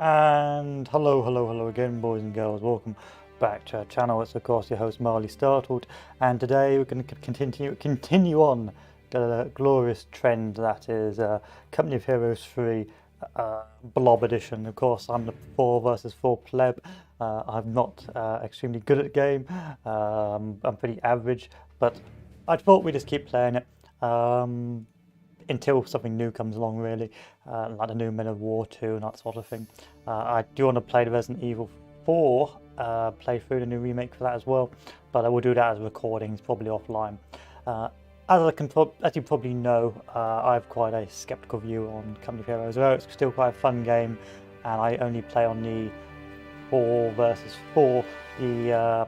And hello again, boys and girls. Welcome back to our channel. It's of course your host Marley Startled, and today we're going to continue on the glorious trend that is Company of Heroes 3 Blob Edition. Of course, I'm the 4 versus 4 pleb. I'm not extremely good at the game. I'm pretty average, but I thought we'd just keep playing it. Until something new comes along, really, like the new Men of War 2 and that sort of thing. I do want to play the Resident Evil 4 playthrough, the new remake for that as well, but I will do that as recordings, probably offline. As you probably know, I have quite a skeptical view on Company of Heroes. Well, it's still quite a fun game, and I only play on the 4 versus 4. The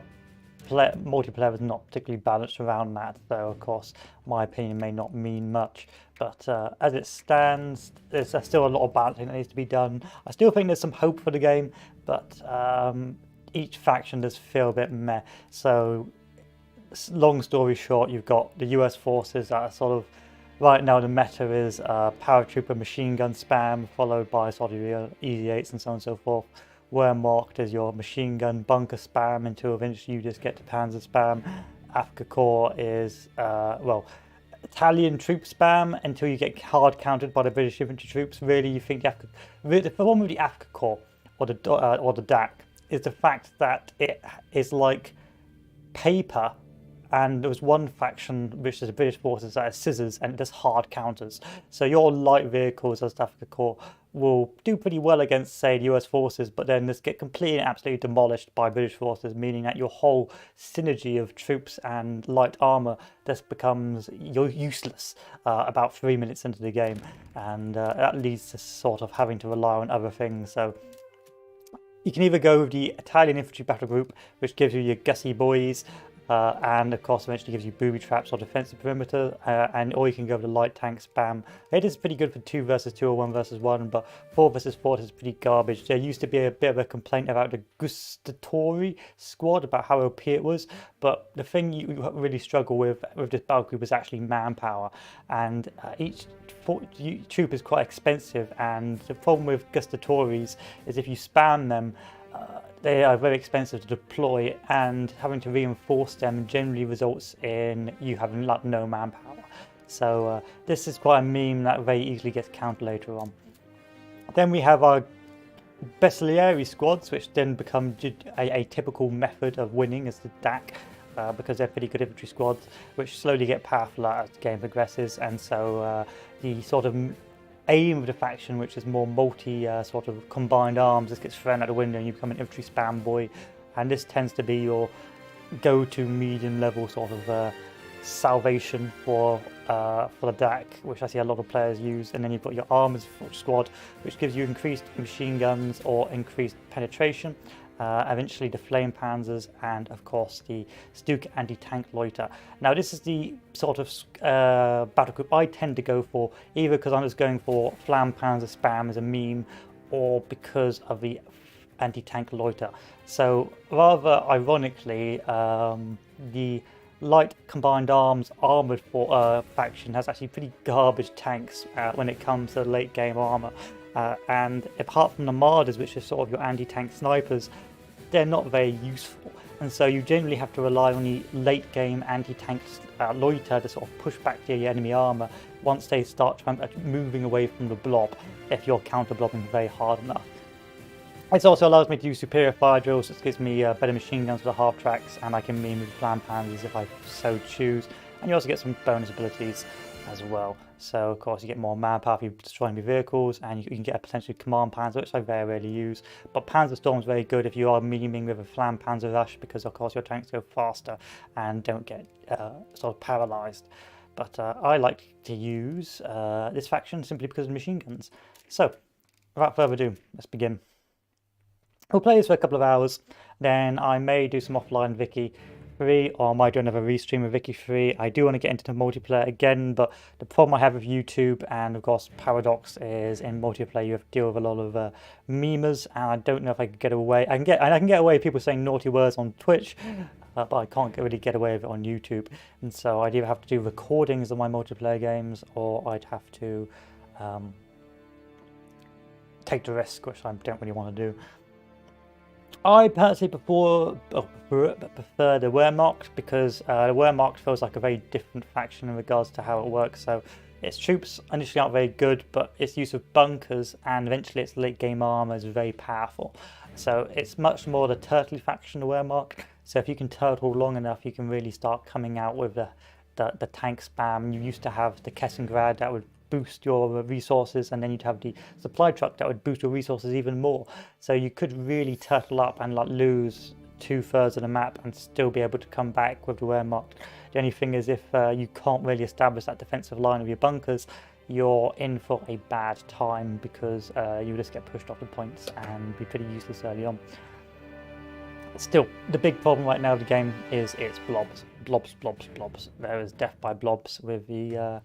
multiplayer is not particularly balanced around that, so of course my opinion may not mean much, but as it stands, there's still a lot of balancing that needs to be done. I still think there's some hope for the game, but each faction does feel a bit meh. So long story short, you've got the US forces that are sort of, right now the meta is paratrooper machine gun spam, followed by sort of your easy 8s and so on and so forth, were marked as your machine gun bunker spam until eventually you just get to panzer spam. AFRIKAKORPS is, Italian troop spam until you get hard countered by the British infantry troops. Really, you think the problem with the AFRIKAKORPS or the DAK is the fact that it is like paper, and there was one faction, which is the British forces, that is scissors, and it does hard counters. So your light vehicles as AFRIKAKORPS will do pretty well against, say, the US forces, but then just get completely and absolutely demolished by British forces, meaning that your whole synergy of troops and light armor just becomes useless about 3 minutes into the game, and that leads to sort of having to rely on other things. So you can either go with the Italian infantry battle group, which gives you your gussy boys, and of course eventually gives you booby traps or defensive perimeter, or you can go with the light tank spam. It is pretty good for 2 versus 2 or 1 versus 1, but 4 versus 4 is pretty garbage. There used to be a bit of a complaint about the Gustatori squad, about how OP it was, but the thing you really struggle with this battle group is actually manpower, and each troop is quite expensive, and the problem with Gustatoris is if you spam them, they are very expensive to deploy, and having to reinforce them generally results in you having like no manpower. So this is quite a meme that very easily gets countered later on. Then we have our Bersaglieri squads, which then become a typical method of winning as the DAK, because they're pretty good infantry squads, which slowly get powerful as the game progresses, and so the sort of aim of the faction, which is more multi sort of combined arms, this gets thrown out the window and you become an infantry spam boy, and this tends to be your go-to medium level sort of salvation for the DAK, which I see a lot of players use. And then you've got your armors squad, which gives you increased machine guns or increased penetration, eventually the flame panzers, and of course the Stuka anti-tank loiter. Now this is the sort of battle group I tend to go for, either because I'm just going for flame panzer spam as a meme, or because of the anti-tank loiter. So rather ironically, the light combined arms armored faction has actually pretty garbage tanks when it comes to late game armor, and apart from the Marauder, which is sort of your anti-tank snipers, they're not very useful, and so you generally have to rely on the late game anti-tank loiter to sort of push back the enemy armor once they start moving away from the blob, if you're counter blobbing very hard enough. This also allows me to use superior fire drills, which gives me better machine guns for the half tracks, and I can meme with flame panzers if I so choose. And you also get some bonus abilities as well. So of course you get more manpower if you destroy enemy vehicles, and you can get a potentially command panzer, which I very rarely use. But Panzer Storm is very good if you are meming with a flame panzer rush, because of course your tanks go faster and don't get sort of paralyzed. But I like to use this faction simply because of machine guns. So without further ado, let's begin. We'll play this for a couple of hours, then I may do some offline Vicky 3, or I might do another restream of Vicky 3. I do want to get into the multiplayer again, but the problem I have with YouTube and of course Paradox is in multiplayer you have to deal with a lot of memers, and I don't know if I can get away. I can get away with people saying naughty words on Twitch, but I can't really get away with it on YouTube, and so I'd either have to do recordings of my multiplayer games, or I'd have to take the risk, which I don't really want to do. I personally prefer the Wehrmacht because the Wehrmacht feels like a very different faction in regards to how it works. So its troops initially aren't very good, but its use of bunkers and eventually its late game armor is very powerful. So it's much more the turtle faction, the Wehrmacht. So if you can turtle long enough, you can really start coming out with the tank spam. You used to have the Kessengrad that would boost your resources, and then you'd have the supply truck that would boost your resources even more. So you could really turtle up and like lose 2/3 of the map and still be able to come back with the Wehrmacht. The only thing is, if you can't really establish that defensive line of your bunkers, you're in for a bad time, because you just get pushed off the points and be pretty useless early on. Still, the big problem right now of the game is its blobs. Blobs. There is death by blobs with the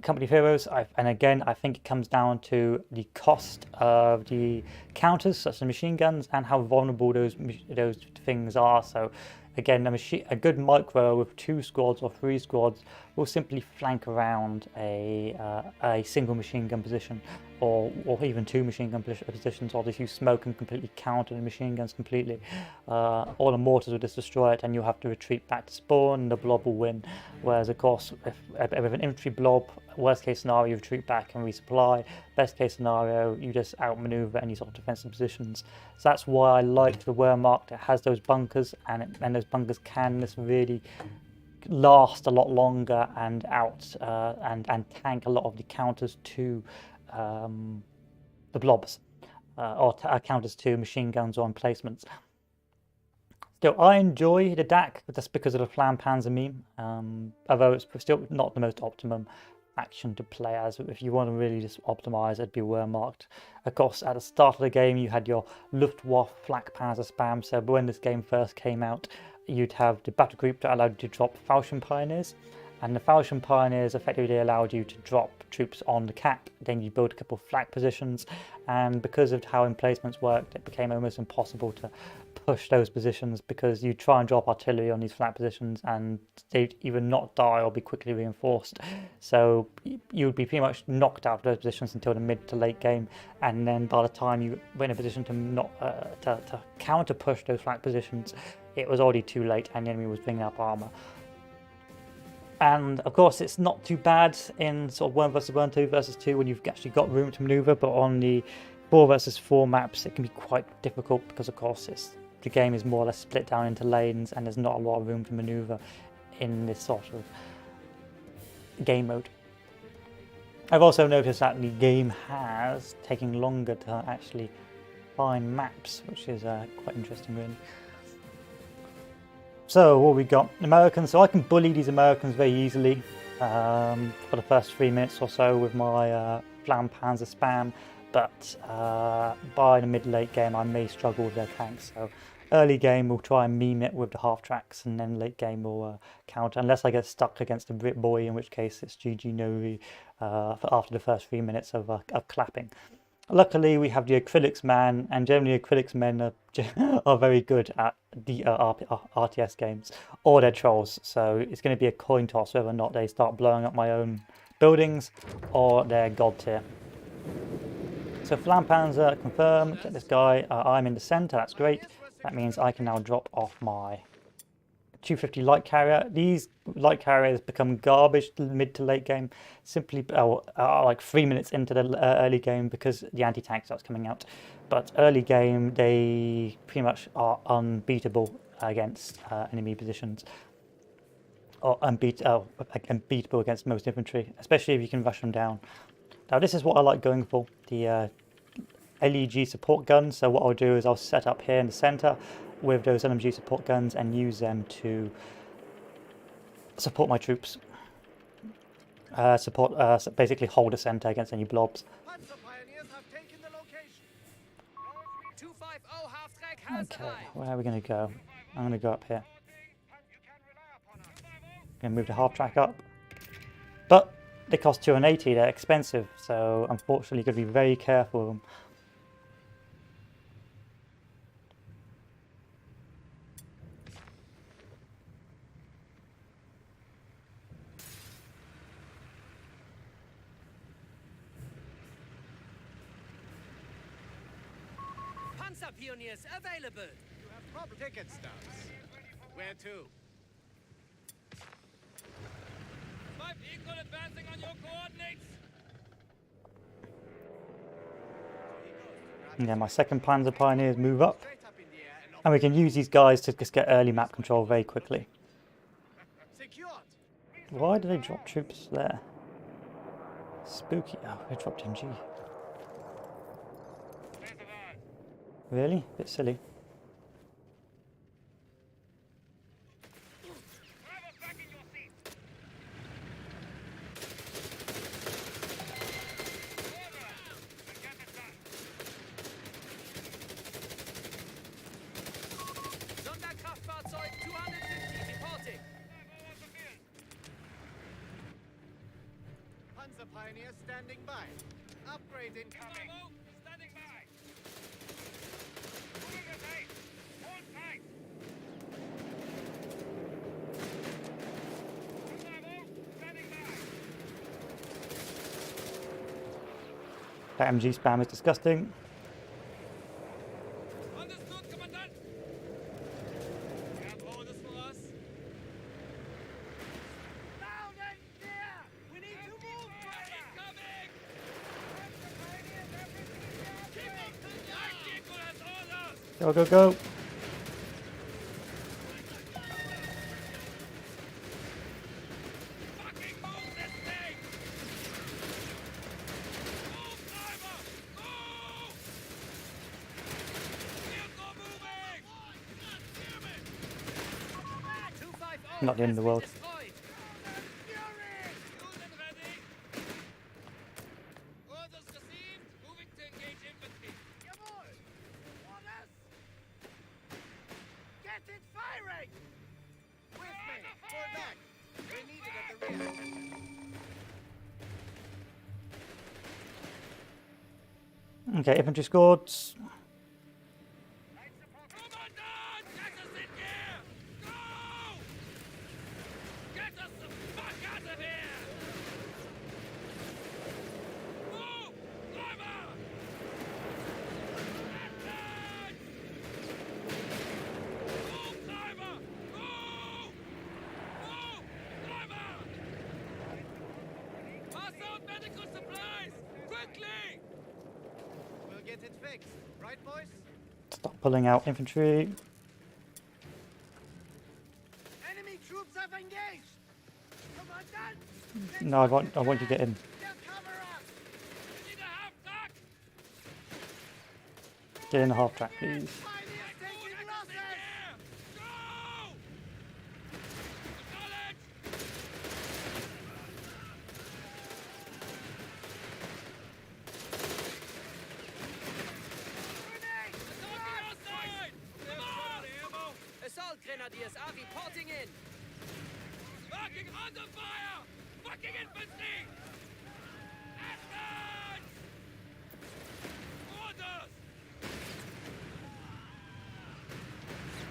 company of heroes, and again I think it comes down to the cost of the counters, such as machine guns, and how vulnerable those things are. So again, a good micro with 2 squads or 3 squads will simply flank around a single machine gun position, or even 2 machine gun positions, or just use smoke and completely counter the machine guns completely. All the mortars will just destroy it, and you'll have to retreat back to spawn, and the blob will win. Whereas of course, with an infantry blob, worst case scenario, you retreat back and resupply. Best case scenario, you just outmaneuver any sort of defensive positions. So that's why I like the Wehrmacht. It has those bunkers, and those bunkers can just really last a lot longer and and tank a lot of the counters to the blobs, or counters to machine guns or emplacements. Still, I enjoy the DAK just because of the Flampanzer meme, although it's still not the most optimum faction to play as. If you want to really just optimize, it'd be Wehrmacht. Of course, at the start of the game, you had your Luftwaffe flak panzer spam. So when this game first came out, you'd have the battle group that allowed you to drop Falchion Pioneers, and the Falchion Pioneers effectively allowed you to drop troops on the cap. Then you build a couple of flak positions, and because of how emplacements worked, it became almost impossible to push those positions, because you try and drop artillery on these flak positions and they'd either not die or be quickly reinforced. So you would be pretty much knocked out of those positions until the mid to late game, and then by the time you were in a position to counter push those flak positions, it was already too late and the enemy was bringing up armor. And of course, it's not too bad in sort of 1 versus 1, 2 versus 2 when you've actually got room to maneuver, but on the 4 versus 4 maps, it can be quite difficult, because of course the game is more or less split down into lanes, and there's not a lot of room to maneuver in this sort of game mode. I've also noticed that the game has taken longer to actually find maps, which is quite interesting really. So what we got? Americans. So I can bully these Americans very easily for the first 3 minutes or so with my Flampanzer spam, but by the mid-late game I may struggle with their tanks. So early game we'll try and meme it with the half-tracks, and then late game we'll counter, unless I get stuck against a Brit boy, in which case it's GG no re after the first 3 minutes of clapping. Luckily, we have the Acrylics man, and generally Acrylics men are very good at the RTS games, or they're trolls. So it's going to be a coin toss whether or not they start blowing up my own buildings, or they're god tier. So Flampanzer, confirm, get this guy. I'm in the center, that's great. That means I can now drop off my 250 light carrier. These light carriers become garbage mid to late game, simply like 3 minutes into the early game, because the anti-tank starts coming out. But early game they pretty much are unbeatable against enemy positions, or unbeatable against most infantry, especially if you can rush them down. Now this is what I like going for, the LEG support guns. So what I'll do is I'll set up here in the center with those LMG support guns and use them to support my troops. Basically hold the center against any blobs. Okay, where are we going to go? I'm going to go up here. Going to move the half-track up. But they cost 280, they're expensive, so unfortunately you've got to be very careful of them. Panzer pioneers available. You have proper ticket stubs. Where to? 5 equal advancing on your coordinates. Yeah, my second Panzer Pioneers move up. Straight up in the air and And we can use these guys to just get early map control very quickly. secured. Why do they drop troops there? Spooky. Oh, they dropped MG. Really? Bit silly. Sonderkraftfahrzeug 250 reporting. Panzer Pioneer standing by. Upgrade incoming. Standing by. That MG spam is disgusting. Understood, Commandant. You have orders for us? Down and clear! We need to move, brother! Incoming! Keep up the line! Vehicle has orders! Go, go, go. Fucking move this thing! Move, driver! Move! Vehicle moving! Damn it! 250 Not the end of the world. destroyed. Fuel and ready. Orders received. Moving to engage infantry. Jawohl! Orders! Get it firing! With me! Fall back! We're needed at the rear. Okay, infantry squads. Commandant! Get us in gear! Go! Get us the fuck out of here! Move! Driver! Advance! Move, driver! Move! Move! Driver! Pass out medical supplies! Quickly! We'll get it fixed. Right, boys? Stop pulling out infantry. Enemy troops have engaged! Commandant! No, I want you to get in. They'll cover us! We need a half-track! Get in the half track, please. Pioneers taking losses! Go! Acknowledge! Grenade! Assault grenadiers are reporting in. Fucking under fire! Fucking infantry! Advance! Orders!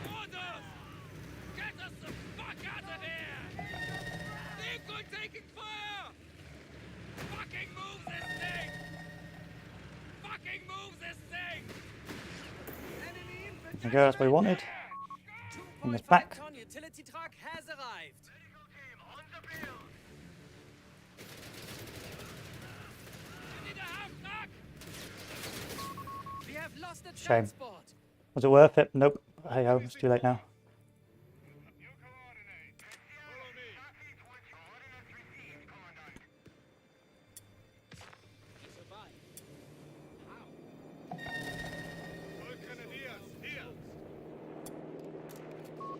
Orders! Get us the fuck out of here! Vehicle taking fire! Fucking move this thing! Fucking move this thing! Enemy infantry! There you go, that's what we wanted. Bring us back. 2.5-ton utility truck has arrived. We need a half-track! We have lost a Shame. transport. Was it worth it? Nope. Hey ho, it's too late now.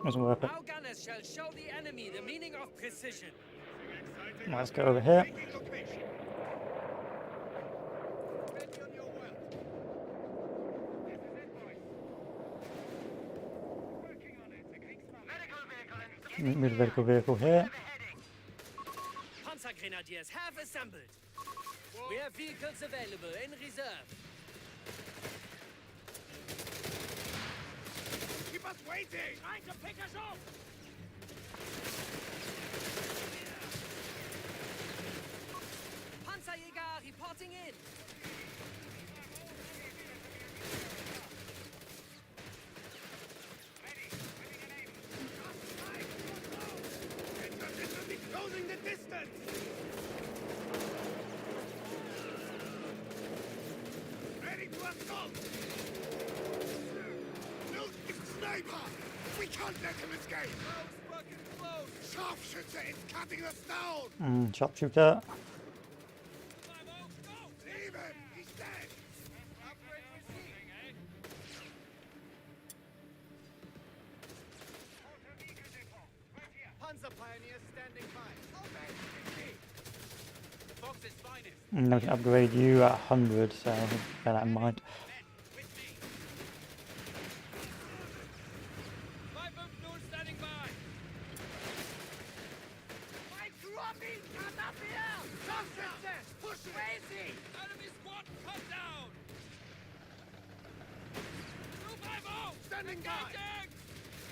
Wasn't worth it. Our gunners shall show the enemy the meaning of precision. Let's go over here. Ready on your work. This is it, boys. Working on it. Medical vehicle and Move the medical vehicle here. Panzer Grenadiers have assembled. We have vehicles available in reserve. keep us waiting! Trying to pick us off! Panzerjäger reporting in. Stop! No, sniper! We can't let him escape! Close, fucking close! Sharpshooter is cutting us down! Sharpshooter. 5-0, go! Leave him! He's dead! Upgrade received! Panzer pioneers standing by. The Fox's finest! And we can upgrade you at 100, so bear that in mind. With me! 5-0 standing by! My dropping! Come up here! Sharpshooter! Push crazy! Enemy squad cut down! 2-5-0! Standing by! Engaging!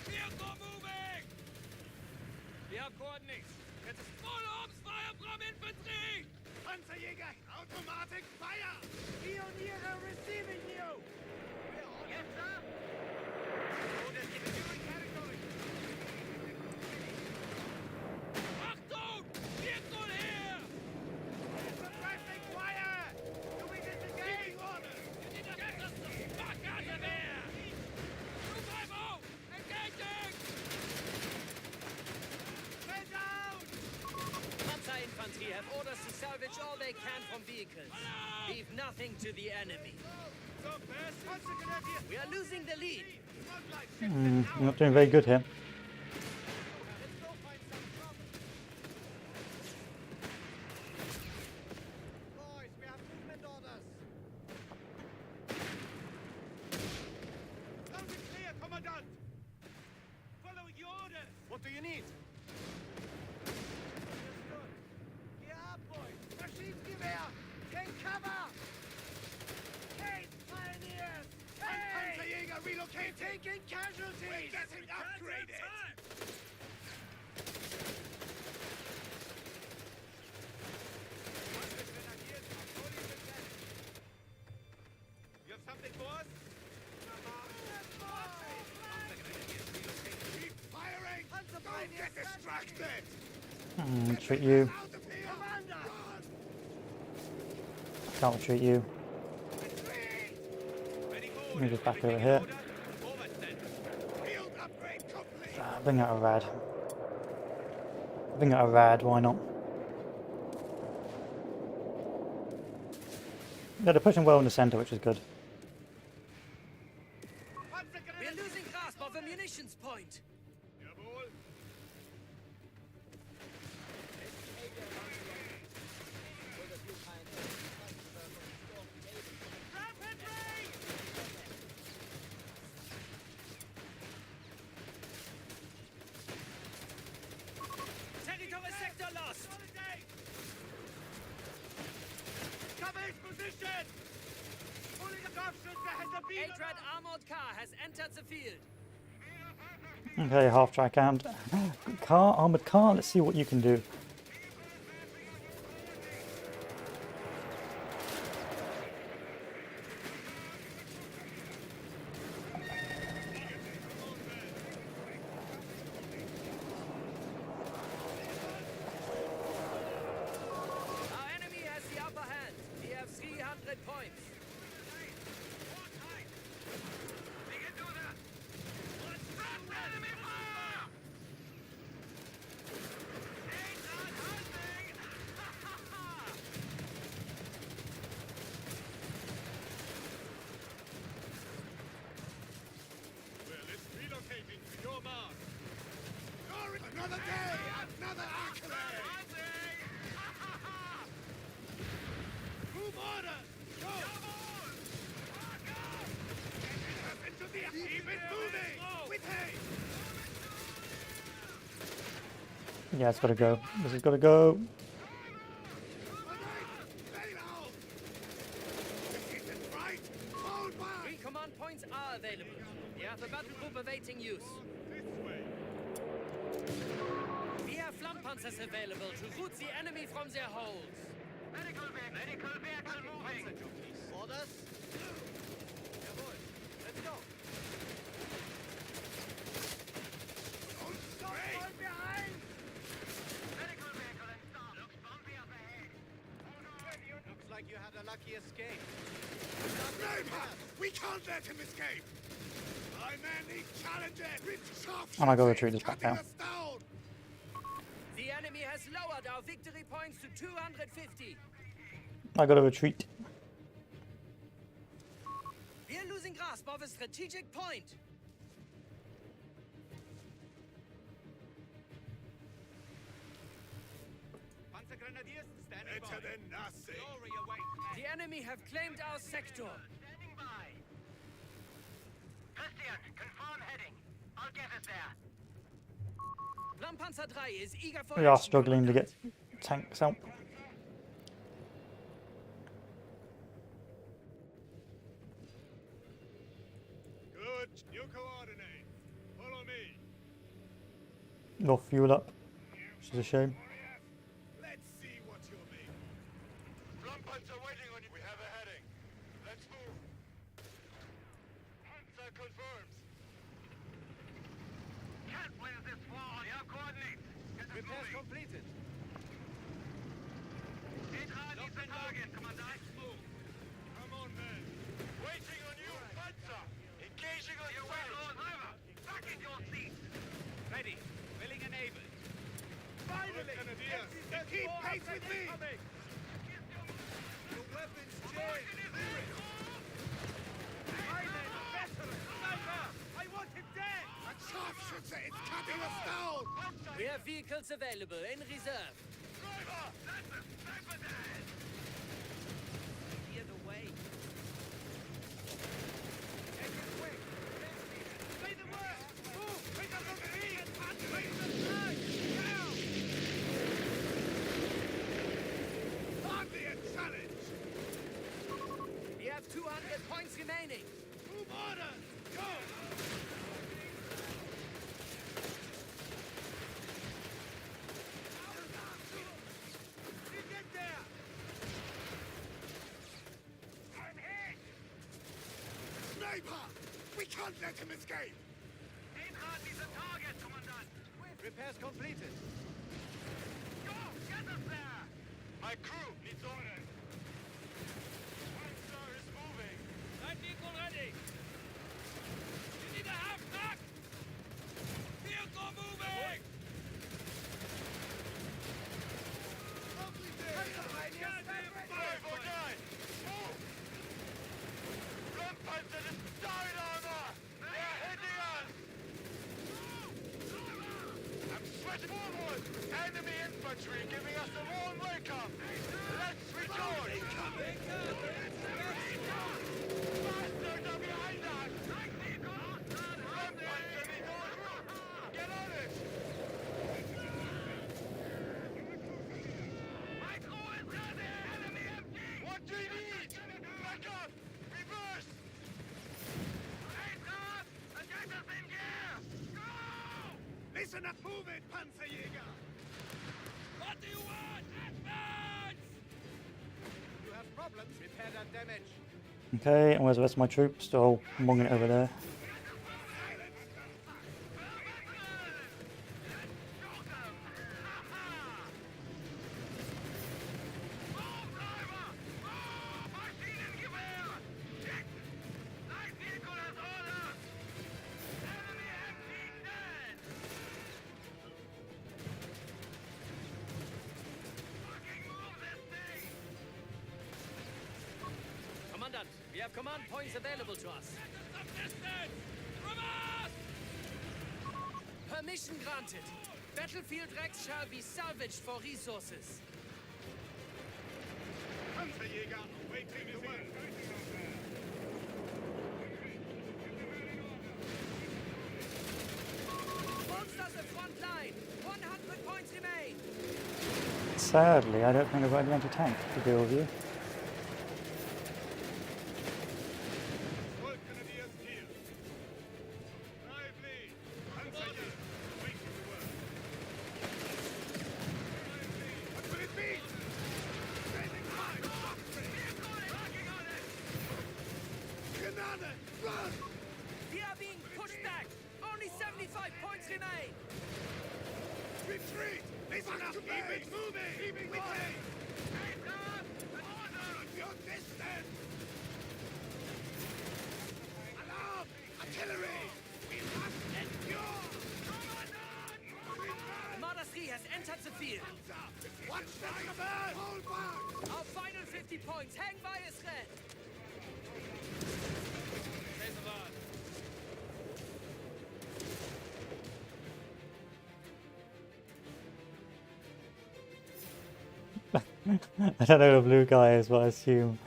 Vehicle moving! We have coordinates. Get a full arms fire from infantry! Panzerjäger! Automatic fire! Pioniere receiving you! Yes, sir! Orders in securing territory! Achtung! Vehicle here! Suppressing fire! Do we disengage? Orders! You need to get us the fuck out of here! 2-5-0! Engaging! Stay down! Panzerinfanterie have orders to salvage all they can from vehicles. Leave nothing to the enemy. We are losing the lead. We're not doing very good here. Let's go find some trouble. Boys, we have movement orders. Sound is clear, Commandant. Following your orders. What do you need? Understood. Yeah, boys. Maschinengewehr. Take cover. Hey, pioneers. Hey! Panzerjäger relocating. We're taking casualties. We're getting upgraded. You have something for us? Keep firing! Don't get distracted! Treat you. Out of here! Commander! Can't treat you. Move this back over here. Field upgrade complete! Bring out a rad. Bring out a rad, why not? Yeah, they're pushing well in the centre, which is good. We are losing grasp of a munitions point. Jawohl! Territory sector lost. Cover his position! Pulling a Sharpshooter has a beam! A-Dread armored car has entered the field. Okay, half-track and car, armoured car, let's see what you can do. Our enemy has the upper hand. We have 300 points. Another day, another accolade! Move orders! Go! Into the keep it moving! With haste! Yeah, it's gotta go. This has gotta go. Stay low! This isn't right! Hold back! 3 command points are available. We have a battle group awaiting use. We have Flammpanzers available to rout the enemy from their holes. Medical vehicle moving! Orders? Jawohl. Let's go! Don't stop right behind! Medical vehicle installed. Looks bumpy up ahead. Looks like you had a lucky escape. Sniper! We can't let him escape! My men need challenges! And I go retreat this back down. The enemy has lowered our victory points to 250. I gotta retreat. We're losing grasp of a strategic point. Panzer Grenadiers, standing Better by. than nothing! Glory awaits. The enemy have claimed our sector. Standing by! Christian, confirm heading. I'll get us there. Panzer 3 is eager for We are action, struggling to Commandant. get tanks out. Good. New coordinate. Follow me. No fuel up, which is a shame. Let's see what you'll make. Panzer waiting on you. We have a heading. Let's move. Panzer confirms. Can't win this war. We have coordinates. Repairs completed. Needs the target, Commandant. Move. Come on, men. Waiting on you, Panzer. Engaging on your way. Back in your seat. Ready. Willing and able. Finally! Keep pace with me! Your weapons change! I want him dead! A sharpshooter! It's cutting us down! We have vehicles available in reserve. Driver! That's a sniper dead! Clear the way. Say the word! Move! Pick up the speed! Raise the flag! Down! Hardly a challenge! We have 200 points remaining. Move orders! Go! You get there! I'm hit! Sniper! We can't let him escape! Eintracht needs a target, Commandant! Repairs completed. Go! Get us there! My crew needs orders! Panzer is moving! Light vehicle ready! You need a half-track! Vehicle moving! Enemy infantry giving us a warm welcome! Let's rejoice! Bastards are behind us! Get on it! My crew is ready! Enemy empty! What do you need? Back up! Reverse! Eintracht! Attack us in gear! Go! Listen up! Move it, Panzerjäger! What do you want? Advance! You have problems? Repair that damage. Okay, and where's the rest of my troops? They're all monging it over there. Commandant, we have command points available to us. Some distance! From us! Permission granted. Battlefield wrecks shall be salvaged for resources. Panzerjäger, waiting to work. Monsters at front line. 100 points remain. Sadly, I don't think I've got any anti-tank to deal with you. Grenadiers here. Lively! Panzerjäger, waiting to work. Lively! What will it be? Saving time! Working on it! Grenade! Run! We are being pushed back. Only 75 points remain. Retreat! Listen up! Keep it moving! Keeping going! Order! Keep your distance! points. Hang by a thread. Chase them on. I don't know who the blue guy is, but I assume.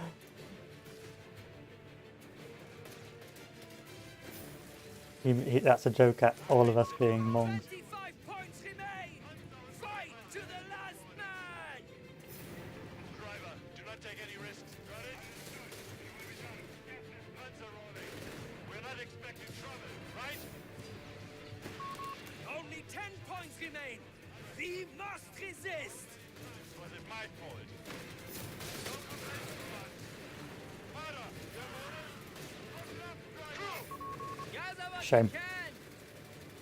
That's a joke at all of us being Mongs. 25 points remain. Fight to the last man. Driver, do not take any risks. Got it? Panzer rolling. We're not expecting trouble, right? Only 10 points remain. We must resist. Was it my fault? Don't complain too much. Vater, you have orders? Open up, driver. Gather what Shame. you can.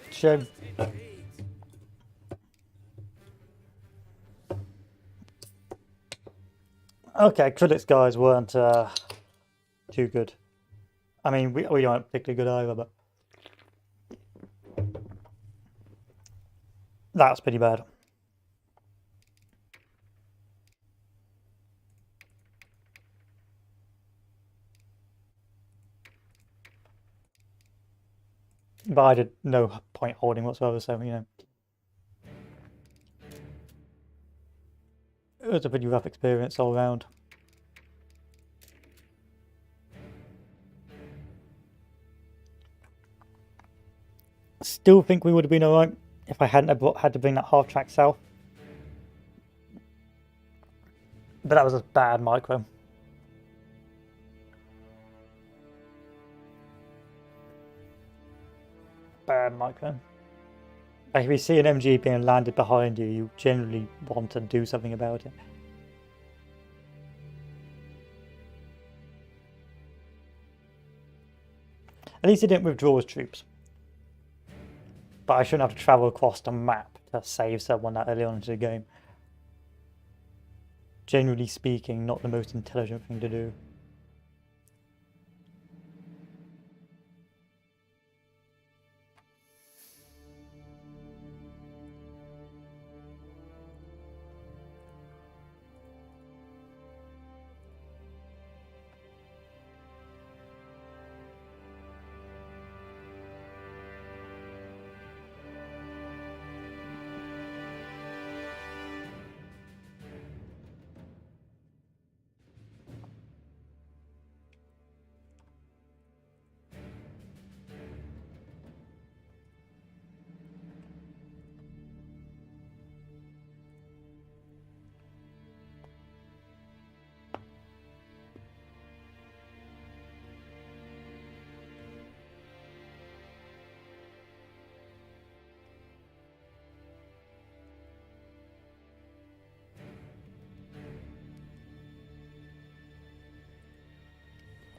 We Shame. must retreat. Okay, Krillic's guys weren't too good. I mean, we aren't particularly good either, but that's pretty bad. But I did no point holding whatsoever, so you know. It was a pretty rough experience all around. Still think we would have been alright if I hadn't had to bring that half track south. But that was a bad micro. Bad micro. Like if you see an MG being landed behind you, you generally want to do something about it. At least he didn't withdraw his troops. But I shouldn't have to travel across the map to save someone that early on into the game. Generally speaking, not the most intelligent thing to do.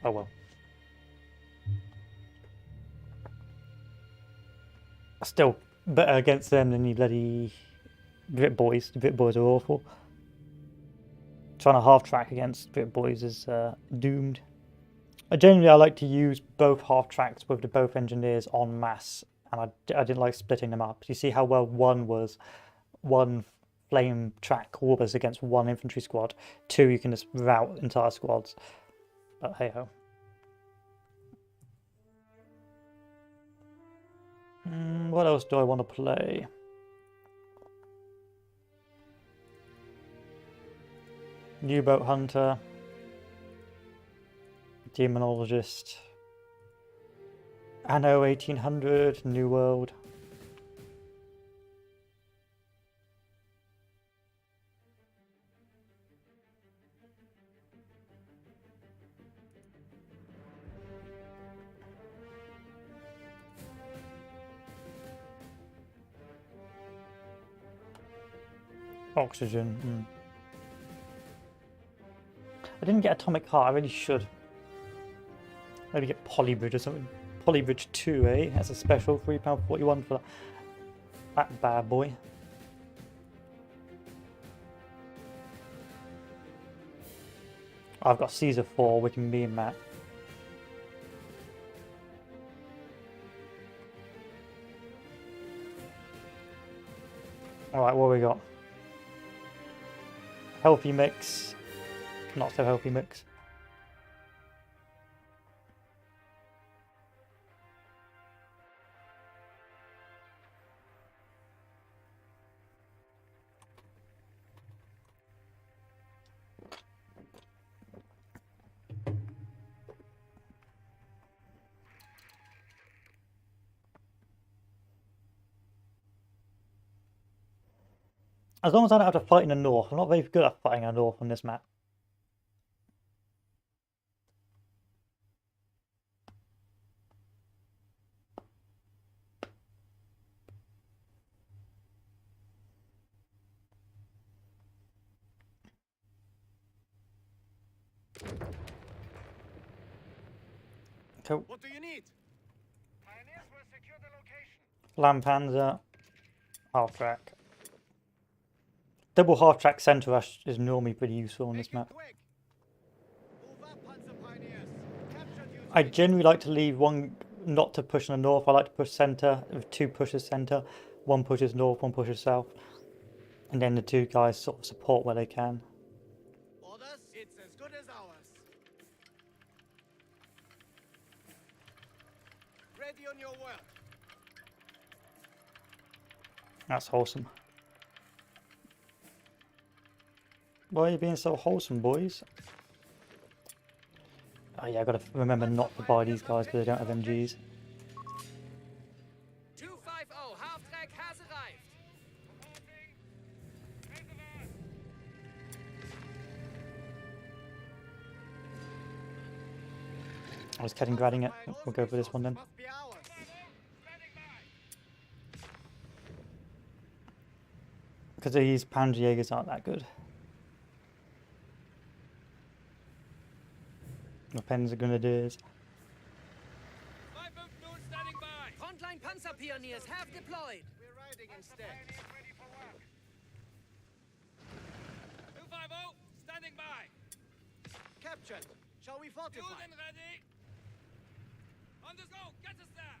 Oh well. Still better against them than you bloody Brit boys. The Brit boys are awful. Trying to half track against Brit boys is doomed. Generally, I like to use both half tracks with the both engineers en masse, and I didn't like splitting them up. You see how well one flame track Corvus against one infantry squad. Two, you can just rout entire squads. But hey ho. What else do I want to play? U-boat hunter, demonologist, Anno 1800, New World. Oxygen. I didn't get Atomic Heart, I really should. Maybe get Polybridge or something. Polybridge 2, eh? That's a special £3.41 for that bad boy. I've got Caesar 4, we can be in that. Alright, what have we got? Healthy mix. not so healthy mix. As long as I don't have to fight in the north. I'm not very good at fighting in the north on this map. Cool. What do you need? Pioneers will secure the location. Lampanzer, half-track. Double half-track centre rush is normally pretty useful on this map. Quick. Move up, Panzer Pioneers. Capture duty. I generally like to leave one not to push in the north. I like to push centre, with 2 pushes centre. 1 pushes north, 1 pushes south. And then the 2 guys sort of support where they can. Orders? It's as good as ours. Ready on your work. That's wholesome. Why are you being so wholesome, boys? Oh yeah, I gotta remember not to buy these guys because they don't have MGs. 250, Halftrack has arrived. I was Kaliningradding it. We'll go for this one then. Must be ours. Because these Panzerjägers aren't that good. The Panzer Grenadiers. 250 standing by. Frontline Panzer Pioneers have deployed. We're riding instead. 250 standing by. Captured. Shall we fortify? Fueling ready. On the go. Get us there.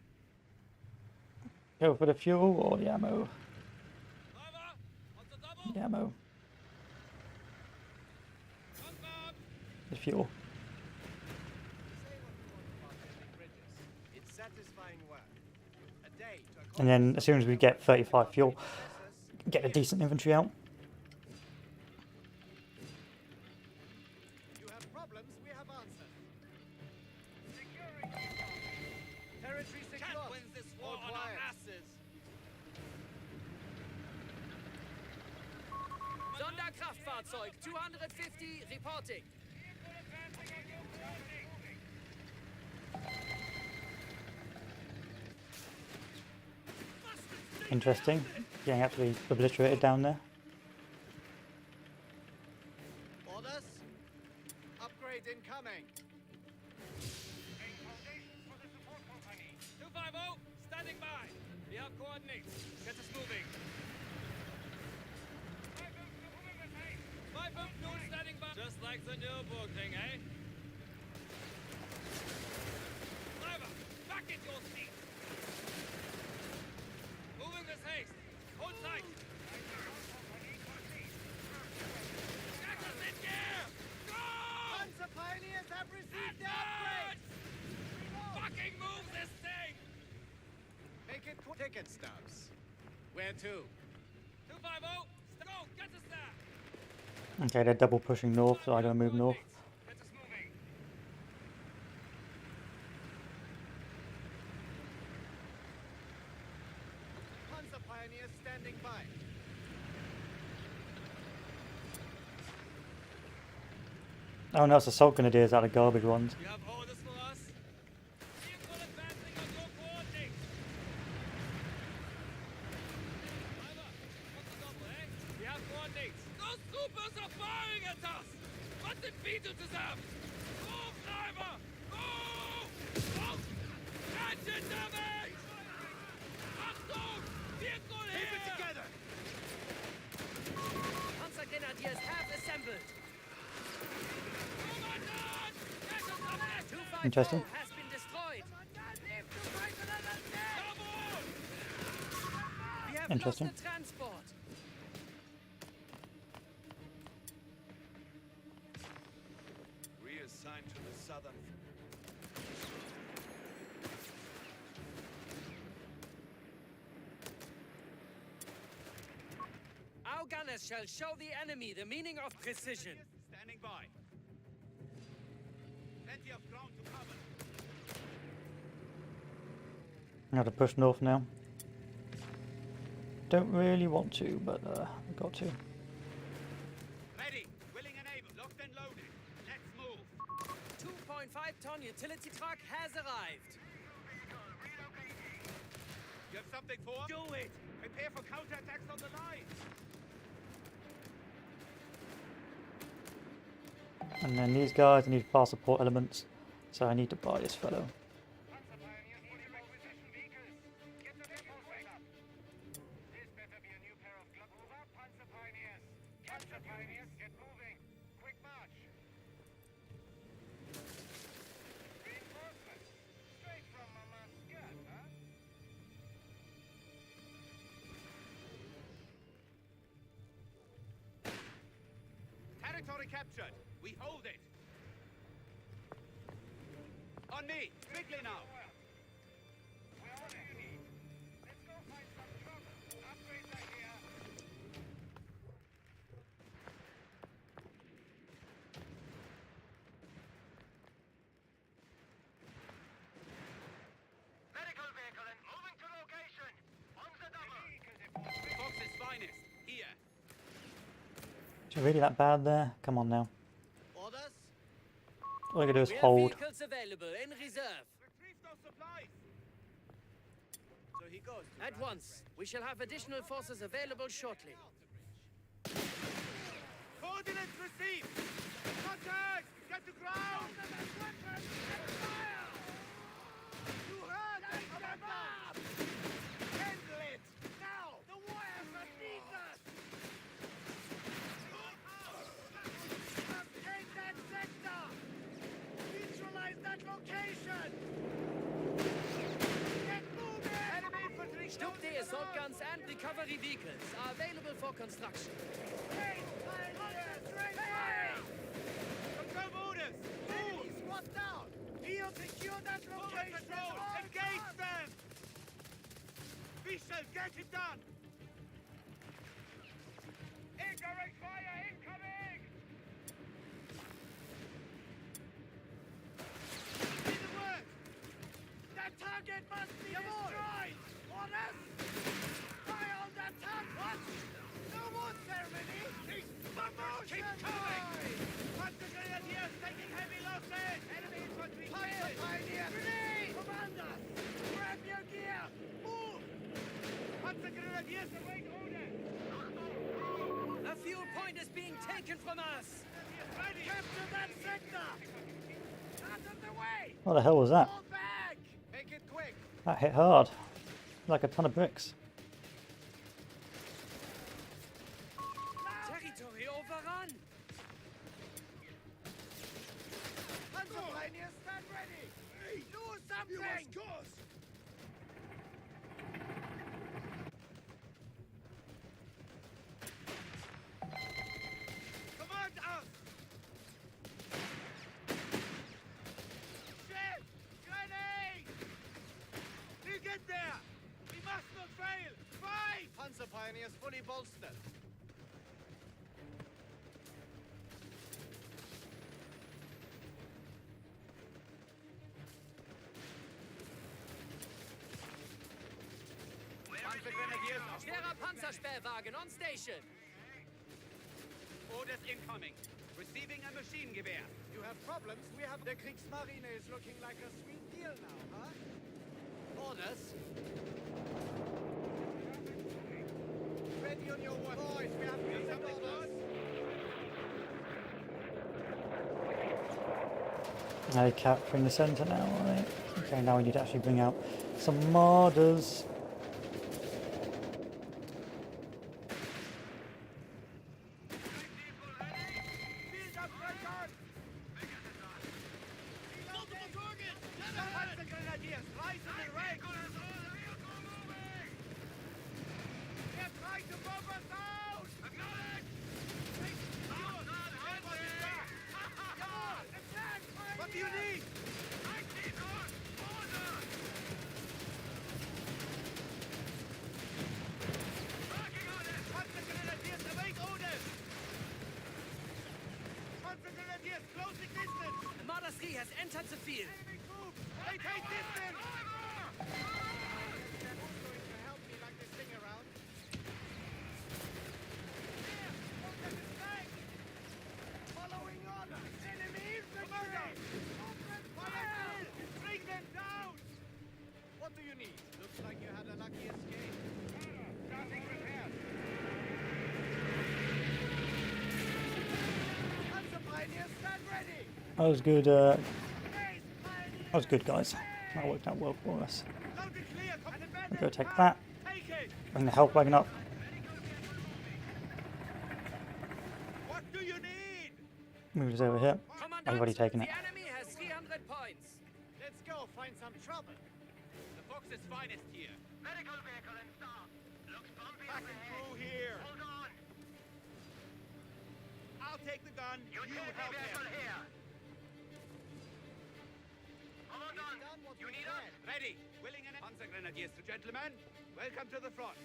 Go for the fuel or the ammo? Driver. On the double. The ammo. Confirm. The fuel. Say what you want about building bridges. It's satisfying work. A day to And then as soon as we get 35 fuel, get a decent infantry out. You have problems, we have answers. Securing territory Can't secure. win this war All on our quiet. asses. Sonderkraftfahrzeug 250 reporting. Interesting. Getting absolutely obliterated down there. Orders? Upgrade incoming. 250 standing by. We have coordinates. Get us moving. 250 standing by. Just like the Nürburgring, eh? Driver, back in your seat. Moving with haste. Hold tight. Get us in gear. Go! Panzer Pioneers have received the Advance! upgrade! Fucking move this thing! Make it quick. Ticket stubs. Where to? 250, go! Get us there! Okay, they're double pushing north, so I gotta move north. Get us moving. Panzer Pioneers standing by. Oh no, it's assault grenadiers out of garbage ones. You have orders for us? Vehicle advancing on your coordinates. Driver, what's the double, eh? We have coordinates. Those troopers are firing at us! Was sind wir zusammen? Move, Driver! Move! Move! Engine damage! Achtung! Vehicle Keep it here! together! Panzer Grenadiers have assembled. Kommandant! Get us up there! 250 Interesting. has been destroyed. Jawohl! We have Interesting. lost the transport. Your gunners shall show the enemy the meaning of precision. Standing by. Plenty of ground to cover. I have to push north now. Don't really want to, but I've got to. Ready, willing and able, locked and loaded. Let's move. 2.5-ton utility truck has arrived. You have something for? Do it! Prepare for counterattacks on the line. And then these guys, I need fast support elements, so I need to buy this fellow. Territory captured. We hold it. On me. Quickly now. Medical vehicle and moving to location. On the double. Fox's finest. Here. Is it really that bad there? Come on now. Orders? All I gotta do is We have hold. vehicles available in reserve. Retrieve those supplies. So he goes. At once. We shall have additional forces available shortly. Coordinates received. Contact. Get to ground. You heard me, Commander. Handle it. Now. The wires are need us. Take that sector. Neutralize that location. Get moving. Enemy infantry. Stumpte assault guns and recovery vehicles are available for construction. Confirm orders. Move. Squad down. He'll secure that location. Engage them. We shall get it done. Indirect fire incoming. See the word. That target must be destroyed. Orders. Fire on that target. What? No more ceremony. Keep coming. Hunter Grenadiers taking heavy losses. Enemy infantry. Fire, pioneer. Grenade. Commander. Grab your gear. Move. Hunter Grenadiers await orders. A fuel point is being taken from us. Ready. Capture that sector. Out of the way. What the hell was that? Fall back. Make it quick. That hit hard. Like a ton of bricks. Territory overrun. Hunter pioneers, stand ready. Do something. Command us. Shit! Grenade! We get there. We must not fail. Fight! Panzer Pioneers fully bolstered. Panzer Grenadiers are Schwerer Panzersperrwagen on station. orders incoming. Receiving a machine gewehr. You have problems? We have the Kriegsmarine is looking like a sweet deal now, huh? Orders. Ready on your work. Boys, we have recent orders. They're capturing the centre now, alright. Okay, now we need to actually bring out some marders. Field up record. Multiple targets. Panzer Grenadiers, rise in the ranks. They're trying to bomb us out. Acknowledge. Come on, attack! What do you need? What do you need? Looks like you had a lucky escape. Starting repairs. Panzer Pioneers, stand ready! That was good. That was good, guys. That worked out well for us. Loud and clear, We'll go take that. Take it! Bring the health wagon up. What do you need? Move us over here. Commandant, I've already taken it. the enemy has 300 points. Let's go find some trouble. The Fox's finest here. Medical vehicle in stop. Looks bumpy Back and through here. Hold on. I'll take the gun. You help him. here. Hold on. You need us? Ready. Willing and Panzer Grenadiers to gentlemen. Welcome to the front.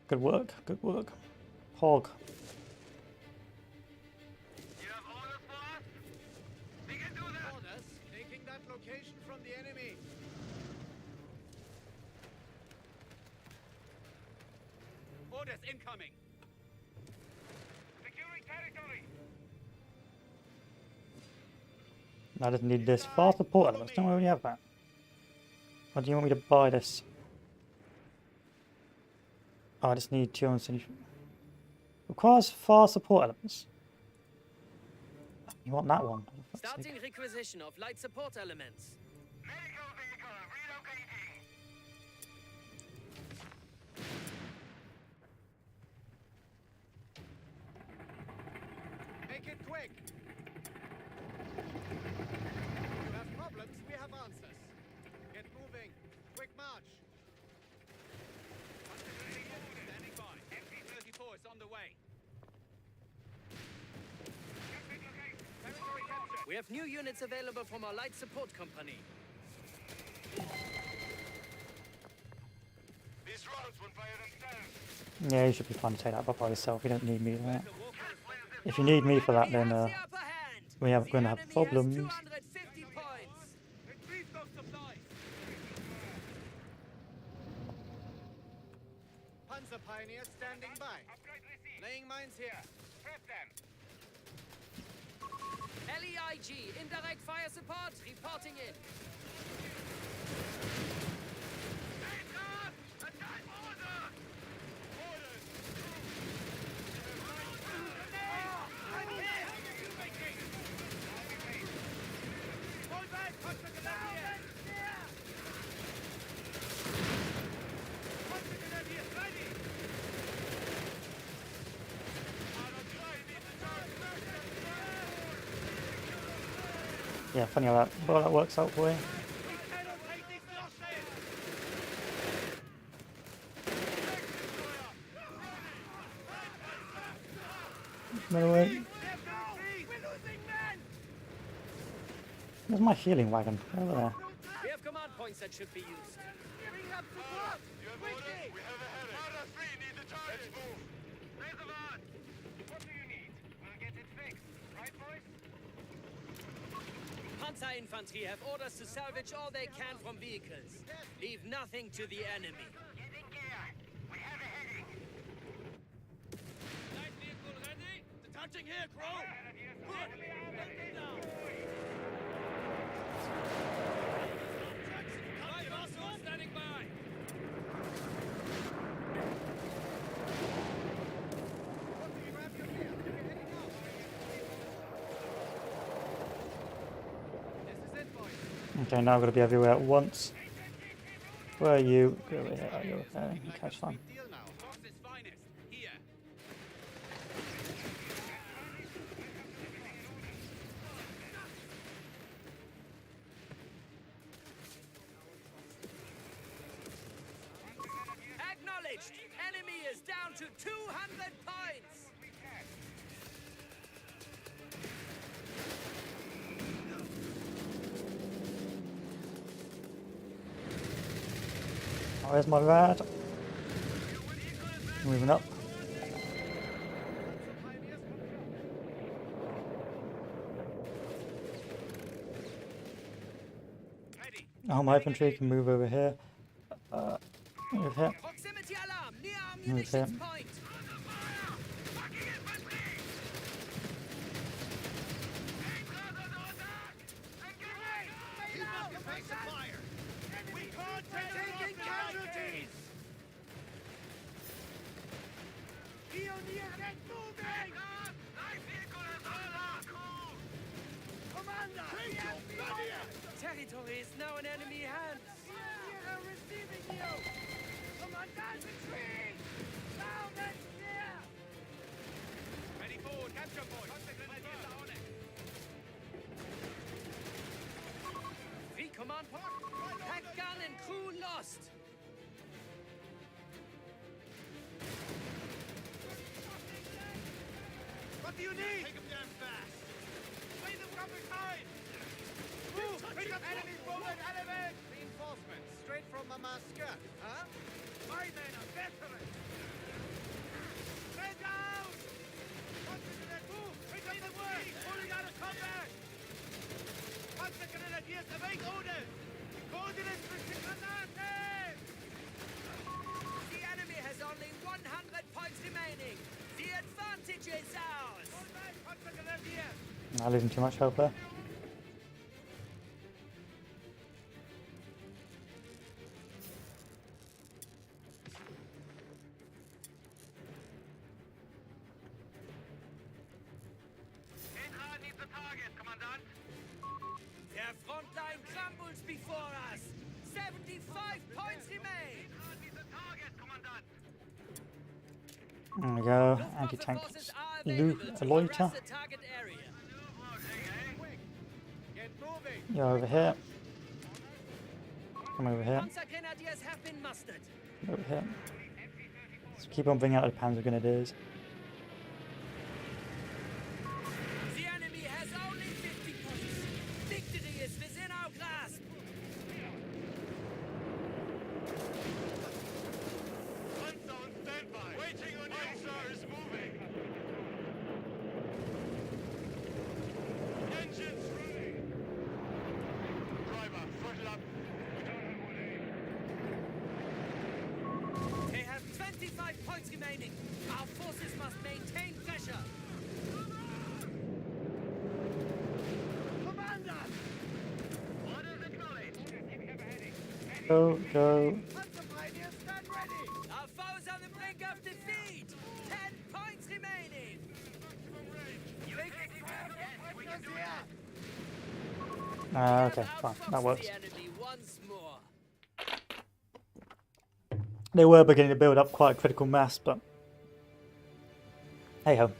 Good work. Good work. Hog. You have orders for us? We can do that. Orders. Taking that location from the enemy. Orders incoming. Securing territory. I just need this far support elements. Don't we already have that? Or do you want me to buy this? Oh, I just need 270. Requires far support elements. You want that one? For fuck's sake. Starting requisition of light support elements. Medical vehicle relocating. Make it quick. You have problems, we have answers. Get moving. Quick march. Standing by. MP-34 is on the way. Territory capture. We have new units available from our light support company. These rounds will fire themselves. Yeah, you should be fine to take that by yourself. You don't need me for that. If you need me for that, We then have the upper hand. we are The going to have enemy has problems. 250 points. Retrieve those supplies. Panzer Pioneers standing by. Upgrade received. Laying mines here. Prep them. LEIG, indirect fire support, reporting in. Attack order! Hold back, Panzer Grenadiers! Panzer Grenadiers ready! Yeah, funny how that works out for you. We cannot take these losses! By the way, We're losing men! where's my healing wagon? Over there. We have command points that should be used. Bring up support! Quickly! We have a headache. Order 3, need the target. Let's move. Reservoir! What do you need? We'll get it fixed. Right, boys? Panzer infantry have orders to salvage all they can from vehicles. Leave nothing to the enemy. Get in gear. We have a heading. Light vehicle ready. Detaching here, Crow. Good. Light muscle standing by. Grab your gear. We're heading out. This is it, boys. Okay, now I'm going to be everywhere at once. Where are you? Go over here. Oh, you're over there. Okay, that's fine. Big deal now. Fox's finest here. Acknowledged. Enemy is down to 200 points. Oh, where's my rad? Moving up. Ready. Oh, my infantry can move over here. Move here. Proximity alarm near our Okay. munitions point. Keep up your face support! Taking casualties! Pionier, get moving! Commander! Territory is now in enemy hands. Pionier receiving you! Commandant, retreat! Down and clear! Ready forward, capture point. Grenadiers are on it. Three command point. Pack gun and crew lost. What do you need? Take them down fast. Wait them from behind. Move! Pick up enemy forward, element! Reinforcements straight from Mama's skirt, huh? My men are veterans. Men down! Concentrate, move! Pick up the work! Pulling out of combat! Panzergrenadiers await orders! Coordinates for Grenadiers! The enemy has only 100 points remaining. The advantage is ours. All right, Panzergrenadiers! Not losing too much hope there. Intra needs the target, Commandant. Their front line crumbles before us. 75 points remain. Intra needs the target, Commandant. There we go. Luftwaffe Anti-tank forces are available to loiter. harass the target area. Get moving! You're over here. Come over here. Panzer Grenadiers have been mustered. Over here. So keep on bringing out the Panzer Grenadiers. The enemy has only 50 points. Victory is within our grasp. Panzer on standby. Waiting on you, sir, is moving. Engines running. Driver, throttle up. They have 25 points remaining. Our forces must maintain pressure. Commander! Orders acknowledged. Go, go. Panzer Pioneers, stand ready! Our foes on the brink of defeat. 10 points remaining. Panzers here! Okay, fine. That works. The enemy once more. They were beginning to build up quite a critical mass, but hey ho.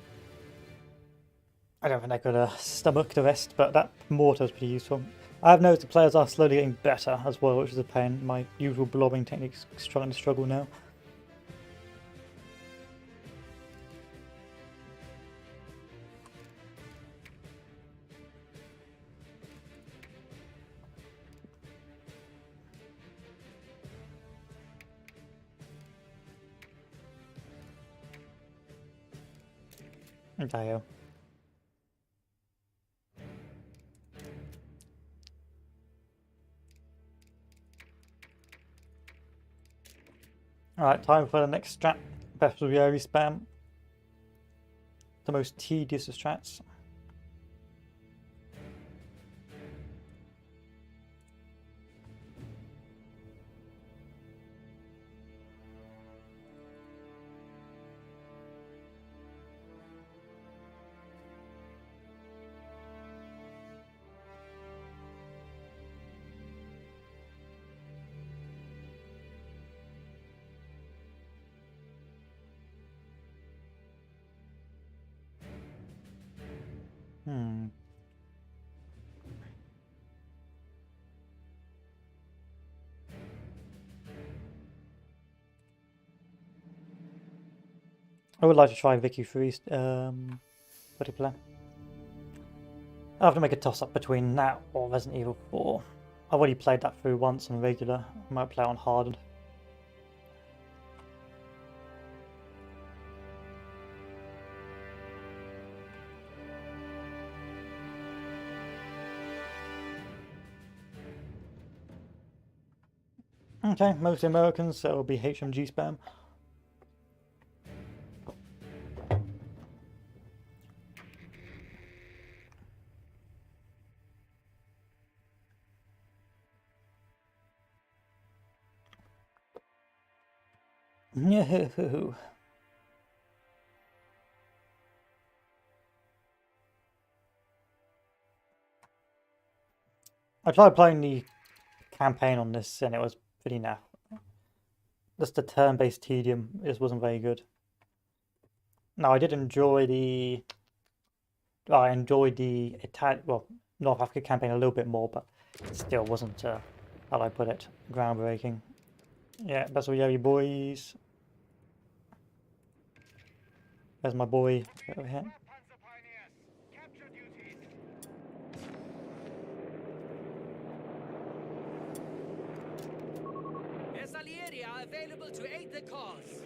I don't think they could stomach the rest, but that mortar is pretty useful. I have noticed the players are slowly getting better as well, which is a pain. My usual blobbing technique's starting to struggle now. Dio. Alright, time for the next strat. Bestiary spam. The most tedious of strats. I would like to try Vicky Freeze particular. I have to make a toss up between that or Resident Evil 4. I've already played that through once on regular. I might play on hardened. Okay, mostly Americans, so it'll be HMG spam. No. I tried playing the campaign on this and it was pretty naff. Just the turn-based tedium wasn't very good. Now I did enjoy the North Africa campaign a little bit more, but it still wasn't how do I put it, groundbreaking. Yeah, that's all, yeah, boys. There's my boy over here. Panzer pioneers, capture duties. Bersaglieri are available to aid the cause.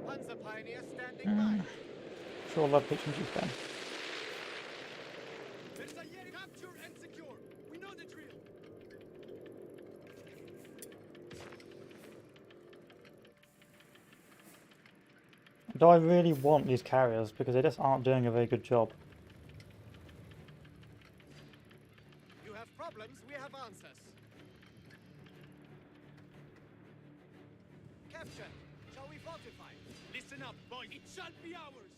Panzer pioneers standing by. Sure love pitching you Ben. Bersaglieri, capture and secure. We know the drill. Do I really want these carriers? Because they just aren't doing a very good job. You have problems, we have answers. Capture. Shall we fortify? Listen up, boys. It shall be ours.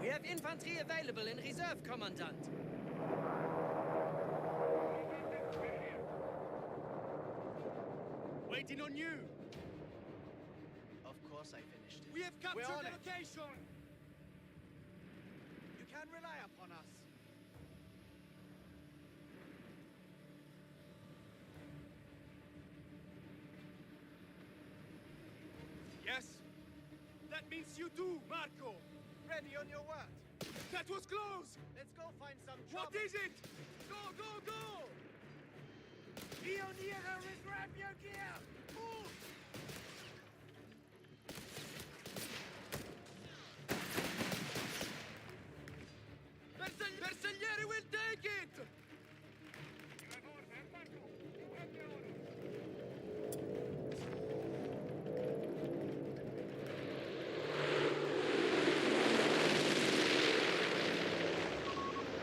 We have infantry available in reserve, Commandant. Waiting on you. Of course I finished it. We have captured the location. You can rely upon us. Yes? That means you too, Marco. Ready on your word. That was close. Let's go find some trouble. What is it? Go, go, go! Pioniere, reserve your gear! Move! Bersaglieri will take it!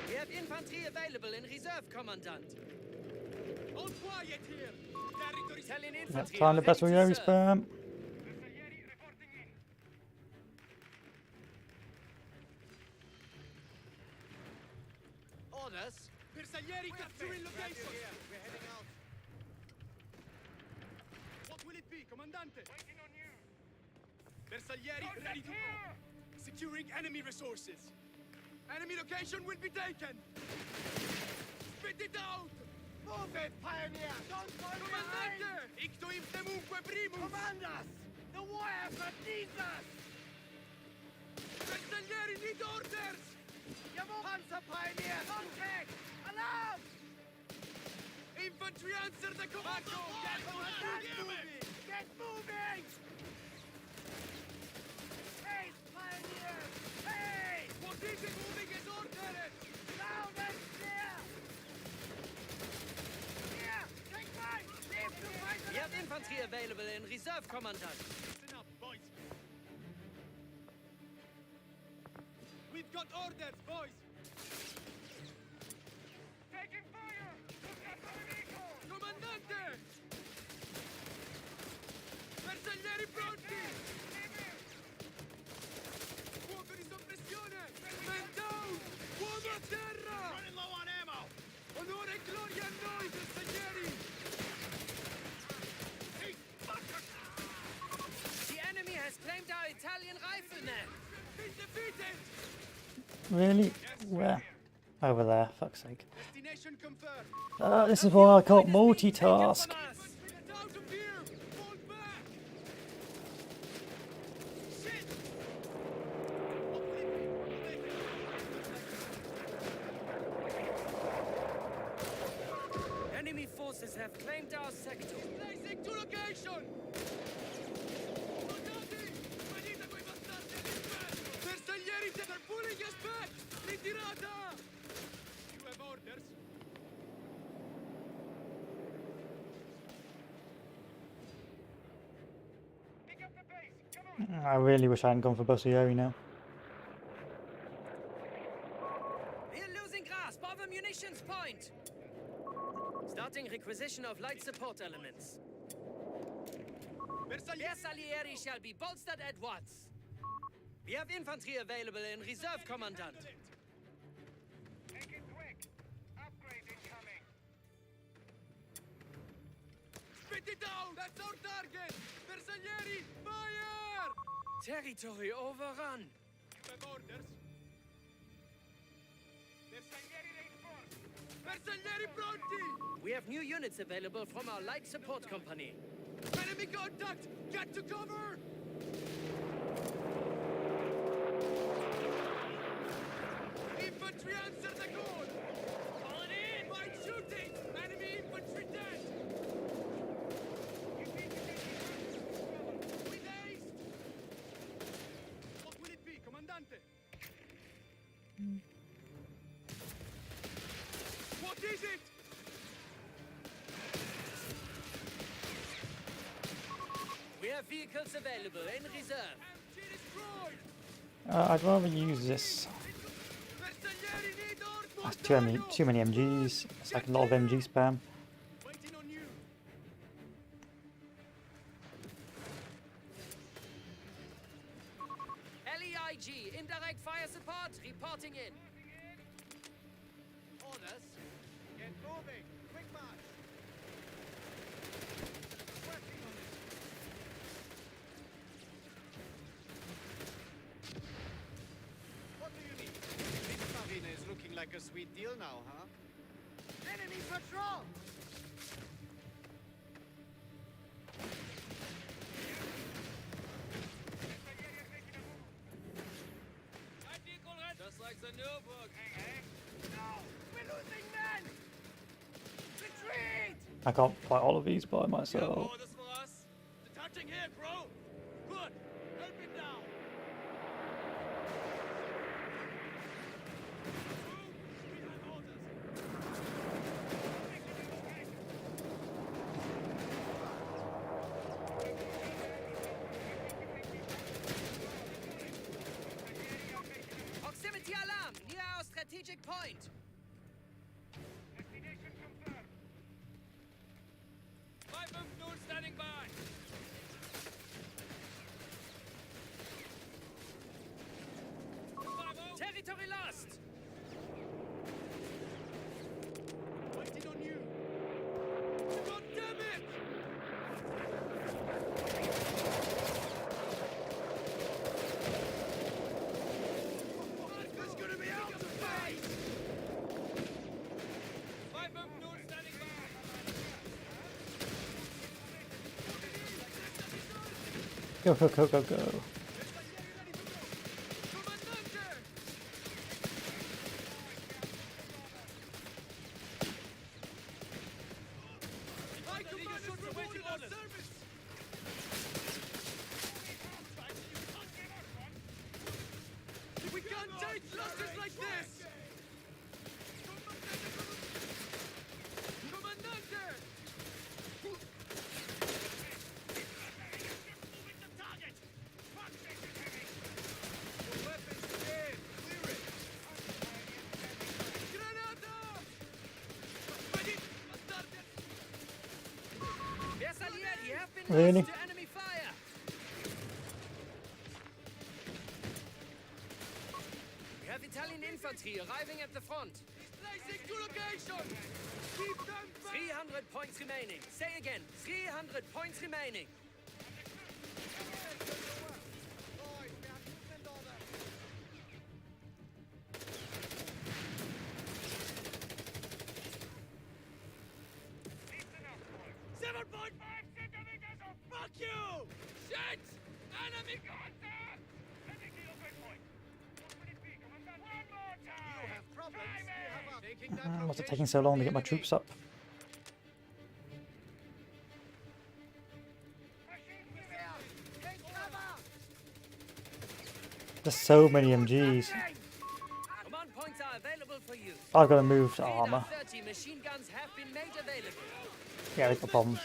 We have infantry available in reserve, Commandant. All quiet here! Territory Italian Let's infantry find are the best ready way to to serve. spam. orders. Bersaglieri capturing location. We're heading out. What will it be, Comandante? Waiting on you. Bersaglieri ready to go. Securing enemy resources. Enemy location will be taken. Spit it out. Move it, pioneer! Don't fall behind! Comandante! Icto imptemunque primus! Command us! The war effort needs us! Bersaglieri need orders! Jawohl! Panzer pioneer! Contact! Alarm! Infantry answer the command! Get moving! Get moving! Haste, pioneers! Haste! What is it moving as ordered? Loud and clear! Here! Take mine! Leave to fight We have infantry available in reserve, Commandant. Listen up, boys. We've got orders, boys. Taking fire! Look at the vehicle! Comandante! Bersaglieri pronti! Fuoco di soppressione! Man down! Uomo a terra! Running low on ammo! Onore e gloria a noi, bersaglieri! The enemy has claimed our Italian riflemen. Been defeated! Really? Where? Over there, fuck's sake. Destination confirmed! This is why I can't Taken multitask. from us. Get out of here! Fall back! Shit! What will it be? Enemy forces have claimed our sector. Blazing to location! Soldati! Venite quei bastardi all'inferno! Bersaglieri I really wish I hadn't gone for Bossieri now. We're losing grasp of a munitions point. Starting requisition of light support elements. Bersaglieri shall be bolstered at once. We have infantry available in reserve, Commandant. Make it quick. Upgrade incoming. Spit it down! That's our target! Bersaglieri, fire! Territory overrun. You have orders. Bersaglieri reinforced. Bersaglieri pronti! We have new units available from our light support company. Enemy contact! Get to cover! Infantry answer the call! Call it in! Fight shooting! Enemy infantry dead! With haste! What will it be, Commandante? What is it? We have vehicles available in reserve. MG destroyed! I'd rather use this. Bersaglieri need orders! That's too many MGs. It's like a lot of MG spam. Waiting on you! LEIG, indirect fire support, reporting in. Orders. Get moving. Quick march. Working on it. What do you need? This marine is looking like a sweet deal now, huh? Enemy patrol! Just like the new book. No! We're losing men! Retreat! I can't fight all of these by You have myself. orders for us? Detaching here, Crow! Good! Help him down! We have orders! Proximity alarm near our strategic point. Destination confirmed. 550 standing by! Territory lost. Waiting on you! God damn it! Marco's gonna be out of space! 550 standing by! Go, go, go, go, go. Comandante! High command is reporting our service! We can't take losses like this! Comandante! Weapons in! Clear it! Granada! Ready! Bastardes! Bersaglieri have been Really? lost to enemy fire. We have Italian infantry arriving at the front. Displacing to location! Keep them back! 300 points remaining. Say again, 300 points remaining. Boys, we have to send orders. 7.5 centimeters of fuck you! Shit! Enemy contact! Heading to your breakpoint. What will it be, Commandant? One more time! You have problems. We have our... Taking that What's it taking so long to get my troops up? Take cover! There's so many MGs. Command points are available for use. I've got to move to Radar armor. 30 machine guns have been made available. Yeah, they've got problems.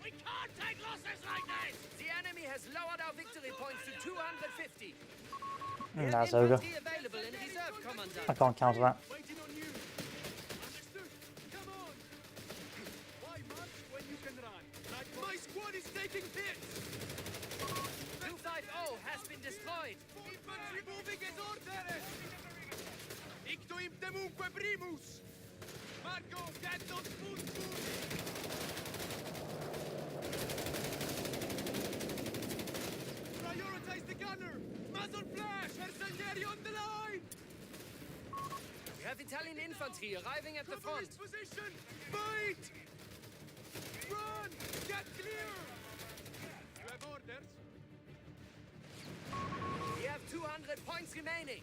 We can't take losses like this! The enemy has lowered our victory points to 250. That's ogre. Infantry available in reserve, Commandant. I can't counter that. Waiting on you. Understood. Come on. Why march when you can run? My squad is taking hits. 250 has been destroyed. Infantry moving as ordered. Icto imptemunque primus. Marco, get those boots moving. Prioritize the gunner. Muzzle flash. Bersaglieri on the line. We have Italian infantry arriving at the Cover front. his position. Fight. Run. Get clear. You have orders. We have 200 points remaining.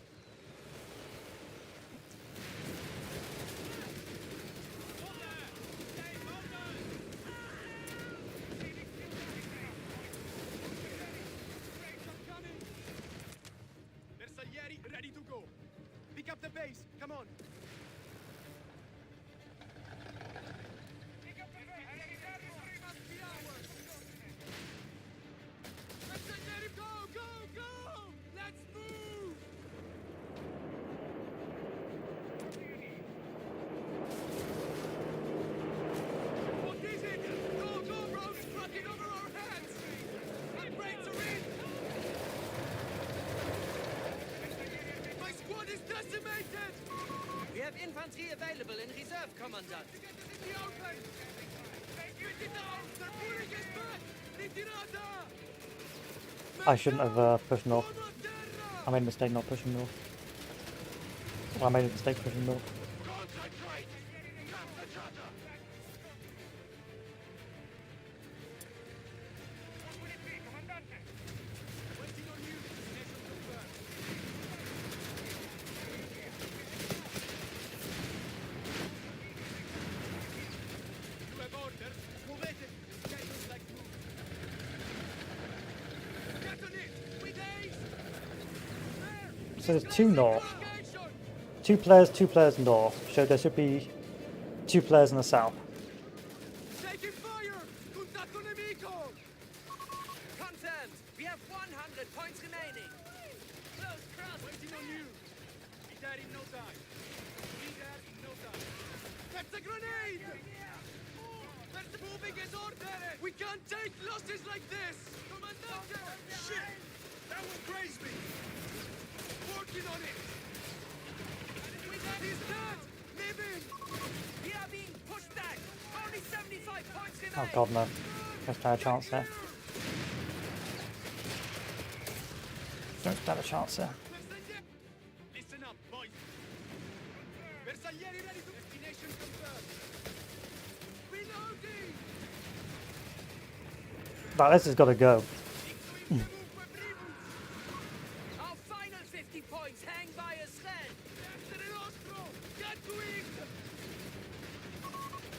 Bersaglieri ready to go. Pick up the base. Come on. Bersaglieri, go, go, go! Let's move! What is it? Go, go, roads trucking over our heads! And brakes are in! My squad is decimated! We have infantry available in reserve, Commandant. Get us in the open! Get it down! They're pulling us back! Ritirata! I shouldn't have pushed north. I made a mistake not pushing north. I made a mistake pushing north. Concentrate! Concentrata! Waiting on you. Destination confirmed. You have orders. Muovete. Schedules like move. Get on it! With ace! There! So there's two north. Location! 2 players north. So there should be 2 players in the south. Taking fire! Contatto nemico! Confirmed. We have 100 points remaining. Close cross. Waiting on you. Be there in no time. Be there in no time. That's a grenade! There's moving as ordered! We can't take losses like this! Comandante! Shit! That will graze me! Working on it! He's dead! Living! We are being pushed back. Only 75 points remain. Oh god no. Don't stand a chance there. Don't stand a chance there. Bersaglieri! Listen up, boys! Bersaglieri ready to destination confirmed! Reloading! But this has got to go. Our final 50 points hang by a thread.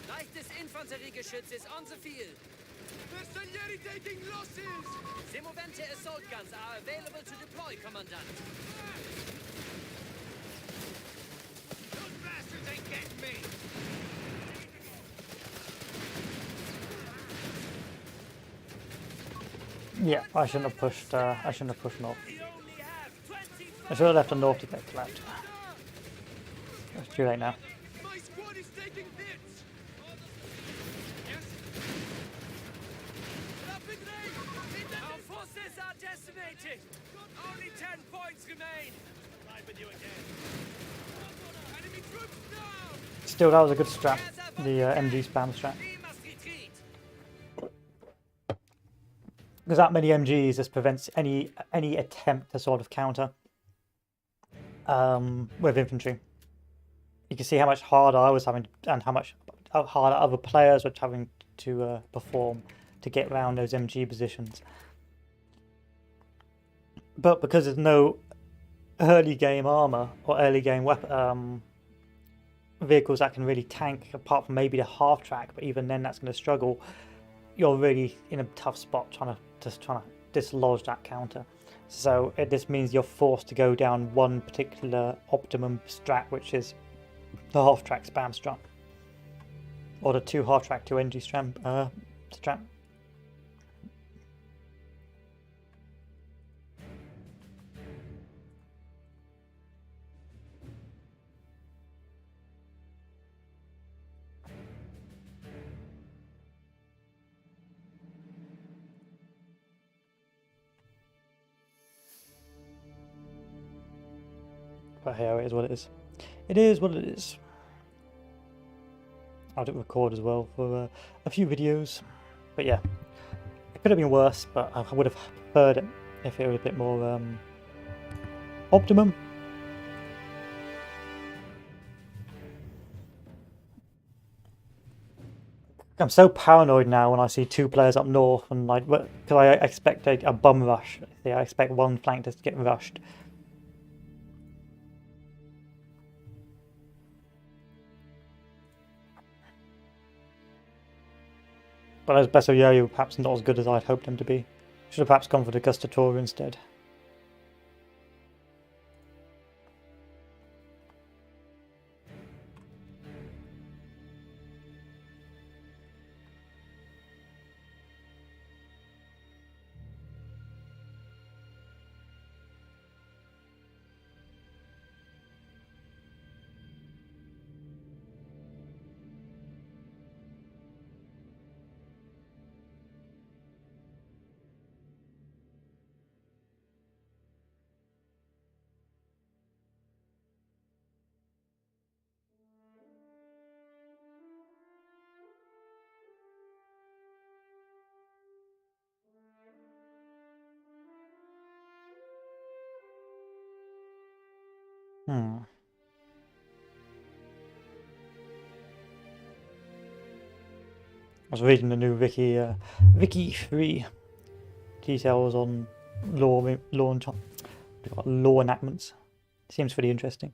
Leichtes Infanteriegeschütz is on the field. Bersaglieri taking losses! Semovente assault guns are available to deploy, Commandant. Those bastards ain't getting me! Yeah, I shouldn't have pushed. I shouldn't have pushed north. We only have 25. I should have left the north to get left. It's too late now. My squad is taking hits! Yes? Rapid raid! Our forces are decimated. Only 10 points remain. Live with you again. Enemy troops down! Still, that was a good strat. The MG spam strat. We must retreat. Because that many MGs just prevents any attempt to sort of counter with infantry. You can see how much harder I was having, and how much harder other players were having to perform to get around those MG positions. But because there's no early game armor or early game weapon vehicles that can really tank, apart from maybe the half-track, but even then that's going to struggle. You're really in a tough spot trying to dislodge that counter. So this means you're forced to go down one particular optimum strat, which is the half-track spam strat, or the 2 half-track 2 NG strat. But hey, it is what it is. It is what it is. I did record as well for a few videos. But yeah, it could have been worse, but I would have preferred it if it was a bit more optimum. I'm so paranoid now when I see 2 players up north, and like, because I expect a bum rush. I expect one flank to get rushed. But as Besoyo, perhaps not as good as I'd hoped him to be. Should have perhaps gone for the Gustator instead. I was reading the new Wiki 3 details on law enactments. Seems pretty interesting.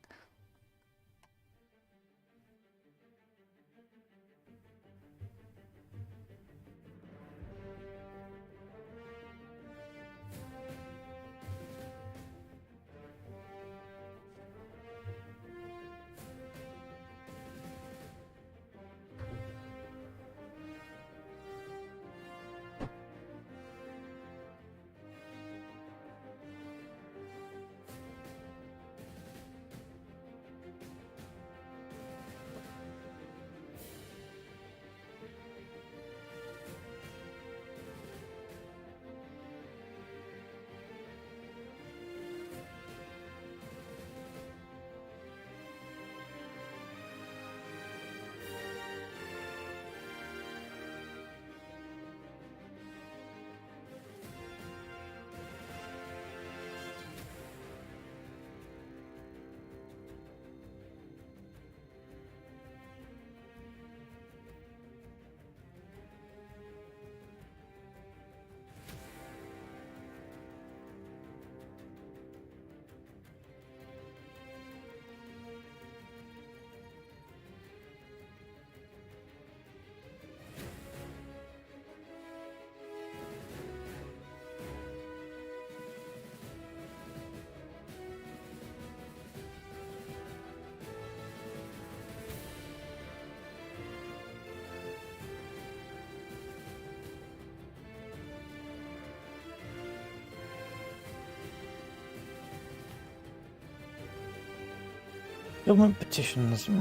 Government petitions. Nah,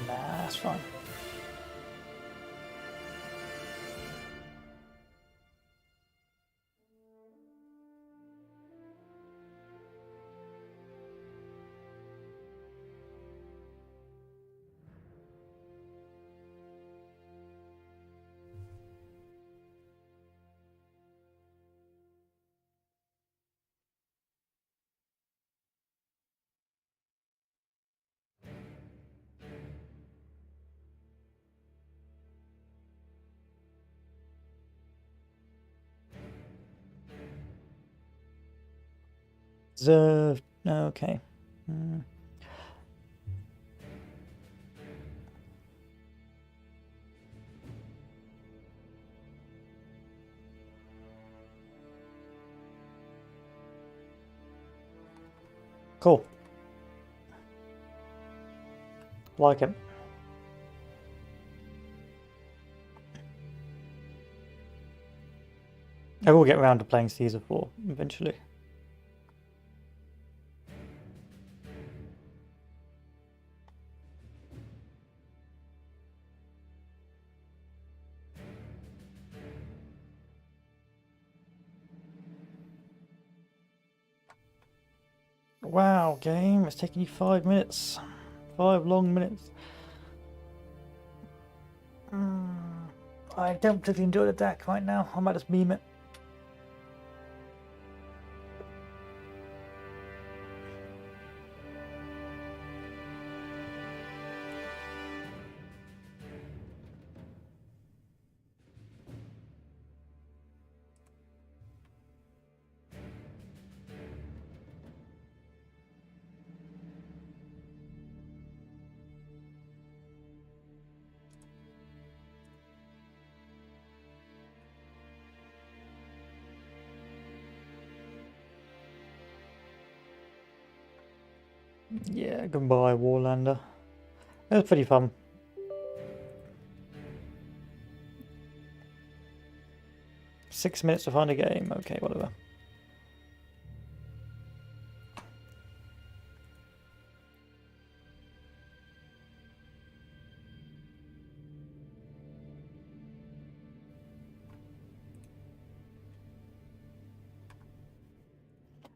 that's fine. Reserved. Okay. Cool. Like it. I will get around to playing Caesar 4 eventually. Wow, game, it's taking you 5 minutes. 5 long minutes. I don't particularly enjoy the DAK right now. I might just meme it. Yeah, goodbye Warlander. It was pretty fun. Six minutes to find a game. Okay, whatever.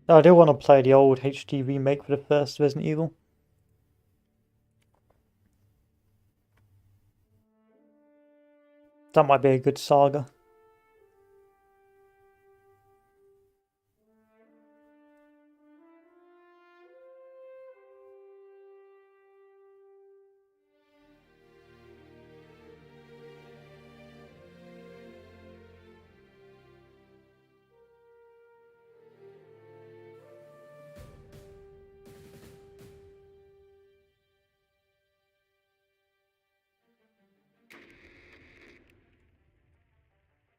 I do want to play the old HD remake for the first Resident Evil. That might be a good saga.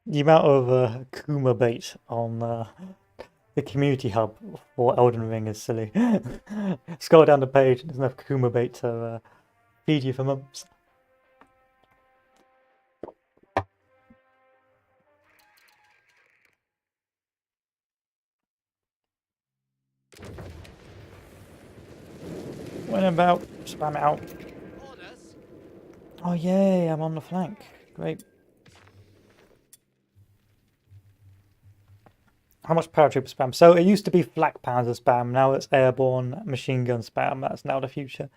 The amount of Kuma bait on the community hub for Elden Ring is silly. Scroll down the page, there's enough Kuma bait to feed you for months. When about, spam it out. Orders? Oh yay, I'm on the flank. Great. How much paratrooper spam? So it used to be flak panzer spam, now it's airborne machine gun spam. That's now the future.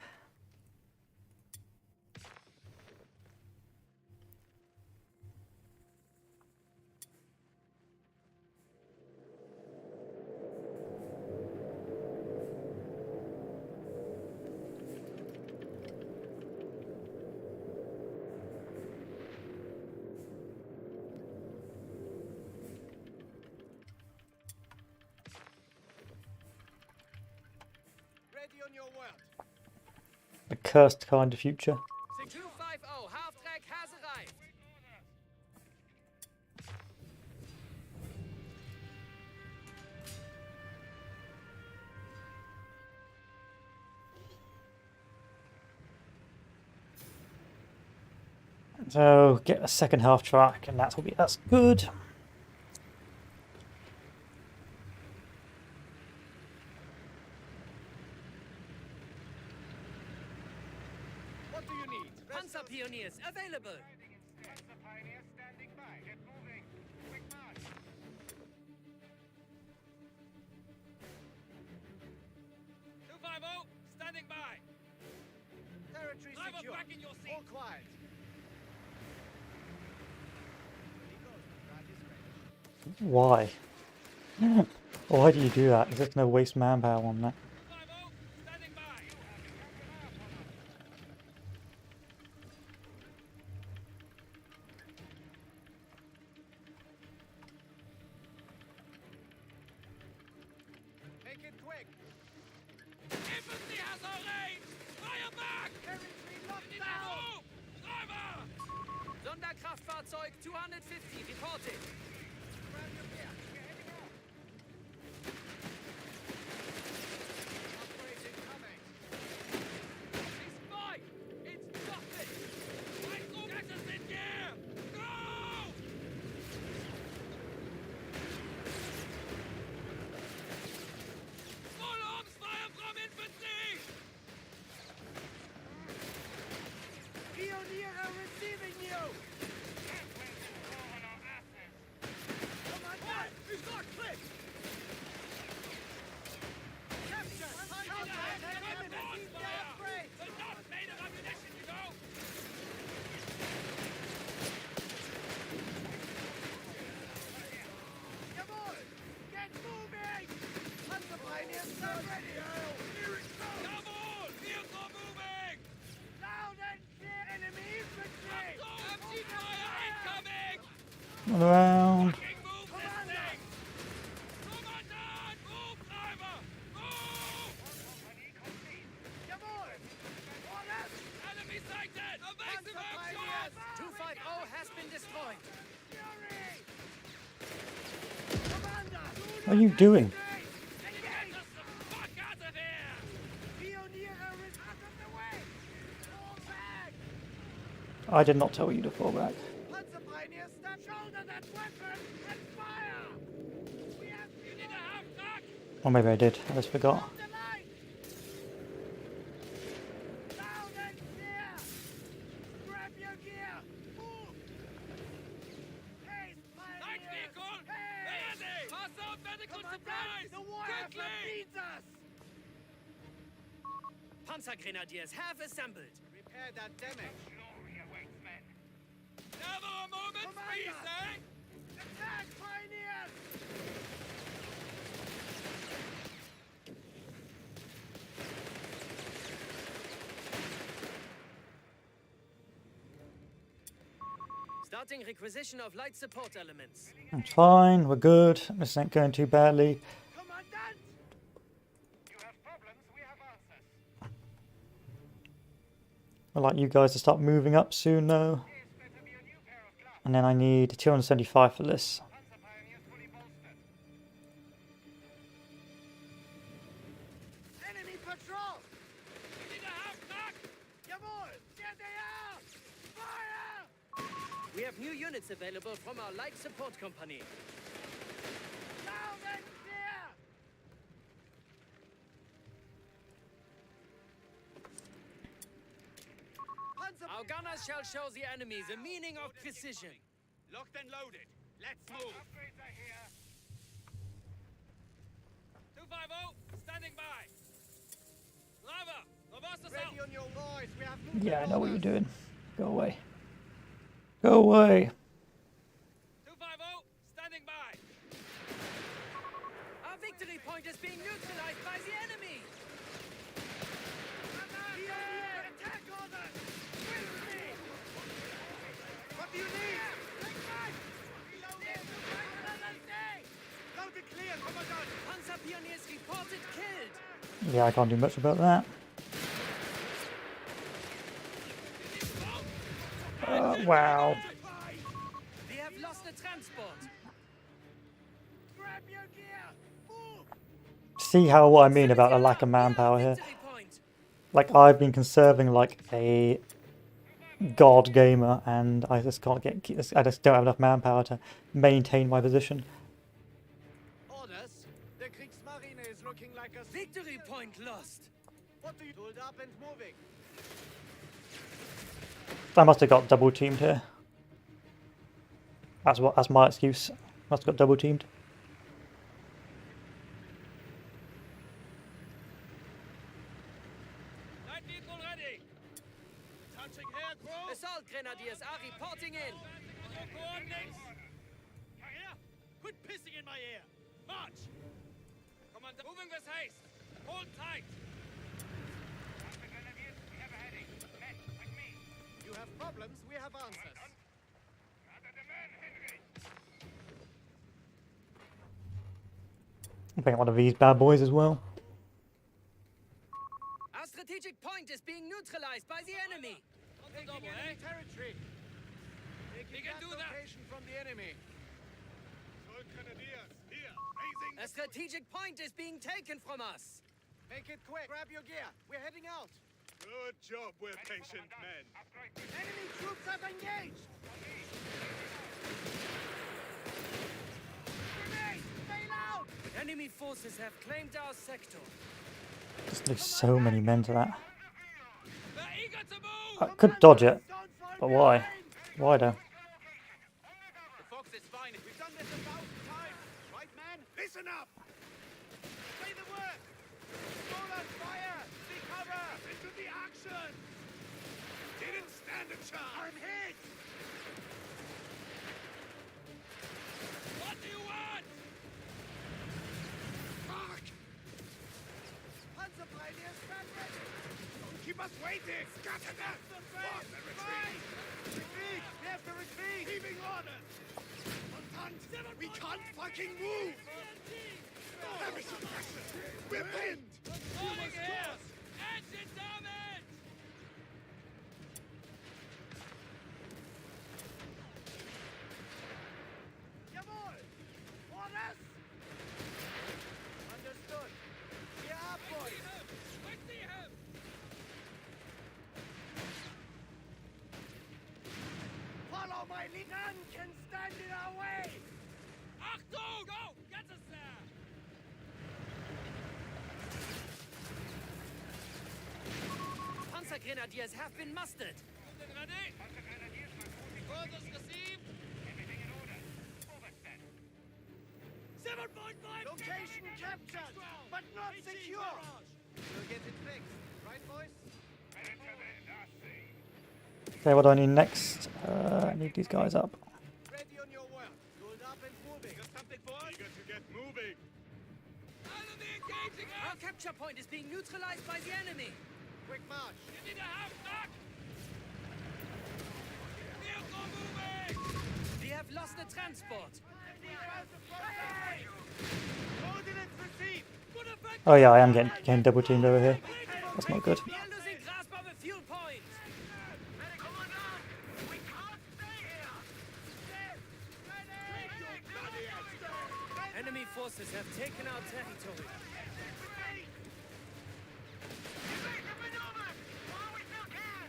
Ready on your word. The cursed kind of future. 250, Halftrack has arrived. So get a second half track, and that's good. What do you need? Panzer Pioneers available. Panzer Pioneer standing by. Get moving. Quick march. Standing by. Territory Driver secure. back in your seat. All quiet. Why? Why do you do that? You're just gonna waste manpower on that. Driver, standing by. Make it quick. Infantry has our range. Fire back. Territory locked In down. move. Driver. Sonderkraftfahrzeug 250 reported. Grab your gear. We're heading off. Upgrades incoming. It's mine. It's nothing. My group get us in gear. Go. Small arms fire from infantry. Pioneer are receiving you. Pioneers, stand ready! Jawohl! Vehicle moving! Loud and clear, enemy infantry! MG fire incoming! One around. Fucking move this thing! Commandant! Move, driver! Move! Jawohl! Orders! Enemy sighted! Evasive action! 250 has been destroyed. Fury! Commander! What are you doing? Get us the fuck out of here! Pionier is out of the way! Fall back! I did not tell you to fall back. Panzer Pioneers, stand shoulder that weapon and fire! We have You need a half-track! Or maybe I did. I just forgot. on the line! Loud and clear! Grab your gear! Move! Haste, Night Pioneers! vehicle! Haste! Ready! Pass out medical Commandant, supplies! the war effort Quickly! needs us! Panzer Grenadiers have assembled. Repair that damage. Never a moment's Commander! peace, eh? Attack, Pioneers! Starting requisition of light support elements. It's fine. We're good. This ain't going too badly. Commandant! You have problems, we have answers. I'd like you guys to start moving up soon, though. This better be a new pair of gloves. And then I need 275 for this. Panzer Pioneers fully bolstered. Enemy patrol! You need a half-track! Jawohl! There they are! Fire! We have new units available from our light support company. Loud and clear! Panzer Our gunners shall show the enemies the meaning of precision. Locked and loaded. Let's move. 250, standing by! Driver, reverse us out! ready on your voice. We have movement Yeah, I know what you're orders. doing. Go away. Go away. 250, standing by! Our victory point is being neutralized by the enemy. Pionier, attack orders! With me! What do you need? Take back! Reloading! Loud and clear, Commandant! Panzer Pioneers reported killed. Yeah, I can't do much about that. Wow. We have lost the transport. Grab your gear! Move! See how what I mean about the lack of manpower here? Victory point. Like, I've been conserving like a god gamer, and I just can't get. I just don't have enough manpower to maintain my position. Orders? The Kriegsmarine is looking like a Victory point lost. What do you tooled up and moving? I must have got double teamed here. That's my excuse. Must have got double teamed. Night vehicle ready! Touching here, crew! Assault Grenadiers are reporting in. On your coordinates! Here! Quit pissing in my ear! March! Commander, moving with haste! Hold tight! You have problems, we have answers. I'm playing one of these bad boys as well. Our strategic point is being neutralized by the enemy. On the Taking double, enemy eh? territory. Taking can that do that. location from the enemy. A strategic point is being taken from us. Make it quick. Grab your gear. We're heading out. Good job, we're patient men. Enemy troops have engaged. Grenade! Stay loud! Enemy forces have claimed our sector. Just lose so many men to that. They're eager to move! I could dodge it, Don't fall but why? behind. Why though? The Fox is fine. We've done this 1,000 times. Right, man? Listen up! Say the word! Roll fire! See cover! Into the action! Didn't stand a chance! I'm hit! What do you want? Fuck! Scatter them! Force the retreat! Retreat! We have to retreat! Heaving orders! We can't fucking move! Heavy suppression! We're pinned! Falling here! Engine damage! Jawohl! Orders! Understood. We're up, boys! Quickly him! Follow my lead! None can stand in our way! Achtung! Go! Get us there! Panzergrenadiers have been mustered. Sind ready? Orders received! 7.5! Location captured, but not secure! We'll get it fixed, right, boys? Okay, what do I need next? I need these guys up. Ready on your work. Pulled up and moving. Got something for us? Eager to get moving. Enemy engaging Our us! capture point is being neutralized by the enemy. Quick march. You need a half-track! Vehicle moving! We have lost the transport. Coordinates received. Good effect! Oh yeah, I am getting double teamed over here. That's not good. We are losing grasp of a fuel point. Enemy forces have taken our territory.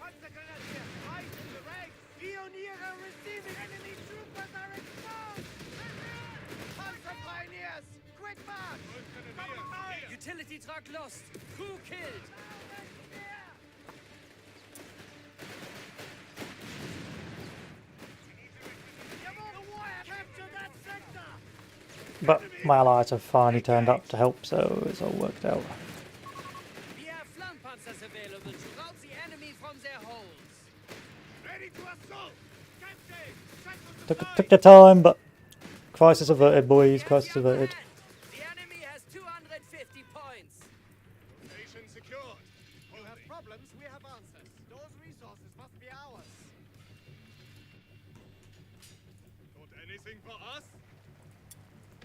Panzergrenadier, right in the ranks. Pioniere receiving. Enemy troopers are exposed. Panzer pioneers, quick march. Utility truck lost. Crew killed. The wire captured that sector. But my allies have finally turned up to help, so it's all worked out. We have flank panzers available to rout the enemy from their holes. Ready to assault. Captain, Took the time, but crisis averted, boys. Crisis averted. The enemy has 250 points. Station secured. You have problems, we have answers. Those resources must be ours. Got anything for us?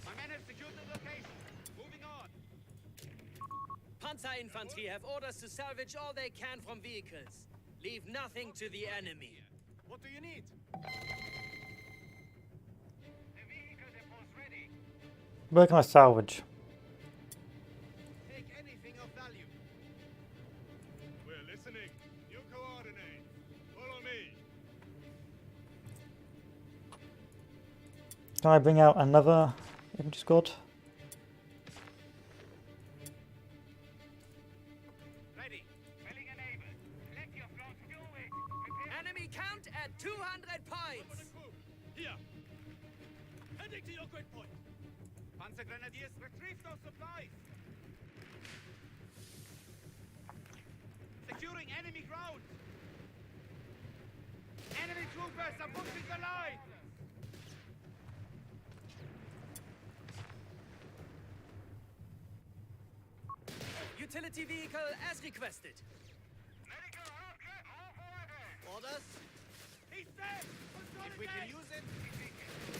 My men have secured the location. Moving on. Panzer infantry have orders to salvage all they can from vehicles. Leave nothing to the enemy. What do you need? Where can I salvage? Take anything of value. We're listening. New coordinates. Follow me. Can I bring out another infantry squad? Ready. Enemy count at 200 points. Here! Heading to your grid point! Panzergrenadiers, retrieve those supplies. Securing enemy ground. Enemy troopers are pushing the line. Utility vehicle as requested. Orders. He's dead. If we can use it.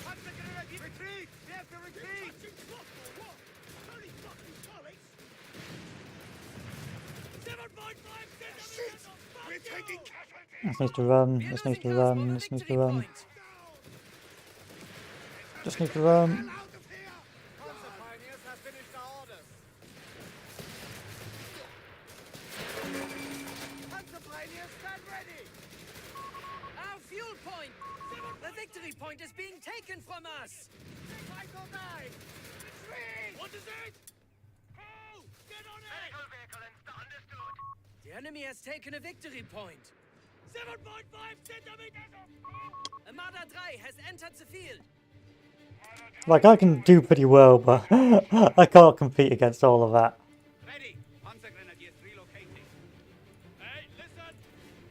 Panzergrenadier, retreat. We have to retreat. Shit! We're taking casualties. This needs to run. We are This needs to losing grasp run. of a This needs to victory run. point. Just need to run. Out of here. Panzer pioneers have finished our orders. Panzer pioneers, stand ready. Our fuel point. The victory point is being taken from us. Fight or die. Retreat. What is it? Oh! Get on it! The enemy has taken a victory point. 7.5 centimeters of... Armada 3 has entered the field. Like, I can do pretty well, but I can't compete against all of that. Ready. Panzergrenadiers relocating. Hey, listen!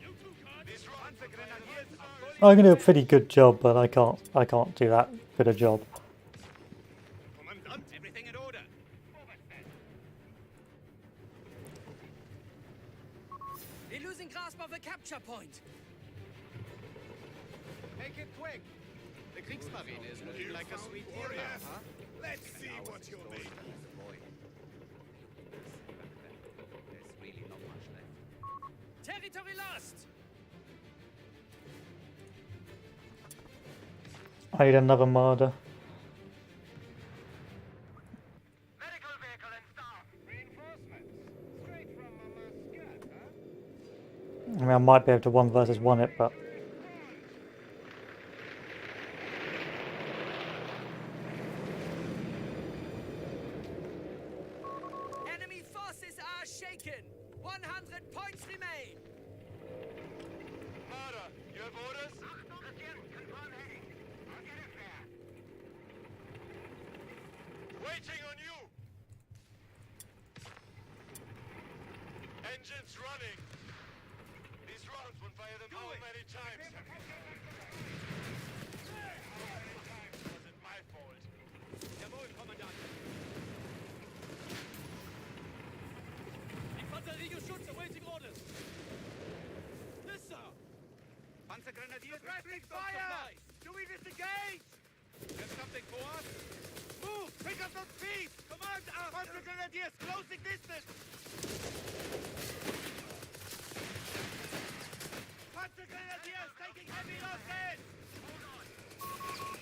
You two can't... This Panzergrenadiers are I can do a pretty good job, but I can't do that good a job. Commandant, everything in order. We're losing grasp of a capture point. Make it quick. The Kriegsmarine is looking like a sweet deal now, huh? Let's see what you're made of. There's really not much left. Territory lost. I need another murder. Medical vehicle and staff. Reinforcements. Straight from Muscat, huh? I mean, I might be able to 1 versus 1 it, but Enemy forces are shaken. 100 points remain. Marder, you have orders? Confirm heading. I'll get it there. Waiting on you. Engines running. These rounds will fire them how many times? Wasn't my fault. Jawohl, Kommandant. Infanteriegeschütze awaiting orders. Yes, sir. Panzergrenadiers, rapid fire! Do we disengage? There's something for us. Move! Pick up the speed! Command us! Panzergrenadiers, closing distance! Panzergrenadiers taking heavy losses!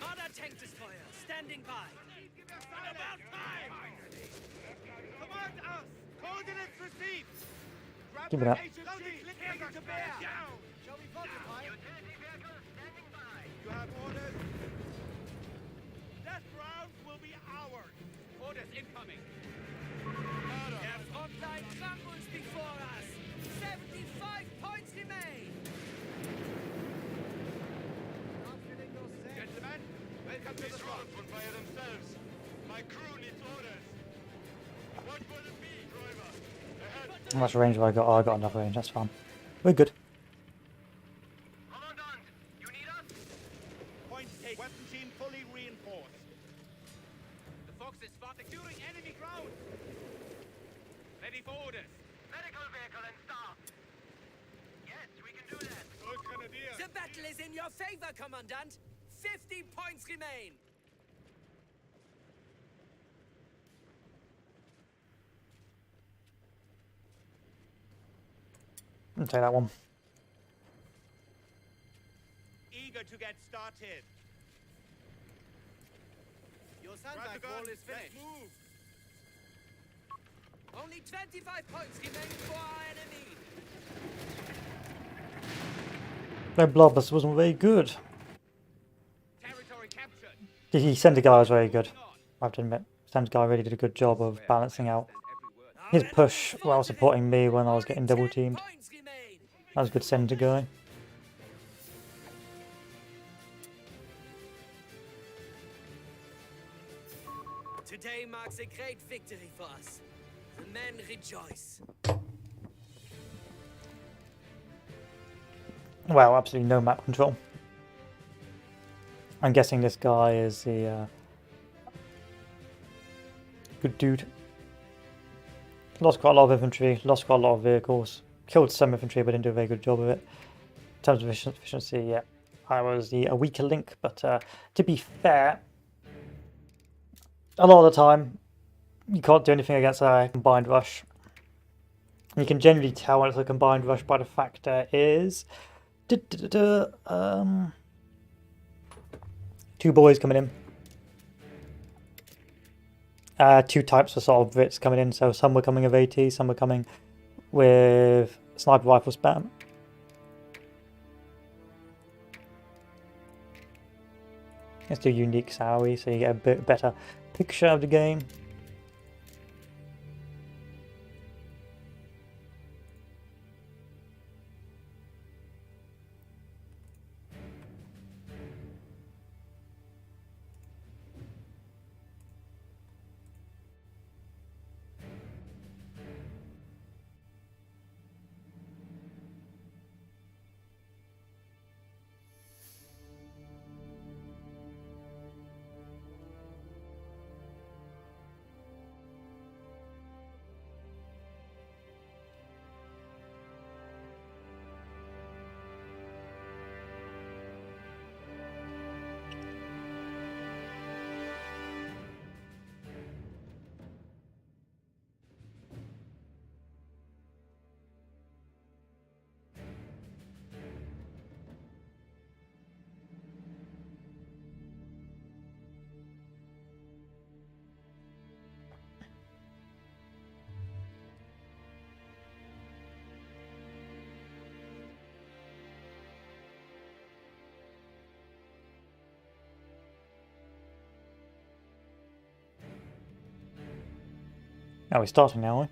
Other tank destroyer standing by. About time! Command us! Coordinates received! Grab Give it the up. HMG! Bring it to bear! Down! Shall we fortify? Utility vehicle standing by! You have orders? That round will be ours! Orders incoming. Der Frontline crumbles before us. 75 points remain. Gentlemen, welcome to the front. Will fire themselves. My crew needs orders. What will it be, driver? Ahead. how much range have I got? Oh, I got enough range, that's fine. We're good. Commandant, you need us? Point taken. Weapon team fully reinforced. The Fox is spot securing enemy ground. Ready for orders. Medical vehicle and staff. Yes, we can do that. Good grenadier. The battle is in your favor, Commandant. 50 points remain. I'll take that one. Eager to get started. Your sandbag wall is finished. Move. Only 25 points remain for our enemy. That Blobbus wasn't very good. Territory captured. The center guy was very good, I have to admit. Center guy really did a good job of balancing out his push while supporting me when I was getting double teamed. Points remain. That was a good center guy. Today marks a great victory for us. The men rejoice. Wow, absolutely no map control. I'm guessing this guy is the good dude. Lost quite a lot of infantry, lost quite a lot of vehicles, killed some infantry but didn't do a very good job of it. In terms of efficiency, yeah, I was a weaker link, but to be fair, a lot of the time you can't do anything against a combined rush. You can generally tell when it's a combined rush by the fact there is two boys coming in. Two types of sort of Brits coming in, so some were coming with AT, some were coming with sniper rifle spam. Let's do unique Sawi so you get a bit better picture of the game. Oh, we're starting now,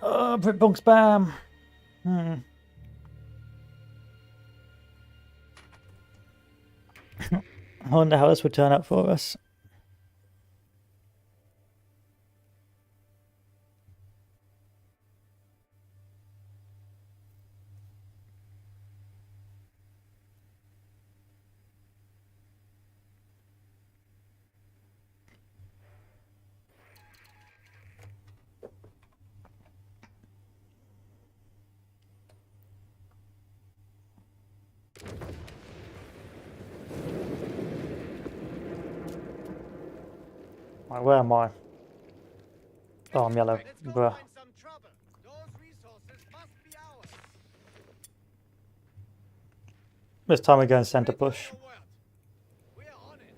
are we? Brit bunk spam! I wonder how this would turn out for us. Right, where am I? Oh, I'm yellow. Let's go Bruh. find some trouble. Those resources must be ours. This time we're going centre push. We're on it.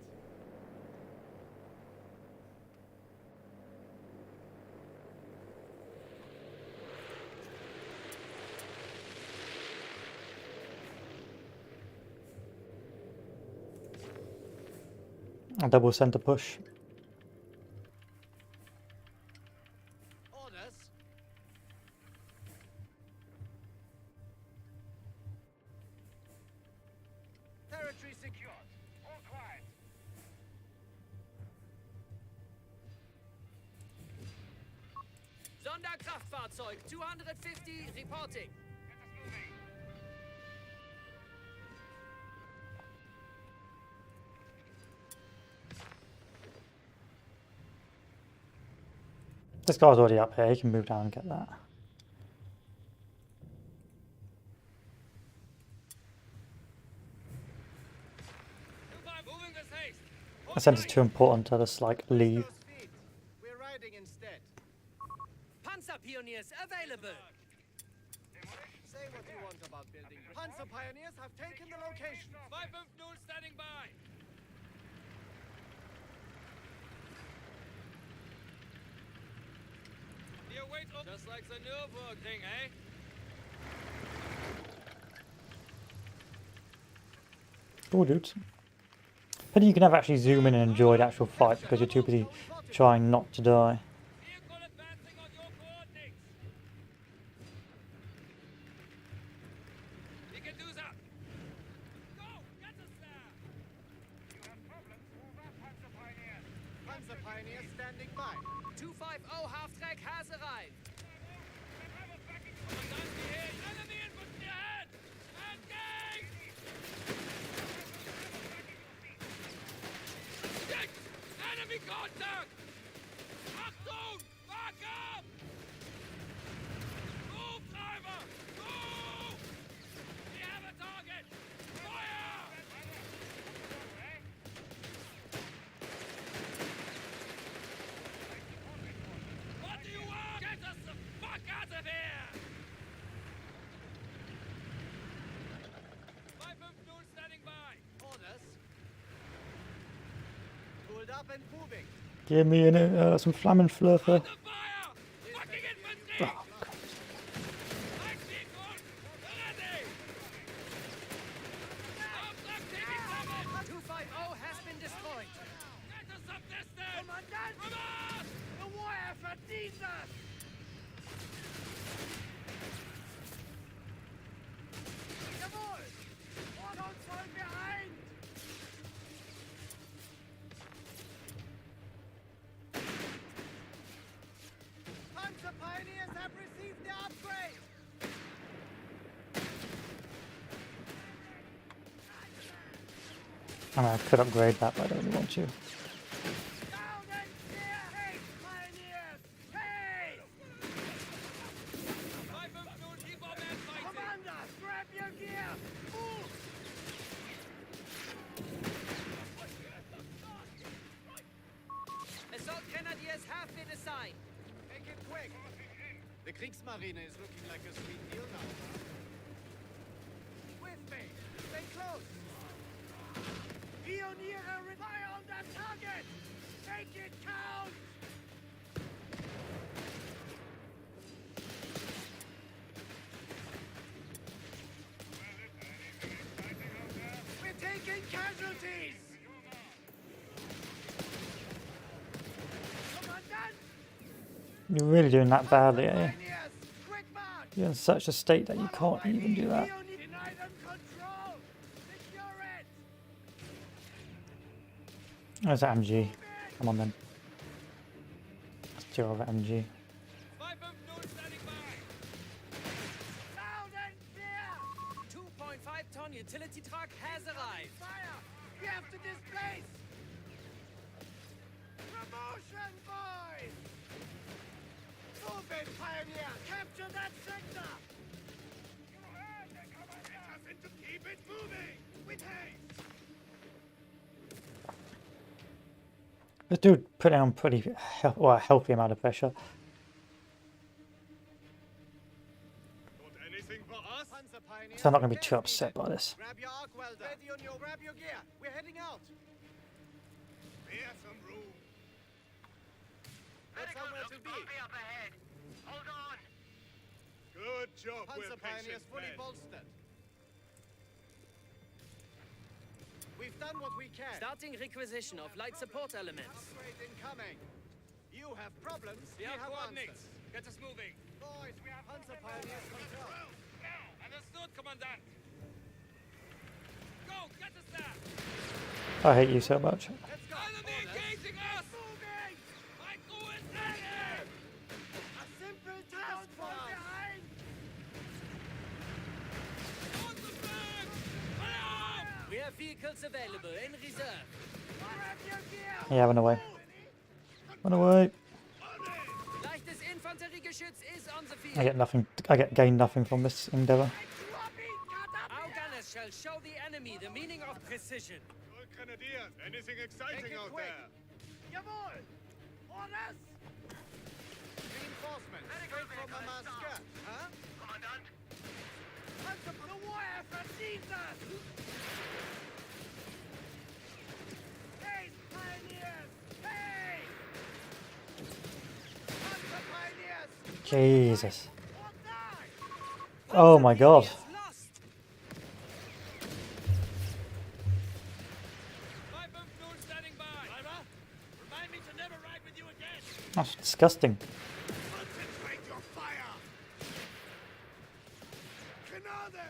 A double centre push. Orders. Territory secured. All quiet. Sonderkraftfahrzeug 250 reporting. This guy's already up here, he can move down and get that. Moving this haste. I sense it's too important to just like leave. Those feet. We're riding instead. Panzer Pioneers available. Say what you want about building. Panzer pioneers have taken the location. 250 standing by. Here, wait up. Just like the Nürburgring, eh? Oh, dudes. Pity you can never actually zoom in and enjoy the actual fight because you're too busy trying not to die. Vehicle advancing on your coordinates. We can do that. Go! Get us there! You have problems? Move up, Panzer Pioneers. Panzer pioneers standing by. 250 Halftrack has arrived. Enemy infantry ahead! Engage! Stick! Enemy contact! Achtung! Back up! Move, driver! Move! We have a target! Fire! What do you want? Get us the fuck out of here! 550 standing by! Orders. Pulled up and moving. Give me some Flammenflurfer. The fire! Fucking infantry! Oh, God. Light vehicle! Ready! Auftrag taking damage! 250 has been destroyed. Get us some distance! Kommandant! Reverse! The warrior verdient das! Jawohl! Ordnung voll behind! Panzer pioneers have received the upgrade! I mean, I could upgrade that, but I don't really want to. Down and clear! Hey, pioneers! Hey! 550 keep our men fighting! Commanders, grab your gear! Move! Assault Grenadiers have been assigned. Make it quick! The Kriegsmarine is looking like a sweet deal now, huh? With me! Stay close! Pioniere, fire on that target! Make it count! We're taking casualties! Commandant! You're really doing that badly, eh? Pioneers, quick march! You're in such a state that you can't even do that. Deny them control! Secure it! There's that MG. Come on then. Let's do over MG. 250 standing by. Loud and clear! 2.5-ton utility truck has arrived. Fire! We have to displace! Promotion, boys! Move it, Pioneer! Capture that sector! You heard the commander! And to keep it moving! With haste! This dude put down pretty well, a healthy amount of pressure. Got anything for us? Panzer Pioneer, So I'm not going to be gas too upset needed. by this. Grab your arc welder. Ready on your grab your gear. We're heading out. Spare some room. That's somewhere to be. up ahead. Hold on. Good job, Panzer we're Pioneers patient fully men. bolstered. We've done what we can. Starting requisition of light support elements. Upgrade incoming. You have problems. We have answers. coordinates. Get us moving. Boys, we have Panzer Pioneers confirmed. Understood, Commandant. Go, get us there. I hate you so much. Let's go. Enemy engaging us. Moving. My crew is ready. A simple task for behind. On the flank. Fire! We have vehicles available in reserve. Grab your gear. Yeah, run away. Run away. Leichtes Infanteriegeschütz is on the I field. get nothing. I gain nothing from this endeavor. Our gunners shall show the enemy the meaning of precision. Good Grenadiers. Anything exciting Make it out quick. there? Jawohl. Orders. Reinforcements. Straight from Mama's skirt. Huh? Commandant. Panzer, the war effort needs us. Hey, Pioneers. Hey. Panzer Pioneers. Jesus. Or die. Oh my god. Lost. 550 standing by. Remind me to never ride with you again. That's disgusting. Concentrate your fire! Canada!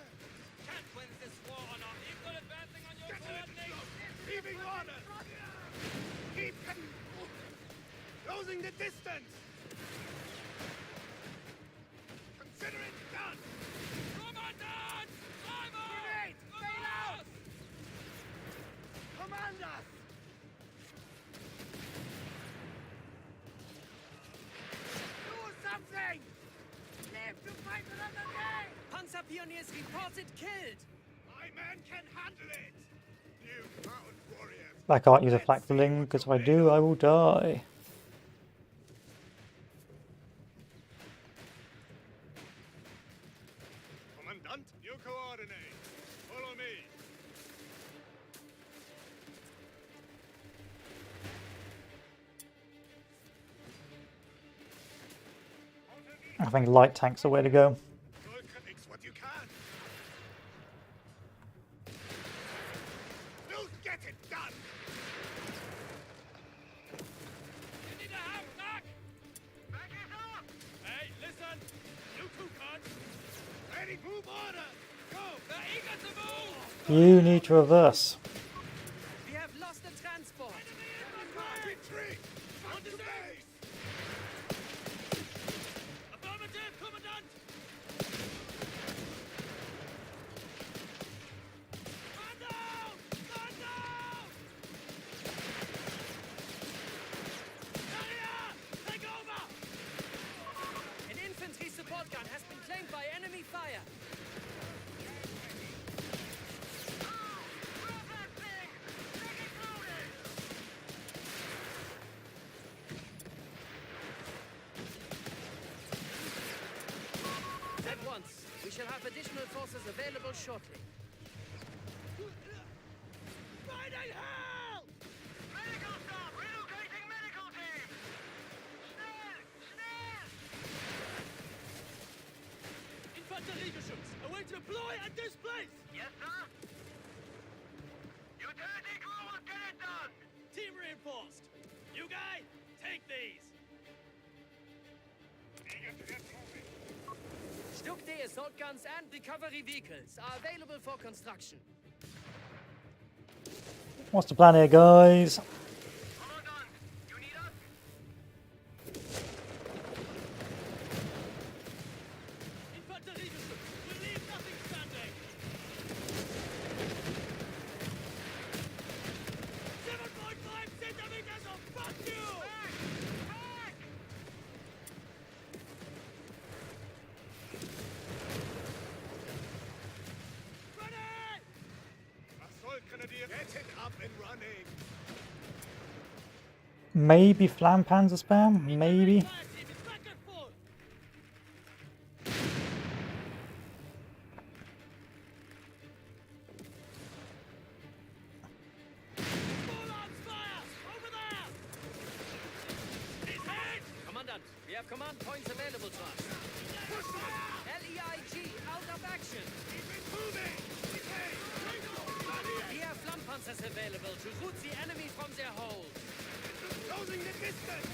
Can't win this war on our equal advancing on your Get a little coordinates. slow. Leaving orders! Keep closing the distance! Consider it done! Commandant! Driver! Grenade! Bail out! Command us. Do something. Live to fight another day. Panzer Pioneers reported killed. My man can handle it! You mountain warriors! I can't use a flak sling because if I do, I will die. Commandant, new coordinates. Follow me. I think light tank's the way to go. Fix what you can. We'll get it done. You need a half-track. Back it up. Hey, listen. You two cunts. Ready, move order. Go. They're eager to move. You need to reverse. We have lost the transport. Retreat. On to base. Affirmative, Commandant. Man down! Man down! Area! Take over! An infantry support gun has been claimed by enemy fire. At once, we shall have additional forces available shortly. Fighting hell. Medical staff! Relocating medical team! Schnell! Schnell! Infanteriegeschütz. Await deploy and displace. Yes, sir? Utility crew will get it done! Team reinforced. You guy, take these. DUK assault guns and recovery vehicles are available for construction. What's the plan here, guys? Commandant, you need us? Infanteriegeschütz! We leave nothing standing! 7.5 centimeters of fuck you! Back! Ready! Assault Grenadier! Get it up and running! Maybe flam panzer spam? Maybe. Fire team is back and full! Full arms fire! Over there! He's hit! Commandant, we have command points available to us. LEIG out of action. Moving! We have Flammpanzers available to rout the enemy from their holes. Closing the distance!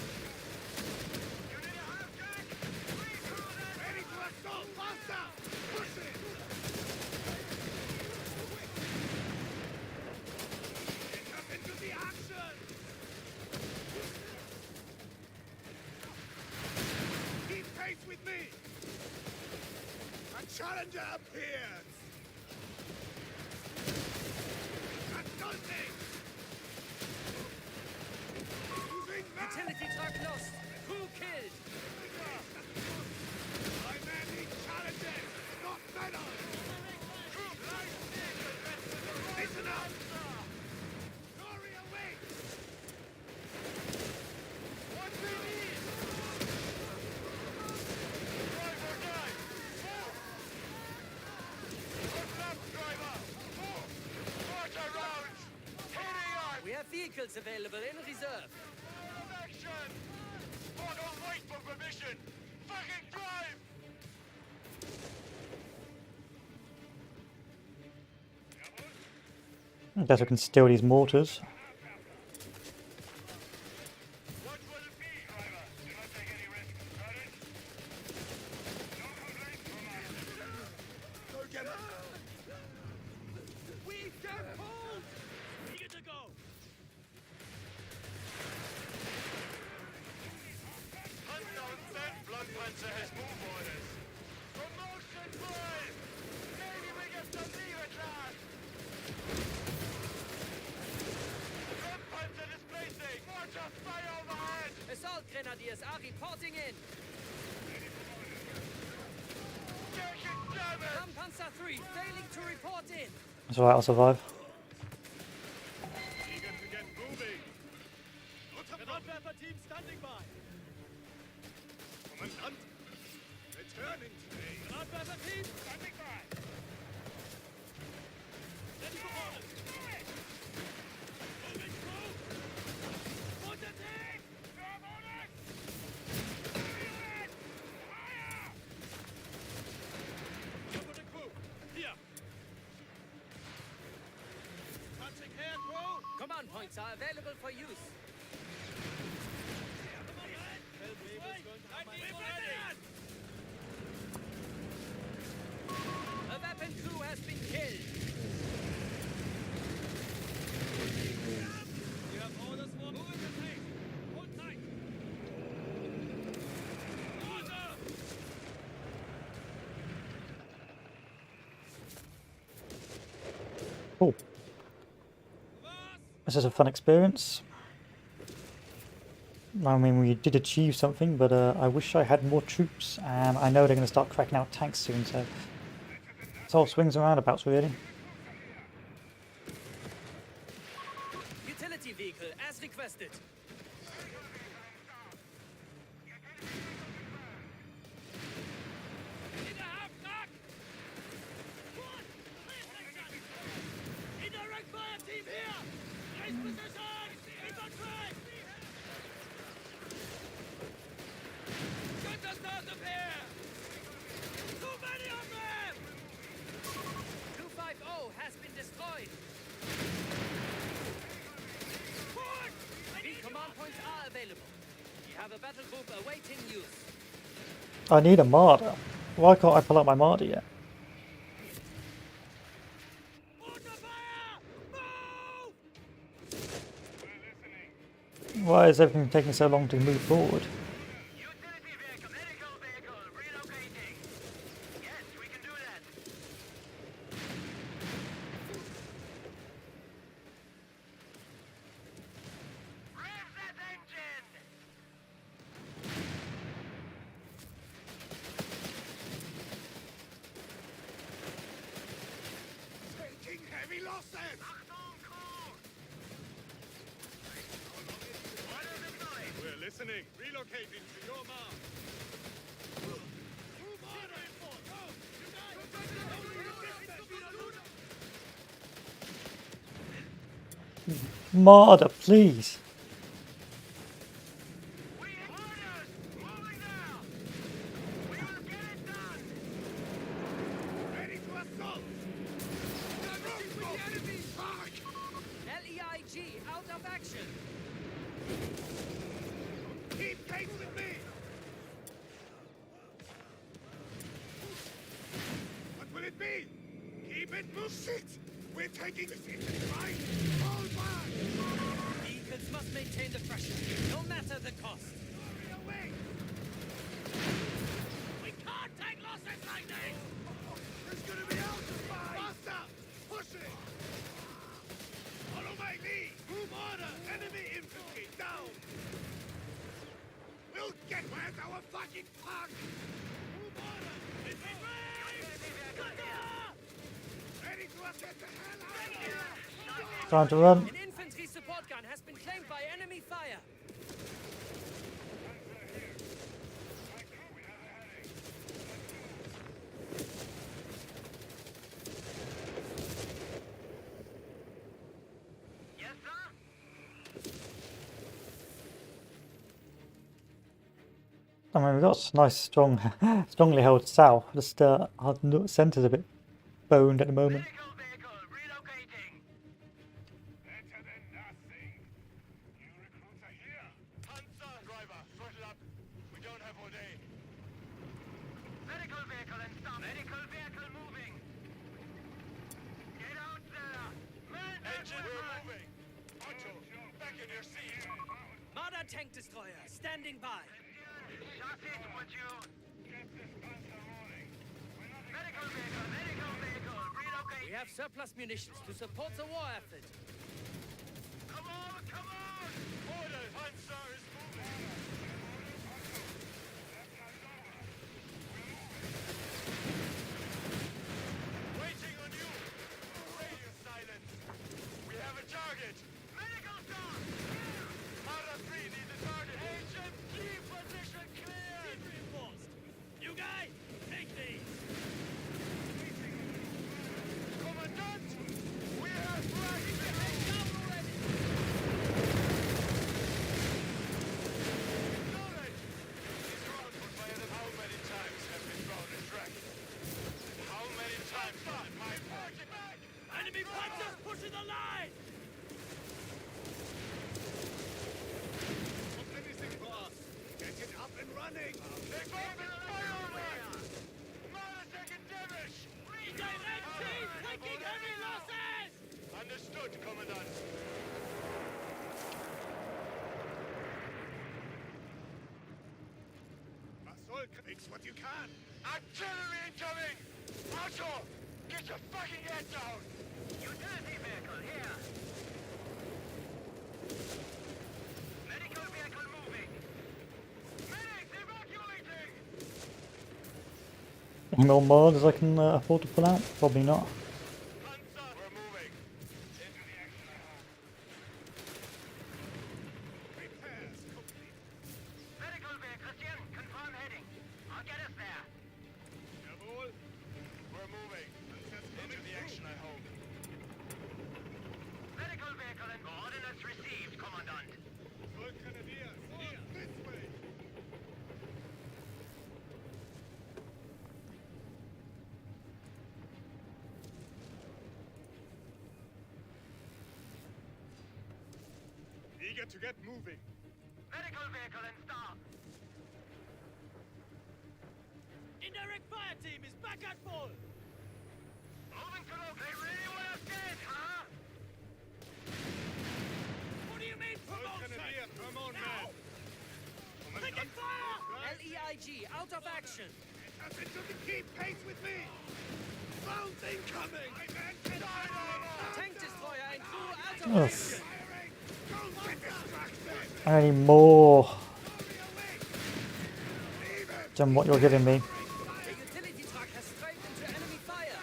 You need a half-track? Ready to assault! Faster! Push it! Get up into the action! Keep pace with me! A challenger appears! Assaulting! Losing man! Utility truck lost. Crew killed. My men need challenges, not medals! Listen up! Glory awaits! What we need! Driver guy! Move! Look left, driver! Move! March around! Heading on! We have vehicles available in reserve. Action! Oh, don't wait for permission! Fucking drive! I guess we can steal these mortars. What will it be, driver? Do not take any risks. Got it? No complaints from us. Go get it! We can hold! Eager to go! Unknown sent Blood Panzer has move orders. Promotion boys! Maybe we get some leave at last! Blood Panzer displacing! Mortar fire overhead! Assault grenadiers are reporting in. Taking damage! Flammpanzer 3 failing to report in. It's alright, I'll survive. Eager to get moving! Granatwerfer team standing by! Commandant! Returning today! Granatwerfer team standing by! Ready for orders! Moving through! Mortar team! Serve orders! Fire! Over the crew! Here! Touching hand, crew! Command points are available for use. A weapon crew has been killed. You have orders for moving the tank. Hold tight. Order! Cool. This is a fun experience. I mean, we did achieve something, but I wish I had more troops, and I know they're going to start cracking out tanks soon, so it's all swings and roundabouts, really. Utility vehicle as requested. In the Halftrack! One! Clear section! Indirect fire team here! Raise position! Infantry! Get us out of here! Too many of them! 250 has been destroyed. Forward! I The need command points are available. We have a battle group awaiting use. I need a martyr. Why can't I pull out my Marder yet? Unter fire! Move! Why is everything taking so long to move forward? Utility vehicle, medical vehicle, relocating. Yes, we can do that. Rev that engine! Taking heavy losses! Achtung, crew! Order deployed. We're listening. Relocating to your mark. Move on! Go! You guys! Marder, please. We have orders! Moving now! We will get it done! Ready to assault! LEIG out of action. Keep pace with me! What will it be? Keep it moving! Shit! We're taking this into line! Fall back! Eagles must maintain the pressure, no matter the cost. Hurry away! We can't take losses like this! There's gonna be out of fight! Faster! Push it! Follow my lead! Move order! Enemy infantry down! We'll get where's our fucking punk! Move order! Ready to get the hell out of here! Time to run. An infantry support gun has been claimed by enemy fire. Yes, sir? I mean, we've got nice, strongly held south. Just our centre's a bit boned at the moment. Medical vehicle, relocating. Better than nothing. You recruits are here. Panzer driver, throttle up. We don't have all day. Medical vehicle and stop. Medical vehicle moving. Get out there. Man, Engine, we're moving. Otto, back in your seat. Marder tank destroyer standing by. Chassis, would you? Medical vehicle, relocate. We have surplus munitions to support the war effort. Come on, come on! Order, Panzer is moving. Waiting on you. Radio silence. We have a target. Medical stop! Marder 3 needs a target. Agent, keep position clear. Reinforced! You guys, take these! Commandant, we have flagged the Head down already! Knowledge! These rounds were fired how many times have been thrown and tracked? How many times did my party back? Enemy panzers pushing the line! Anything for us. Get it up and running. Take open fire on us! Marder taking damage! Direct team taking heavy losses! Understood, Commandant. Assault, fix what you can. Artillery incoming! Otto, get your fucking head down! Utility vehicle, here. Medical vehicle moving. Medics evacuating! Any more Marders I can afford to pull out? Probably not. Panzer, we're moving. Into the action I hope. Repairs complete. Medical vehicle, Christian, confirm heading. I'll get us there. Jawohl. We're moving. Into the action I hope. Medical vehicle and coordinates received, Commandant. Soll Kanadier. Here, this way. Eager to get moving. Medical vehicle and stop. Indirect fire team is back at full. Moving to the... They really want us dead, huh? What do you mean promotion? Come on, Now! Taking fire! LEIG, out of action. Attention to keep pace with me. Rounds incoming. Tank destroyer and crew out of Ugh. action. Firing. Don't get distracted. I need more Hurry away. Leave it. than what you're giving me. The utility truck has strayed into enemy fire.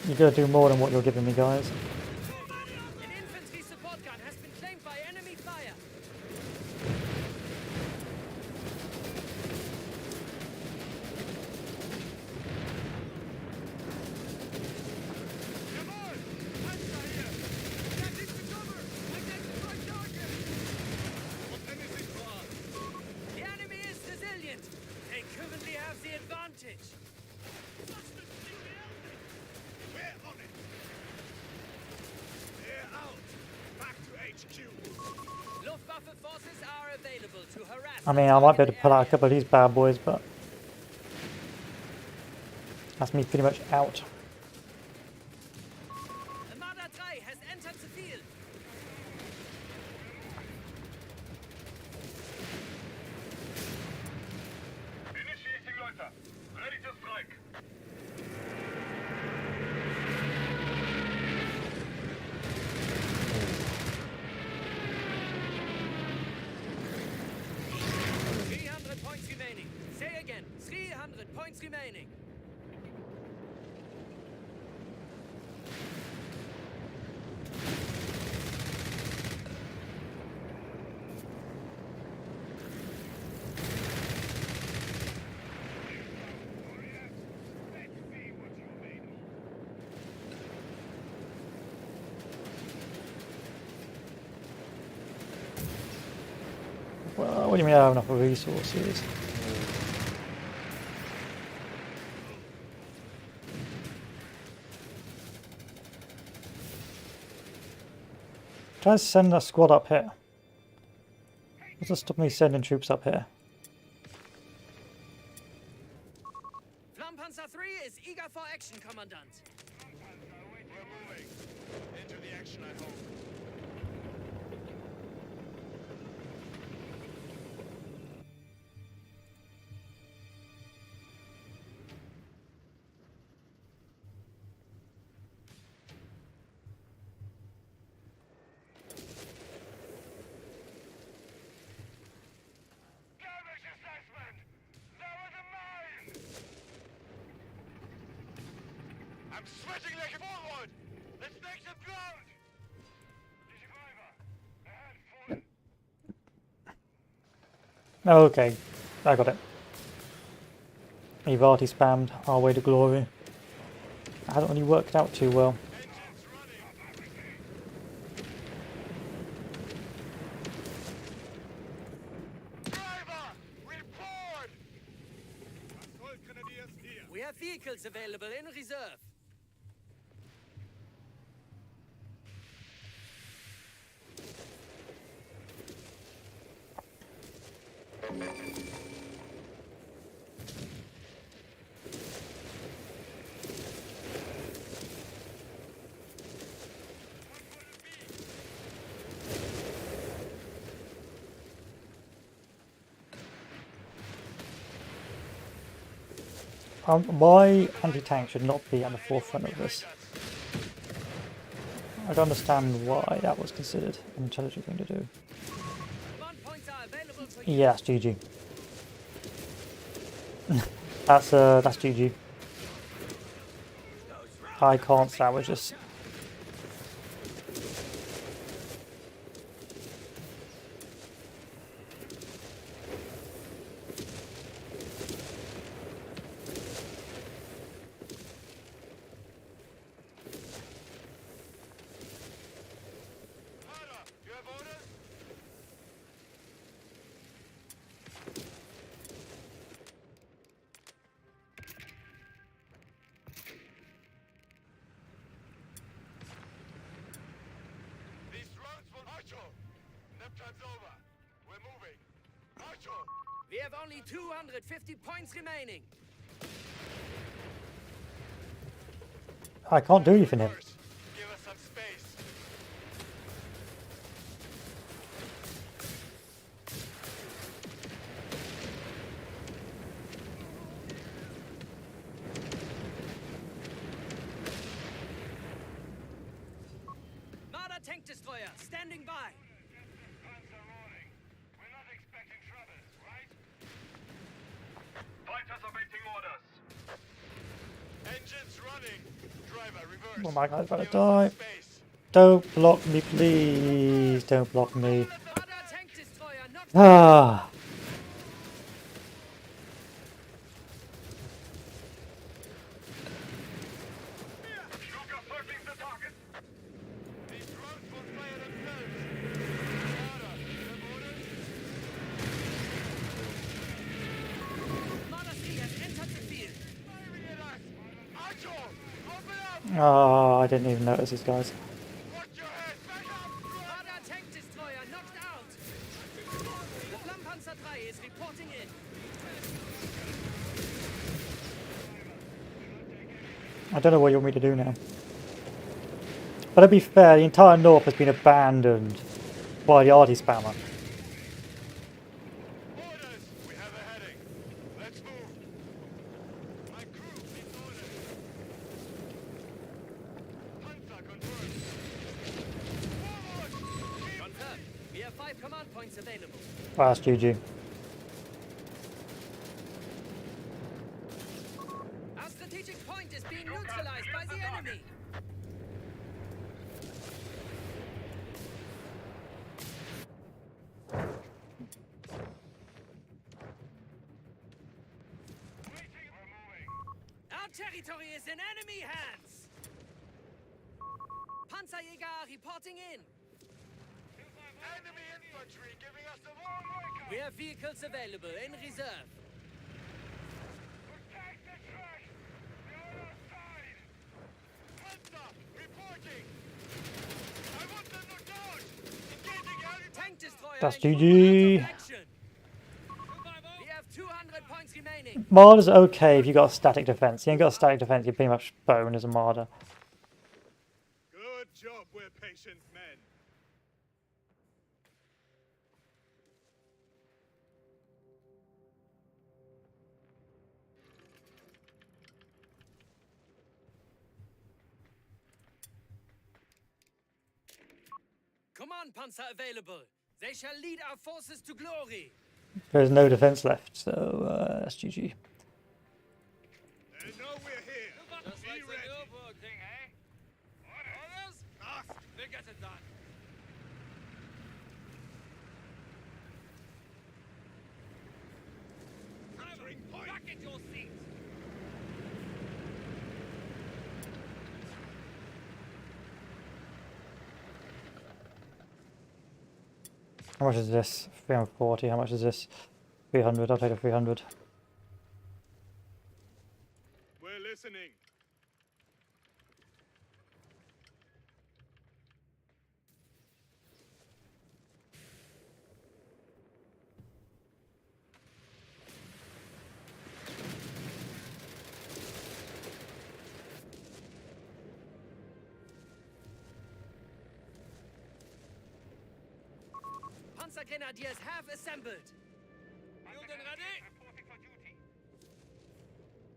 You gotta do more than what you're giving me, guys. An infantry support gun has been claimed by enemy fire. The enemy is resilient. They currently have the advantage. We're on it. They're out. Back to HQ. Luftwaffe forces are available to harass. I mean, the I might be able target to pull out a area. couple of these bad boys, but that's me pretty much out. Armada 3 has entered the field. Initiating Leute. Ready to strike. Points remaining. Say again. 300 points remaining. Well, what do you mean I have enough resources? Try to send a squad up here. What's to stop me sending troops up here? Flammpanzer 3 is eager for action, Commandant. We're moving. Into the action, I hope. Damage assessment! There was a mine! I'm sweating like a bullwood. Let's make some ground! Ahead, fallen. Okay, I got it. We've already spammed our way to glory. It hasn't really worked out too well. Engines running. Driver! Report! Assault Grenadiers here. We have vehicles available in reserve. Why anti-tank should not be at the forefront of this? I don't understand why that was considered an intelligent thing to do. Command points are available for you. Yeah, that's GG. That's GG. I can't salvage this. Tyler, you have orders? These rounds will... Archo! Nap time's over. We're moving. We have only 250 points remaining. I can't do anything here. Give us some space. Marder tank destroyer, standing by. We're not expecting trouble, right? Fighters awaiting orders. Engines running. Driver, reverse. Oh my god, I'm about to Give us die. some space. Don't block me, please. Don't block me. Marder tank destroyer, not Ah. Stuka circling the target. These drones will fire themselves. Marder, you have orders? Marder 3 has entered the field. Firing at us. Archo, open up. Oh, I didn't even notice these guys. Watch your head. Back up. Marder tank destroyer knocked out. The Flammpanzer 3 is reporting in. I don't know what you want me to do now. But to be fair, the entire north has been abandoned by the arty spammer. Orders. We have a heading. Let's move. My crew needs orders. Panzer confirmed. Forward. Confirmed. We have 5 command points available. Well, that's GG. Our strategic point is being neutralized by the enemy. Our territory is in enemy hands. Panzerjäger reporting in. Enemy infantry giving us a warm welcome. We have vehicles available in reserve. Protect the trash. The other side. Panzer, reporting. I want them knocked out. Engaging enemy. Tank destroyer That's in full GG. out of action. We have 200 points remaining. Marder's okay if you got a static defense. You ain't got a static defense, you're pretty much boned as a Marder. Good job, we're patient men. Command Panzer available. They shall lead our forces to glory. There's no defense left, so that's GG. They know we're here. Just Be like the ready. Nürburgring thing, eh? Orders? Ask. We'll get it done. Capturing point. Back in your seats. How much is this? 340. How much is this? 300. I'll take the 300. We're listening. Panzer Grenadiers have assembled. Building ready? Reporting for duty.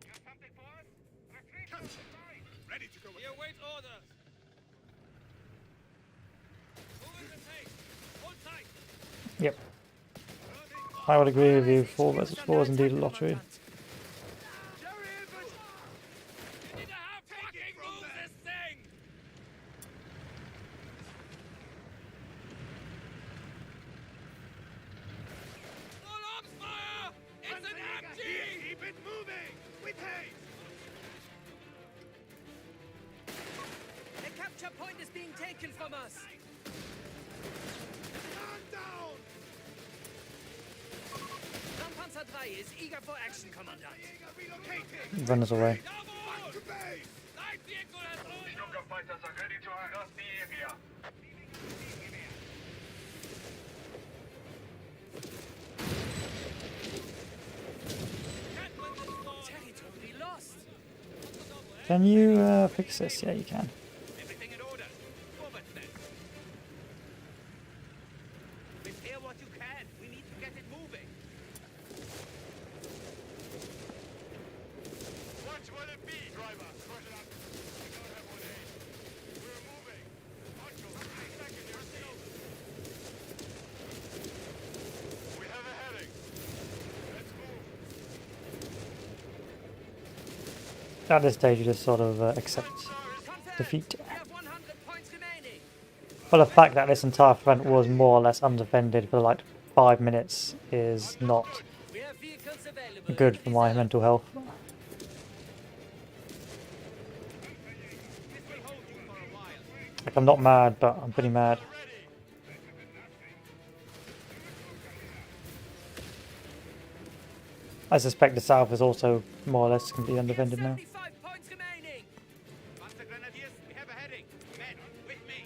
You have something for us? Retreat to the Capture. side. Ready to go. We await orders. Moving the tank. Hold tight. Yep. I would agree with you. 4 versus 4 is indeed a lottery. Jerry infantry. You need to have fucking from move there. this thing. Full arms fire! It's an MG! Keep it moving. With haste. A capture point is being taken from us. Stand down. Flammpanzer 3 is eager for action, Commandant. Jäger relocating. Run us away. Jawohl! To base. Light vehicle has ordered! Stuka fighters are ready to harass the area. Can you fix this? Yeah, you can. Everything in order. Forward then. Repair what you can. We need to get it moving. What will it be, driver? Sort it up. We don't have one aid. We're moving. Poncho, back in your seat. We have a heading. Let's move. At this stage, you just sort of accept defeat. We have 100 points remaining. But the fact that this entire front was more or less undefended for like 5 minutes is not We have vehicles available. good for my mental health. This will hold you for a while. Like, I'm not mad, but I'm pretty mad. Ready. I suspect the south is also more or less completely undefended now. 75 points remaining. Panzer Grenadiers, we have a heading. Men, with me.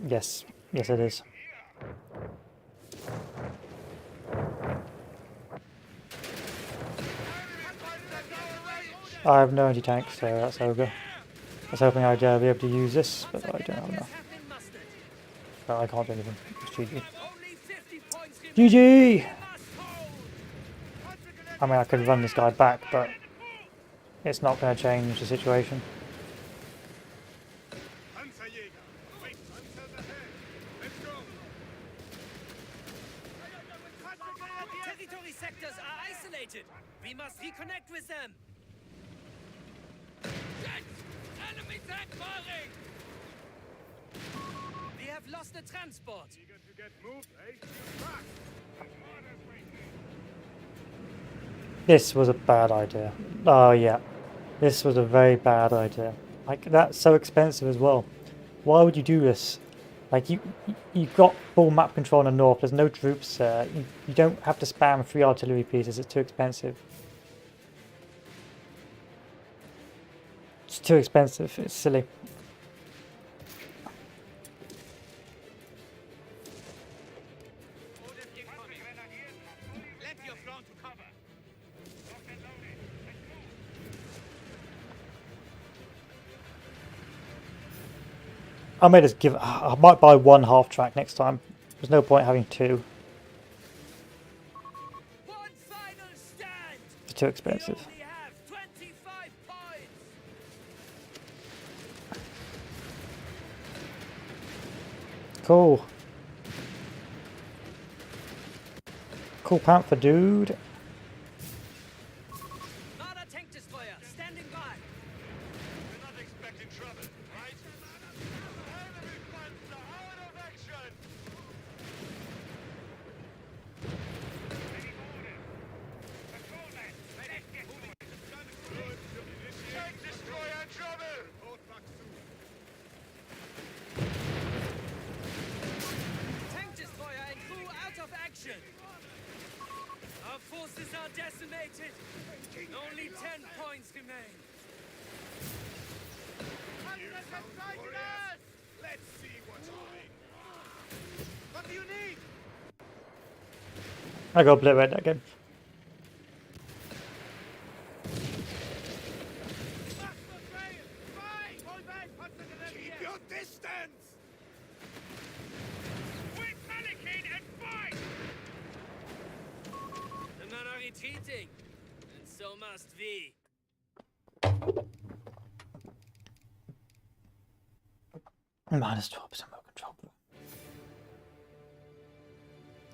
Yes, yes it is. I have no anti-tank, so that's over. I was hoping I'd be able to use this, but I don't have enough. Have been mustered. So I can't do anything. It's GG. Only 50 points remaining. GG! Must hold. I mean, I could run this guy back, but it's not going to change the situation. Panzerjäger! Wait, Panzer's ahead! Let's go! Territory sectors are isolated. We must reconnect with them. Shit! Enemy tank firing! We have lost the transport. Eager to get moved, eh? Back! This was a bad idea. Oh yeah, this was a very bad idea. Like, that's so expensive as well. Why would you do this? Like, you've got full map control in the north, there's no troops there. You don't have to spam 3 artillery pieces, it's too expensive. It's too expensive, it's silly. Orders incoming. Plenty of ground to cover. Locked and loaded. Let's move. I may just give. I might buy 1 half-track next time. There's no point having 2. One final stand. It's too We expensive. only have 25 points. Cool. Cool panther, dude. Marder tank destroyer standing by. We're not expecting trouble, right? Enemy Panzer out of action! Any orders? Patrol men, let's get moving. Tank destroyer in trouble! Report back soon. Tank destroyer and crew out of action. Our forces are decimated. Only 10 points remain. Let's see what's on. What do you need? I got obliterate that again. Keep your distance! We're panicking and fight! The men are retreating, and so must we. Minus 12% more control.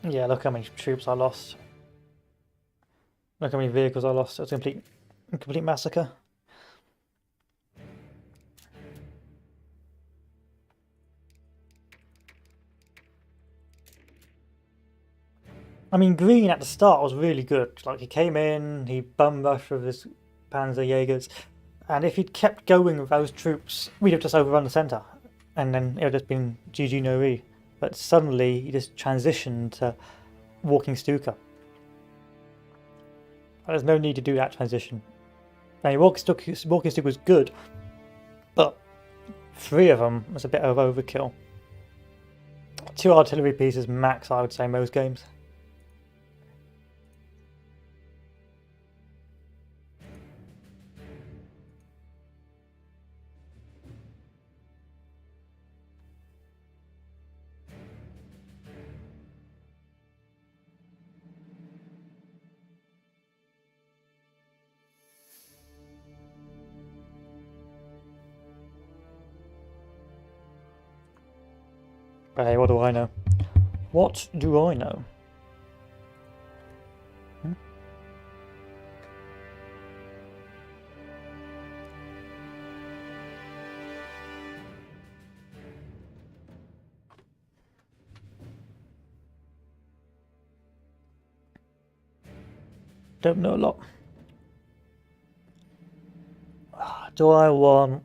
Yeah, look how many troops I lost. Look how many vehicles I lost. It was a complete massacre. I mean, Green at the start was really good. Like, he came in, he bum rushed with his Panzerjägers, and if he'd kept going with those troops, we'd have just overrun the centre, and then it would have just been GG no re. But suddenly, he just transitioned to walking Stuka. There's no need to do that transition. Now your walking stick was good, but 3 of them was a bit of overkill. 2 artillery pieces max, I would say, most games. But hey, what do I know? What do I know? Don't know a lot. Do I want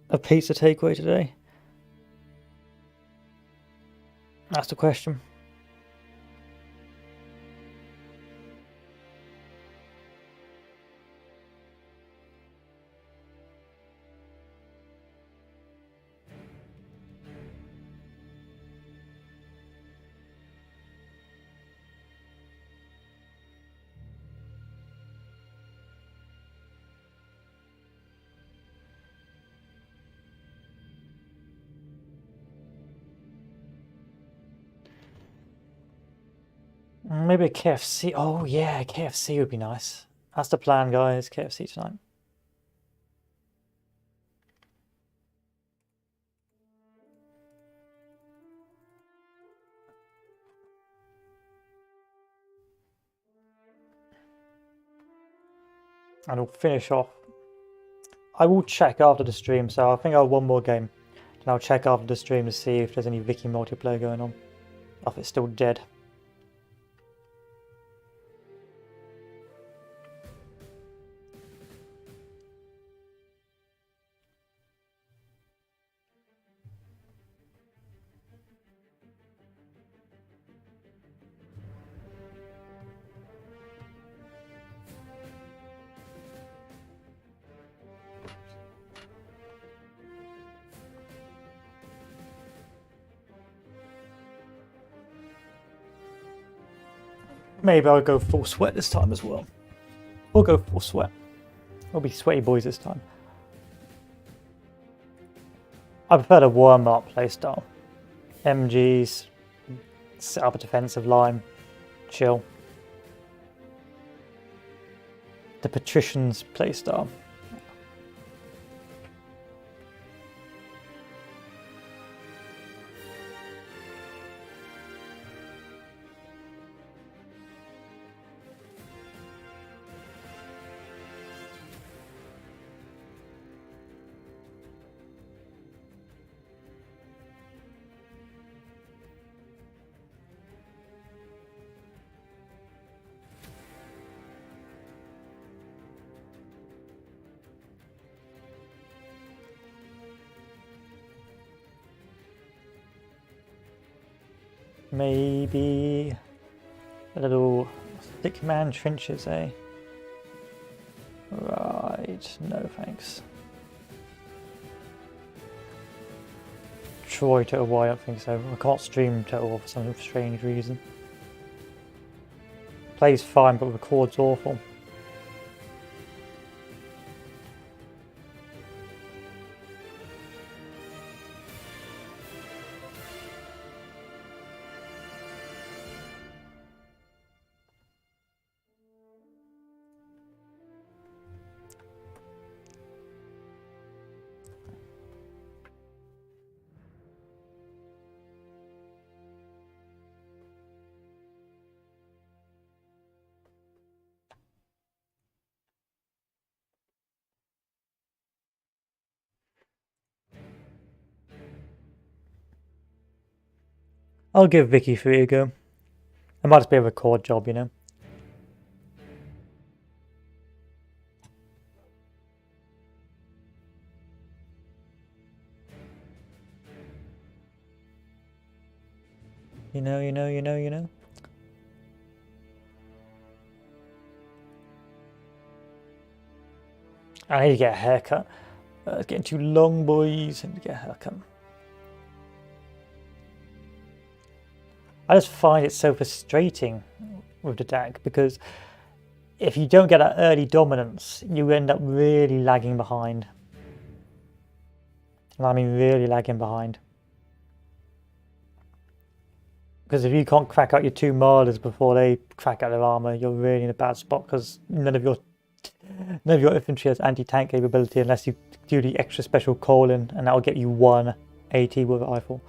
a pizza takeaway today? That's the question. Maybe a KFC. Oh yeah, KFC would be nice. That's the plan, guys. KFC tonight. And we'll finish off. I will check after the stream, so I think I'll have one more game. And I'll check after the stream to see if there's any Vicky multiplayer going on. Or if it's still dead. Maybe I'll go full sweat this time as well. We'll go full sweat. We'll be sweaty boys this time. I prefer the warm-up playstyle. MGs, set up a defensive line, chill. The patricians playstyle. Maybe a little thick man trenches, eh? Right, no thanks. Troy Total War, I don't think so. I can't stream Total War for some strange reason. Plays fine, but records awful. I'll give Vicky 3 a go. It might just be a record job, you know. You know. I need to get a haircut. It's getting too long, boys. I need to get a haircut. I just find it so frustrating with the DAK because if you don't get that early dominance, you end up really lagging behind. And I mean really lagging behind. Because if you can't crack out your 2 milers before they crack out their armor, you're really in a bad spot because none of your infantry has anti-tank capability unless you do the extra special colon, and that will get you 1 AT with a rifle.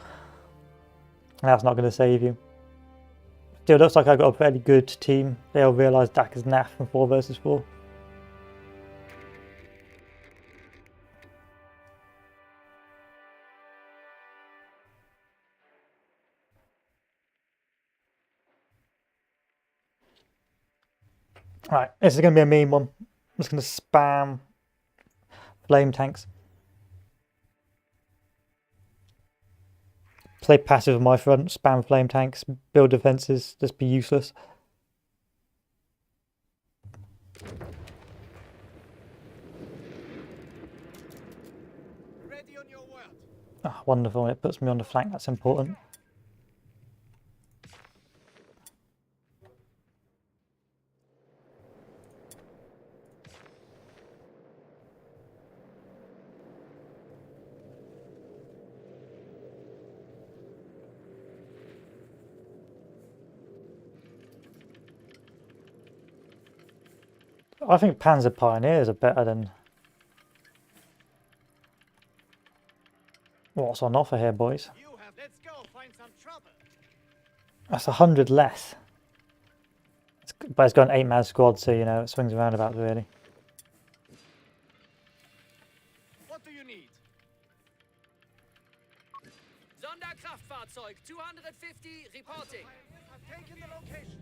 And that's not going to save you. Still, looks like I've got a fairly good team. They'll realise DAK is naff from 4 versus 4. Right, this is going to be a mean one. I'm just going to spam flame tanks. Play passive on my front, spam flame tanks, build defences, just be useless. Ready on your word. Oh, wonderful, it puts me on the flank, that's important. I think Panzer Pioneers are better than what's on offer here, boys. You have. Let's go find some trouble. That's 100 less. But it's got an 8-man squad, so you know it swings around about really. What do you need? Sonderkraftfahrzeug 250 reporting. I've taken the location.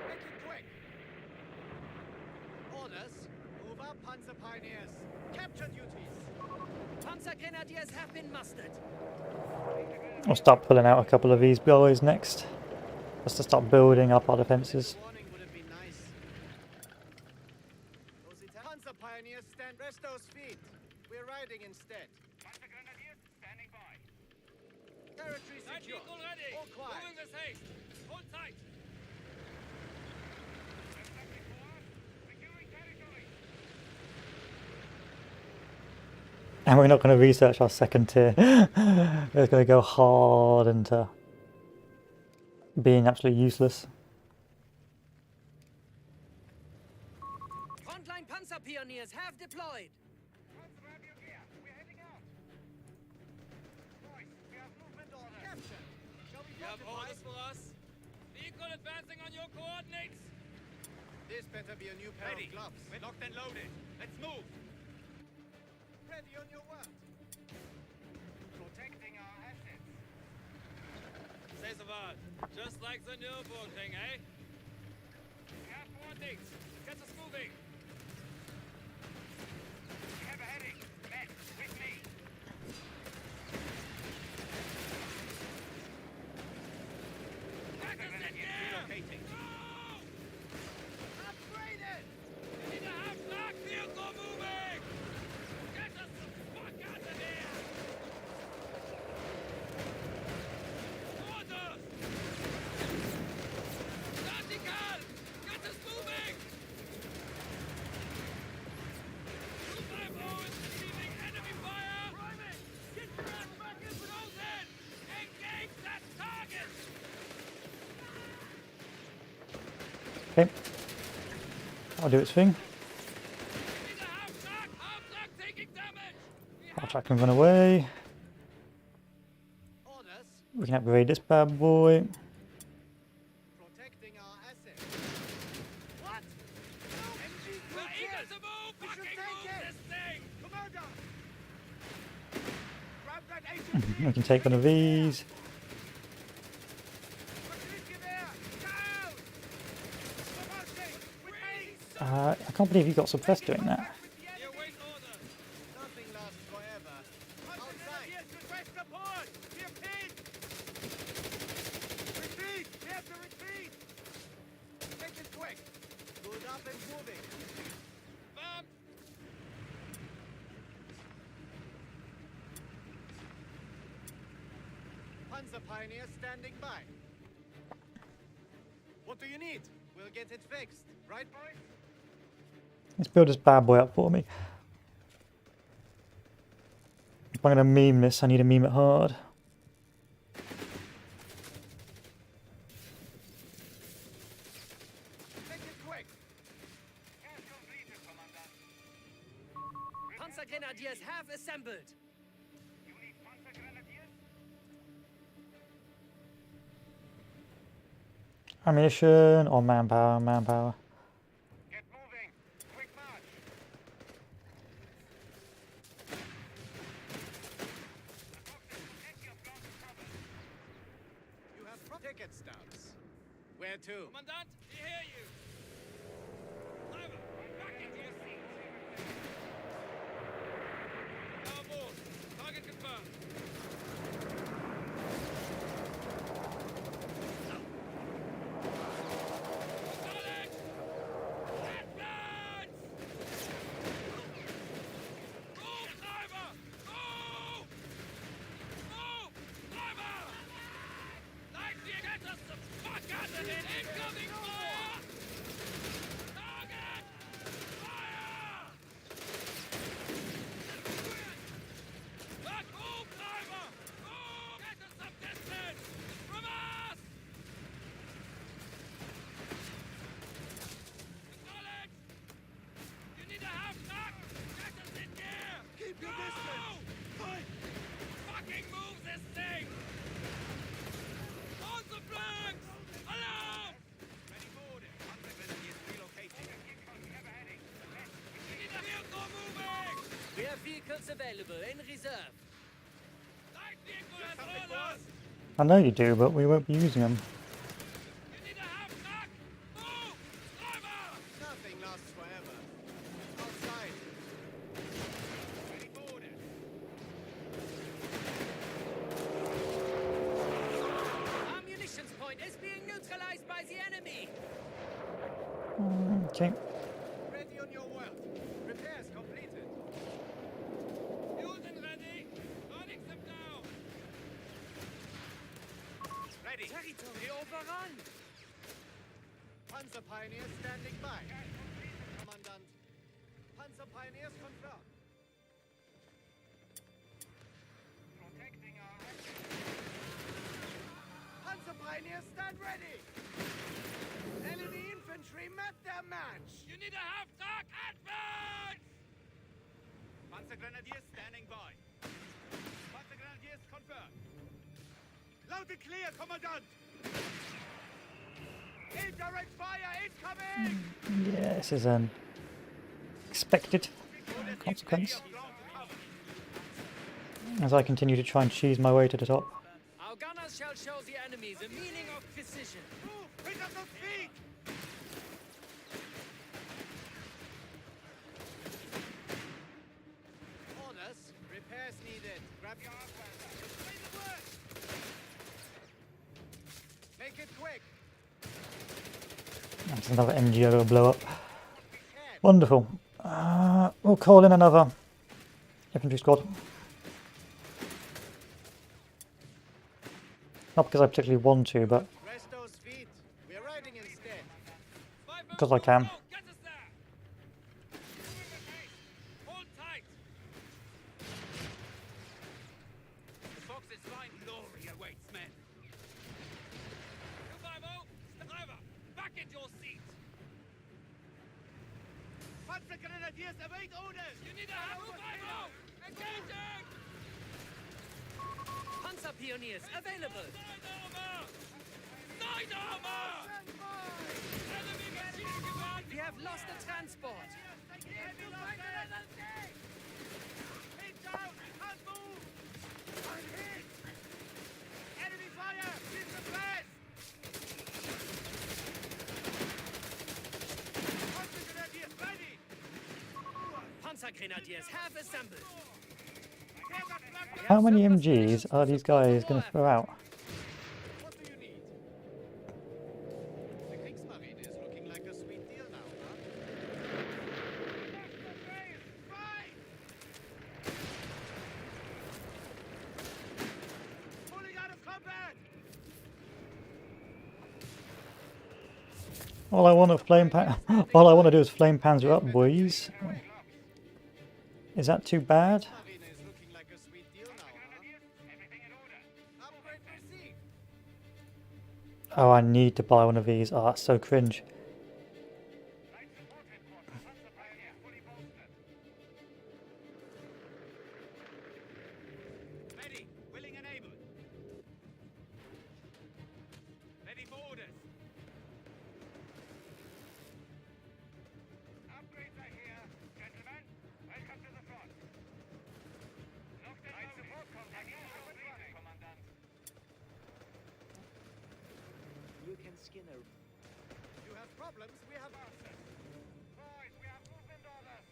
Make it quick. Orders. Move up, Panzer Pioneers. Capture duties. Panzer Grenadiers have been mustered. I'll start pulling out a couple of these boys next. Just to start building up our defences. Warning would have been nice. Panzer Pioneers stand. Rest those feet. We're riding instead. Panzer Grenadiers standing by. Territory Light secure. vehicle ready. All quiet. Moving with haste. Hold tight. Securing territory. And we're not going to research our second tier. We're going to go hard into being absolutely useless. Frontline Panzer Pioneers have deployed. Panzer radio gear. We're heading out. Boys, we have movement orders. Capture. Shall we You have fortify? orders for us? Vehicle advancing on your coordinates. This better be a new pair Ready. of gloves. We're locked and loaded. Let's move. Ready on your word. Protecting our assets. Say so word. Just like the Nürburgring, eh? We have Coordinates. Get us moving. We have a heading. Men, with me. Back us in gear. Relocating. Upgraded! We need a half-track vehicle moving. Get us the fuck out of here. Orders. Vertical. Get us moving. 250 is receiving enemy fire. Priming. Get your ass back in position. Engage that target. Okay. I'll do its thing. Need a half-track. Half-track taking damage. I'll try and run away. Orders. We can upgrade this bad boy. Protecting our assets. What? No! MG We're eager to move. We should Fucking take move it. this thing. Commander! Grab that HMG! We can take one of these. Maschinengewehr! Down! Promoting! With me! I can't believe you got suppressed doing that. With the You enemy! await orders. Nothing lasts forever. Hold up and moving. Warm. Panzer Pioneer standing by. What do you need? We'll get it fixed. Right, boys? Let's build this bad boy up for me. If I'm going to meme this, I need to meme it hard. Make it quick. Panzergrenadiers have assembled. Ammunition or manpower, manpower. Get moving. Quick march. You have ticket stubs. Where to? Commandant, we hear you. Driver, back into your seat. Our board. Target confirmed. Acknowledge! Advance! Move, driver! Move! Move! Driver! Light the get us the fuck out of it! Incoming fire! Target! Fire! Back move, driver! Move! Get us some distance! From us! Acknowledge! You need a half-track! Get us in gear! Keep your Go! distance. Fight. Fucking move this thing! On the flanks! Alarm! Ready for order. Panzergrenadiers relocating. We need a vehicle moving! We have vehicles available in reserve. Light vehicle has orders! I know you do, but we won't be using them. You need a half-track! Move! Driver! Nothing lasts forever. Outside. Ready for order. Our munitions point is being neutralized by the enemy. Okay. Ready on your world. Repairs completed. Fuels and ready. Running them down. Ready. Territory overrun. Panzer Pioneers standing by. Commandant. Panzer Pioneers confirmed. Panzer Pioneers stand ready. Enemy infantry met their match. You need a half-track! Advance! Panzergrenadiers standing by. Panzergrenadiers confirmed. Loud and clear, Commandant! Indirect fire incoming. Yeah, this is an expected consequence as I continue to try and cheese my way to the top. Our gunners shall show the enemy the meaning of precision. Move! Pick up those feet! Orders. Repairs needed. Grab your armband. Say the word. Make it quick. That's another MGO to blow up. Wonderful. We'll call in another infantry squad. Not because I particularly want to, but Rest those feet. We're riding instead. because I can. Get us there! Hold tight! The fox is flying. Glory awaits, men. 250, driver, back in your seat. Panzergrenadiers await orders! You need a half-track! Engaging! Panzer Pioneers available. Side armor! Side armor! Enemy machine gun! We have lost the transport. Head down! Can't move! I'm hit! Enemy fire! Keep the place! Panzergrenadiers ready! Panzergrenadiers have assembled. How many MGs are these guys going to throw out? What do you need? The Kriegsmarine is looking like a sweet deal now, huh? All I want to flame pan. All I want to do is flame panzer up, boys. Is that too bad? Marina is looking like a sweet deal now, huh? Upgrade received. Oh, I need to buy one of these. Oh, that's so cringe. Ready, willing and able. Ready for orders. Upgrades are here. Gentlemen, welcome to the front. Light support contact. Commandant. You can skin a... You have problems, we have answers. Boys, we have movement orders.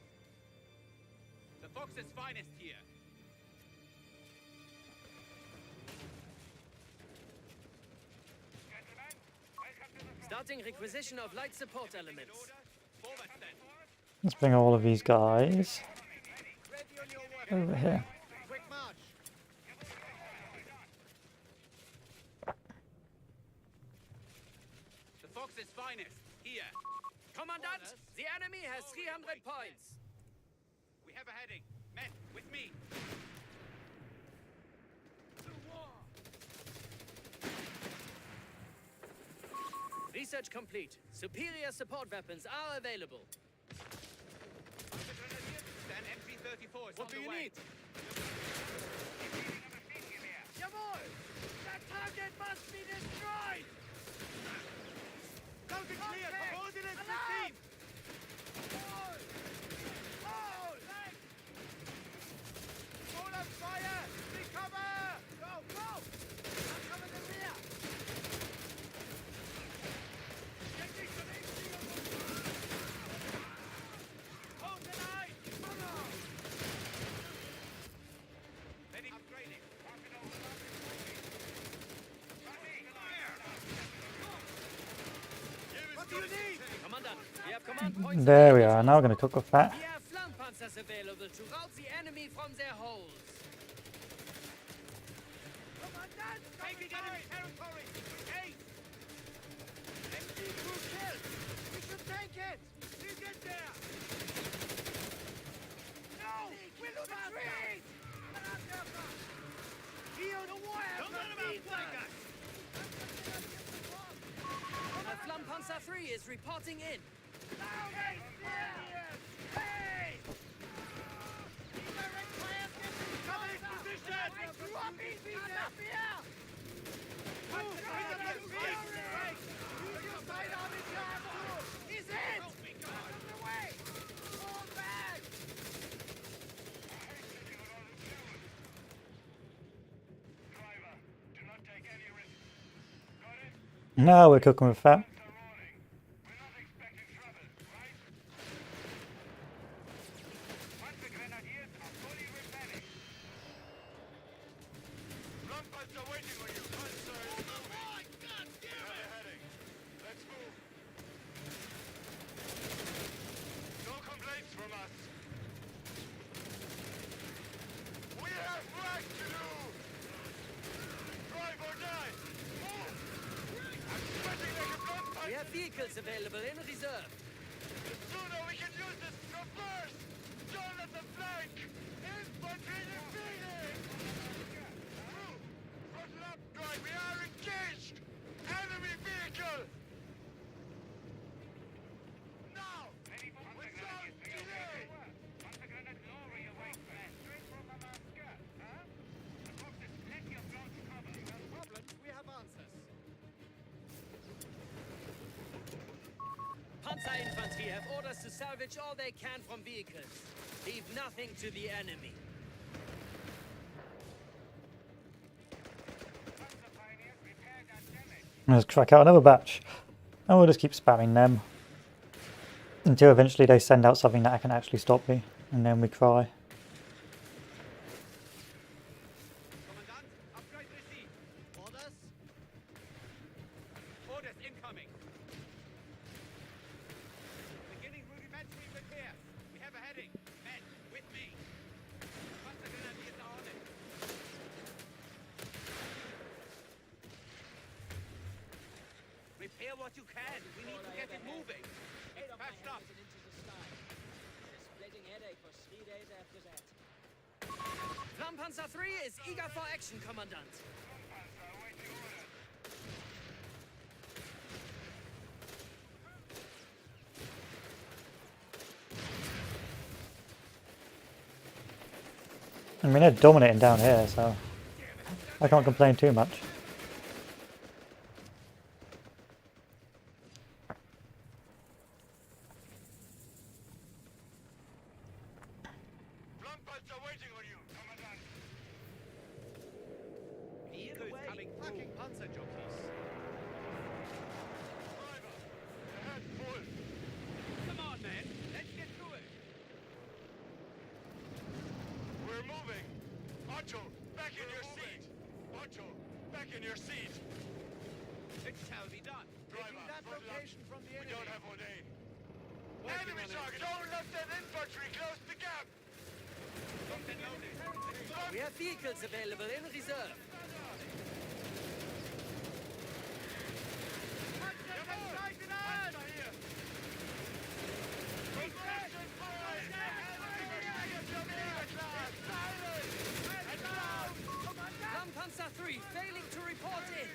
The Fox's finest here. Gentlemen, welcome to the front. Starting requisition of light support elements. Forward then. Let's bring all of these guys Ready on your work. over here. Quick march. The Fox's finest here. Commandant, the enemy has 300 points. We have a heading. Men, with me. Research complete. Superior support weapons are available. The Grenadiers stand MP-34 is What on do the you way. need? Jawohl! That target must be destroyed! Counting clear! Coordinates received! Hold! Hold! Hold up fire! Recover! Go! Go! I'll cover the rear! Hold the line! Ready. Upgrading. What do you need? Commandant, we have command points. There we are. Now we're going to cook with that. We have Flammpanzers available to rout the enemy from their holes. Commandant! Taking enemy territory! Hey! MG crew killed! We should take it! We get there! No! We'll lose the trees! Here, the wire! Don't let him outflank us! Flammpanzer 3 is reporting in. Hey! Hey! Indirect fire! Coming in position! Drop easy! Up here! Move! Use your sidearm if you have to! He's in! Out of the way! Fall back! Driver, do not take any risks. Got it? Now we're cooking with that. Warning. We're not expecting trouble, right? Once the Grenadiers are fully replenished. Ramparts are waiting on you. Panzer is moving. God damn it! Heading. Let's move. No complaints from us. We have work to do. Drive or die. Move. I'm sweating like a vampire. We have vehicles available in reserve. The sooner we can use this to burst! John at the flank! Infantry defeated! Crew! Front lap drive, we are engaged! Enemy vehicle! Now! Without delay! Problems, we have answers. Panzer infantry have orders to salvage all they can from vehicles. Leave nothing to the enemy. Let's crack out another batch. And we'll just keep spamming them. Until eventually they send out something that can actually stop me. And then we cry. Commandant, upgrade received. Orders? Orders incoming. Beginning rudimentary repairs. We have a heading. Men, with me. Panzer Grenadiers are on it. Repair what you can. We need to get it moving. It's patched up. Into the sky. A splitting headache for 3 days after that. Flammpanzer 3 is eager for action, Commandant. I mean, they're dominating down here, so I can't complain too much. Flammpanzer waiting on you, Commandant. Vehicles coming fucking panzer jockeys. Driver, ahead, full. Come on, man. Let's get to it. We're moving. Otto, back in your seat. Otto, back in your seat. It shall be done. Driver, That throttle up. location from the We enemy. don't have ordained. Working Enemy on it. target! Don't let that infantry close the gap! Locked and loaded. We have vehicles available in reserve. Flammpanzer 3 failing to report in.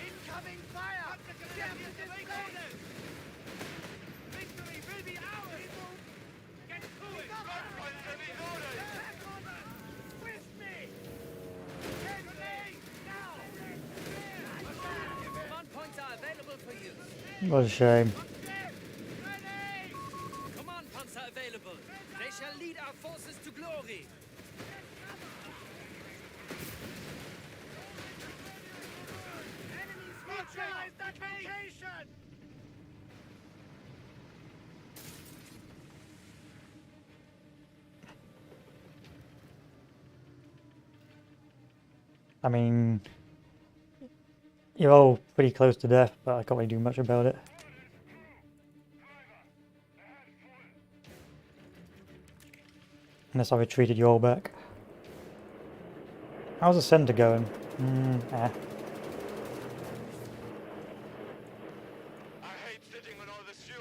Incoming fire! Get this loaded! Victory will be ours! Get to it. With me! Get me! Now! Command points are available for you. What a shame. Ready! Command panzer available. They shall lead our forces to glory. Enemies neutralize that location! I mean, you're all pretty close to death, but I can't really do much about it. Unless I retreated you all back. How's the centre going? I hate sitting on all this fuel.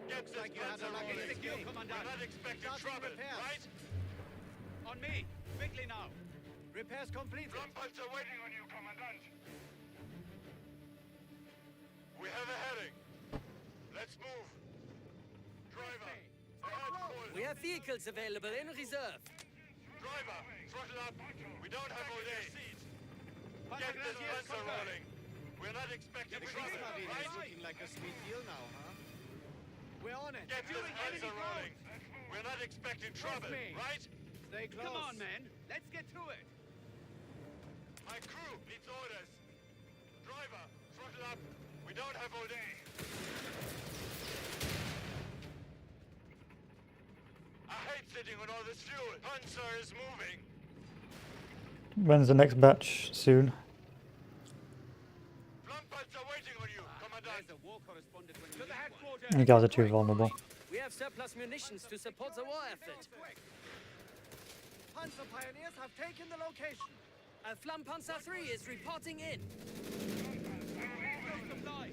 Get this like you had panzer a lucky rolling. skill, We're Commandant. not expecting Starting trouble, repairs. right? On me. Quickly now. Repairs completed. Flammpanzer waiting on you, Commandant. We have a heading. Let's move. Driver, ahead full. We have vehicles available in reserve. Driver, throttle up. We don't have all day. Get this Panzer panzer rolling. We're not expecting trouble, right? looking like a sweet deal now, huh? We're on it. Get this panzer rolling. We're not expecting trouble, me. right? Stay close. Come on, man. Let's get to it. My crew needs orders. Driver, throttle up. We don't have all day. I hate sitting on all this fuel. Panzer is moving. When's the next batch? Soon. Flammpanzer waiting on you, Commandant. There's a war correspondent when To the headquarters. You guys are too vulnerable. We have surplus munitions to support the war effort. Panzer pioneers have taken the location. A Flammpanzer 3 is reporting in.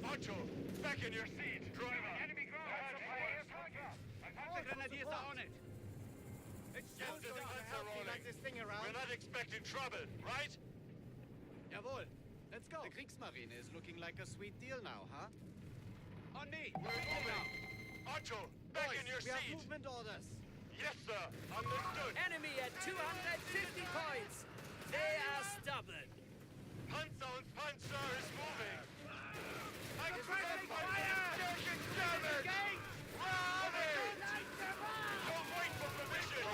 Otto, back in your seat. Driver. Enemy ground. The grenadiers are on it. Get this panzer rolling. This thing around. We're not expecting trouble, right? Jawohl. Let's go. The Kriegsmarine is looking like a sweet deal now, huh? On me. We're moving. Otto, back in your We have seat. movement orders. Yes, sir. Understood. Enemy at 250 points. They are stubborn. Panzer's panzer is moving. I can Attracting fire! fire! Taking damage! Run it! Don't wait for permission!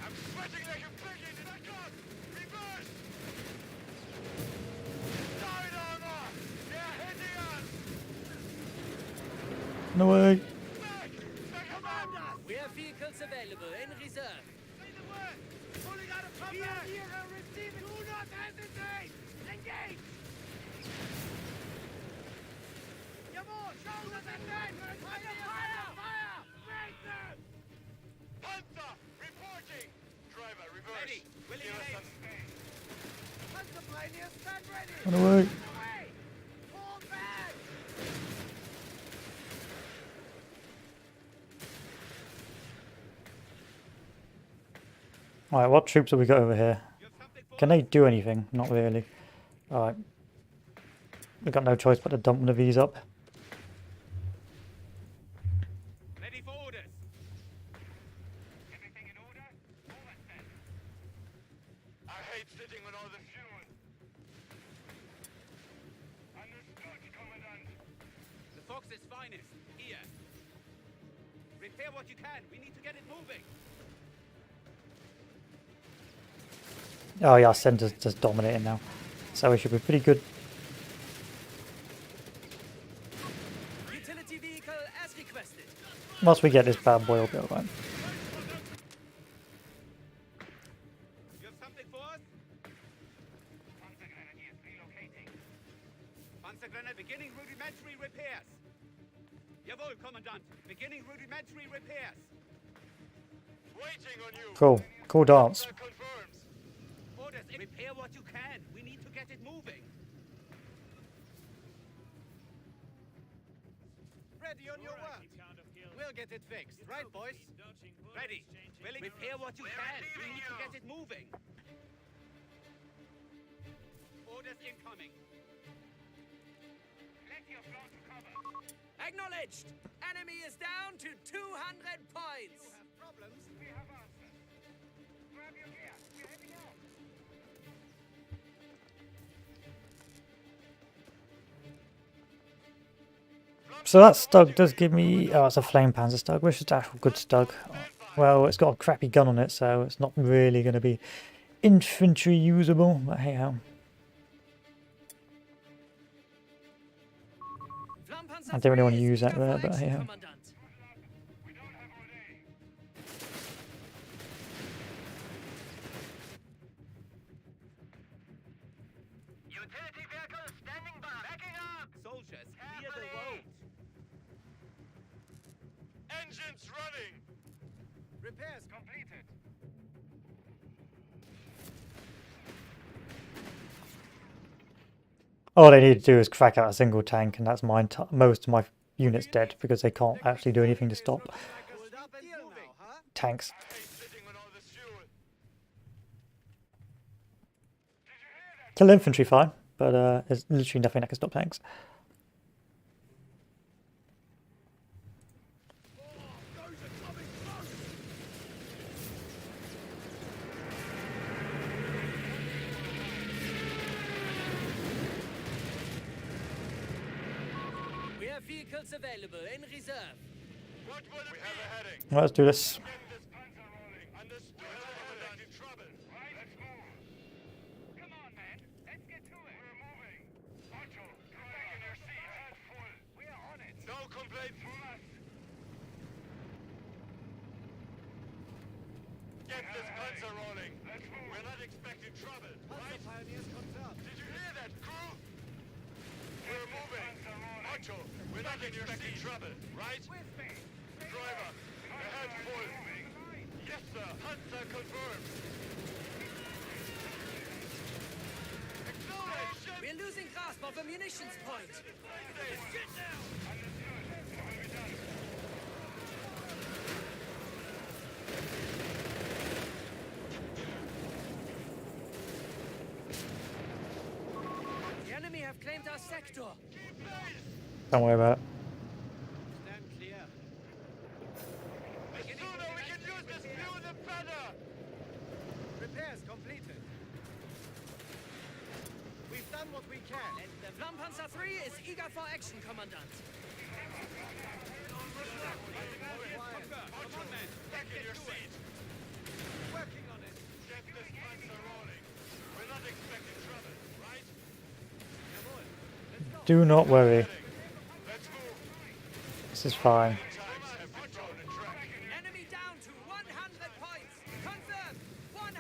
I'm sweating like a pig in back up! Reverse! Side armor! They're hitting us! No way. Back! Back up! We have vehicles available in reserve. Say the word. Pulling out of cover. Receive it. Do not hesitate. Engage. Jawohl. Shoulders and then. Fire! Fire! Fire! Break them! Panzer! Reporting! Driver, reverse. Ready. Willing Give us and some space. Panzer pioneers, stand ready! Run away. Away! Fall back! Alright, what troops have we got over here? Can they do anything? Not really. Alright. We've got no choice but to dump one of these up. Ready for orders. Everything in order? Over then. I hate sitting on all the fuel. Understood, Commandant. The Fox's finest. Here. Repair what you can. We need to get it moving. Oh yeah, our centre's just dominating now. So we should be pretty good. Utility vehicle as requested. Once we get this bad boy, we'll be alright. You have something for us? Panzer Grenadiers relocating. Panzer Grenadier beginning rudimentary repairs. Jawohl, Commandant. Beginning rudimentary repairs. Waiting on you. Cool. Cool dance. Panzer confirms. Orders. Repair what you can. We need to get it moving. Ready on your work. We'll get it fixed. Right, boys? Ready. Willing. Repair what you can. We need to get it moving. Orders incoming. Plenty of ground to cover. Acknowledged. Enemy is down to 200 points. Problems? We have answers. Grab your gear. We're heading out. So that stug does give me... Oh, it's a flame panzer stug. Which is actual good stug. Well, it's got a crappy gun on it, so it's not really going to be infantry usable. But hey ho. I don't really want to use that there, but hey ho. Utility vehicle standing by. Backing up. Soldiers, clear the road. Engines running. Repairs completed. All they need to do is crack out a single tank, and that's mine. Most of my units dead because they can't actually do anything to stop Pulled up and moving, huh? tanks. I hate sitting on all this fuel. Kill infantry fine, but there's literally nothing that can stop tanks. We have vehicles available in reserve. What would it be? We have a heading. Well, let's do this. Get this panzer rolling. Understood. Commandant. In trouble. Right. Let's move. Come on, man. Let's get to it. We're moving. Otto, get back in your seat. Head full. We are on it. No complaints from us. Get this panzer rolling. Let's move. We're not expecting trouble. Right? Pioneers confirmed. Did you hear that, crew? We're moving. Otto, we're not expecting trouble. Right? With me. Driver, ahead full. Yes, sir. Panzer confirmed. Acceleration! We're losing grasp of a munitions point. Get down! The enemy have claimed our sector. Don't worry about it. Stand clear. The sooner we can use this fuel, the better! Repairs completed. We've done what we can. And the Flampanzer 3 is eager for action, Commandant. Otto, back in your seat. Working on it. Get this panzer rolling. We're not expecting trouble, right? Do not worry. Let's move. This is fine. Tanks have been thrown in track. Enemy down to 100 points. Confirmed. 100.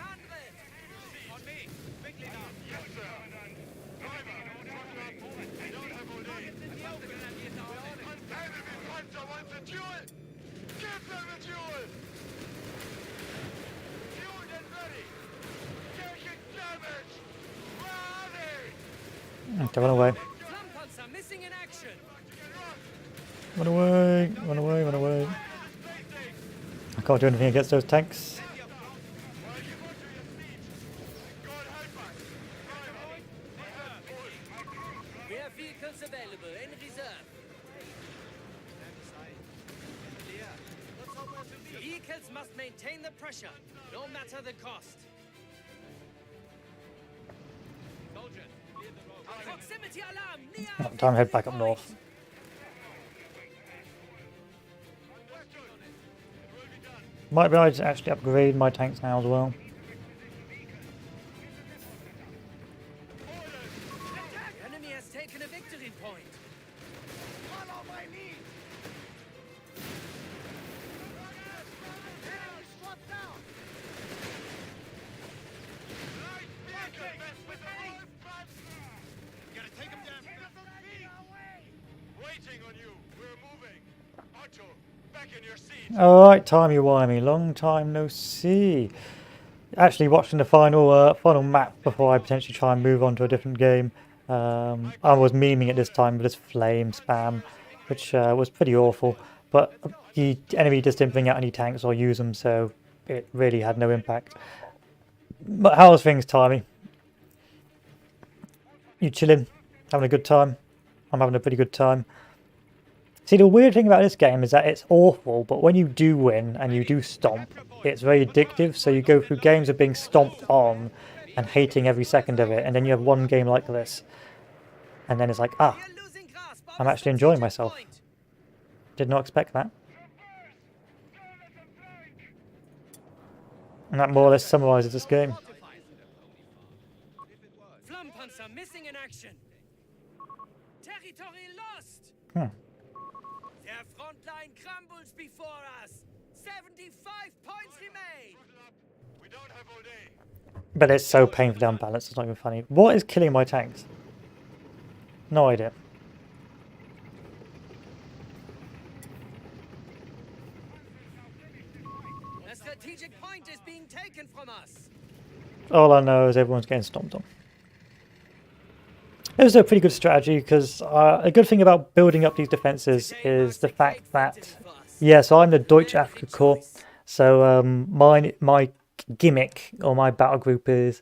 On me. Quickly now. Yes, sir. Driver, throttle up. We don't have all day. Enemy panzer wants a duel. Give them a duel. Run away. Flammpanzer missing in action. Run away. Run away. Run away. I can't do anything against those tanks. We have vehicles available in reserve. Vehicles must maintain the pressure, no matter the cost. Proximity alarm near. Time to head back up north. Might be able to actually upgrade my tanks now as well. Enemy has taken a victory point. Follow my lead! Enemy shot down! Gotta take him down. Waiting on you. We're moving. Archer, back in your seat. Alright, timey-wimey, long time no see. Actually watching the final map before I potentially try and move on to a different game. I was memeing it this time with this flame spam, which was pretty awful. But the enemy just didn't bring out any tanks or use them, so it really had no impact. But how's things, Timey? You chilling? Having a good time? I'm having a pretty good time. See, the weird thing about this game is that it's awful, but when you do win and you do stomp, it's very addictive. So you go through games of being stomped on and hating every second of it, and then you have one game like this, and then it's like, ah, We are losing grasp of I'm the actually enjoying strategic myself. point. Did not expect that. And that more or less summarises this game. Flammpanzer missing in action. Territory lost. Hmm. Their front line crumbles before us. 75 points remain. We don't have all day. But it's so painfully unbalanced, it's not even funny. What is killing my tanks? No idea. A strategic point is being taken from us. All I know is everyone's getting stomped on. It was a pretty good strategy because a good thing about building up these defences is the fact that, yeah, so I'm the DEUTSCHES, so my gimmick or my battle group is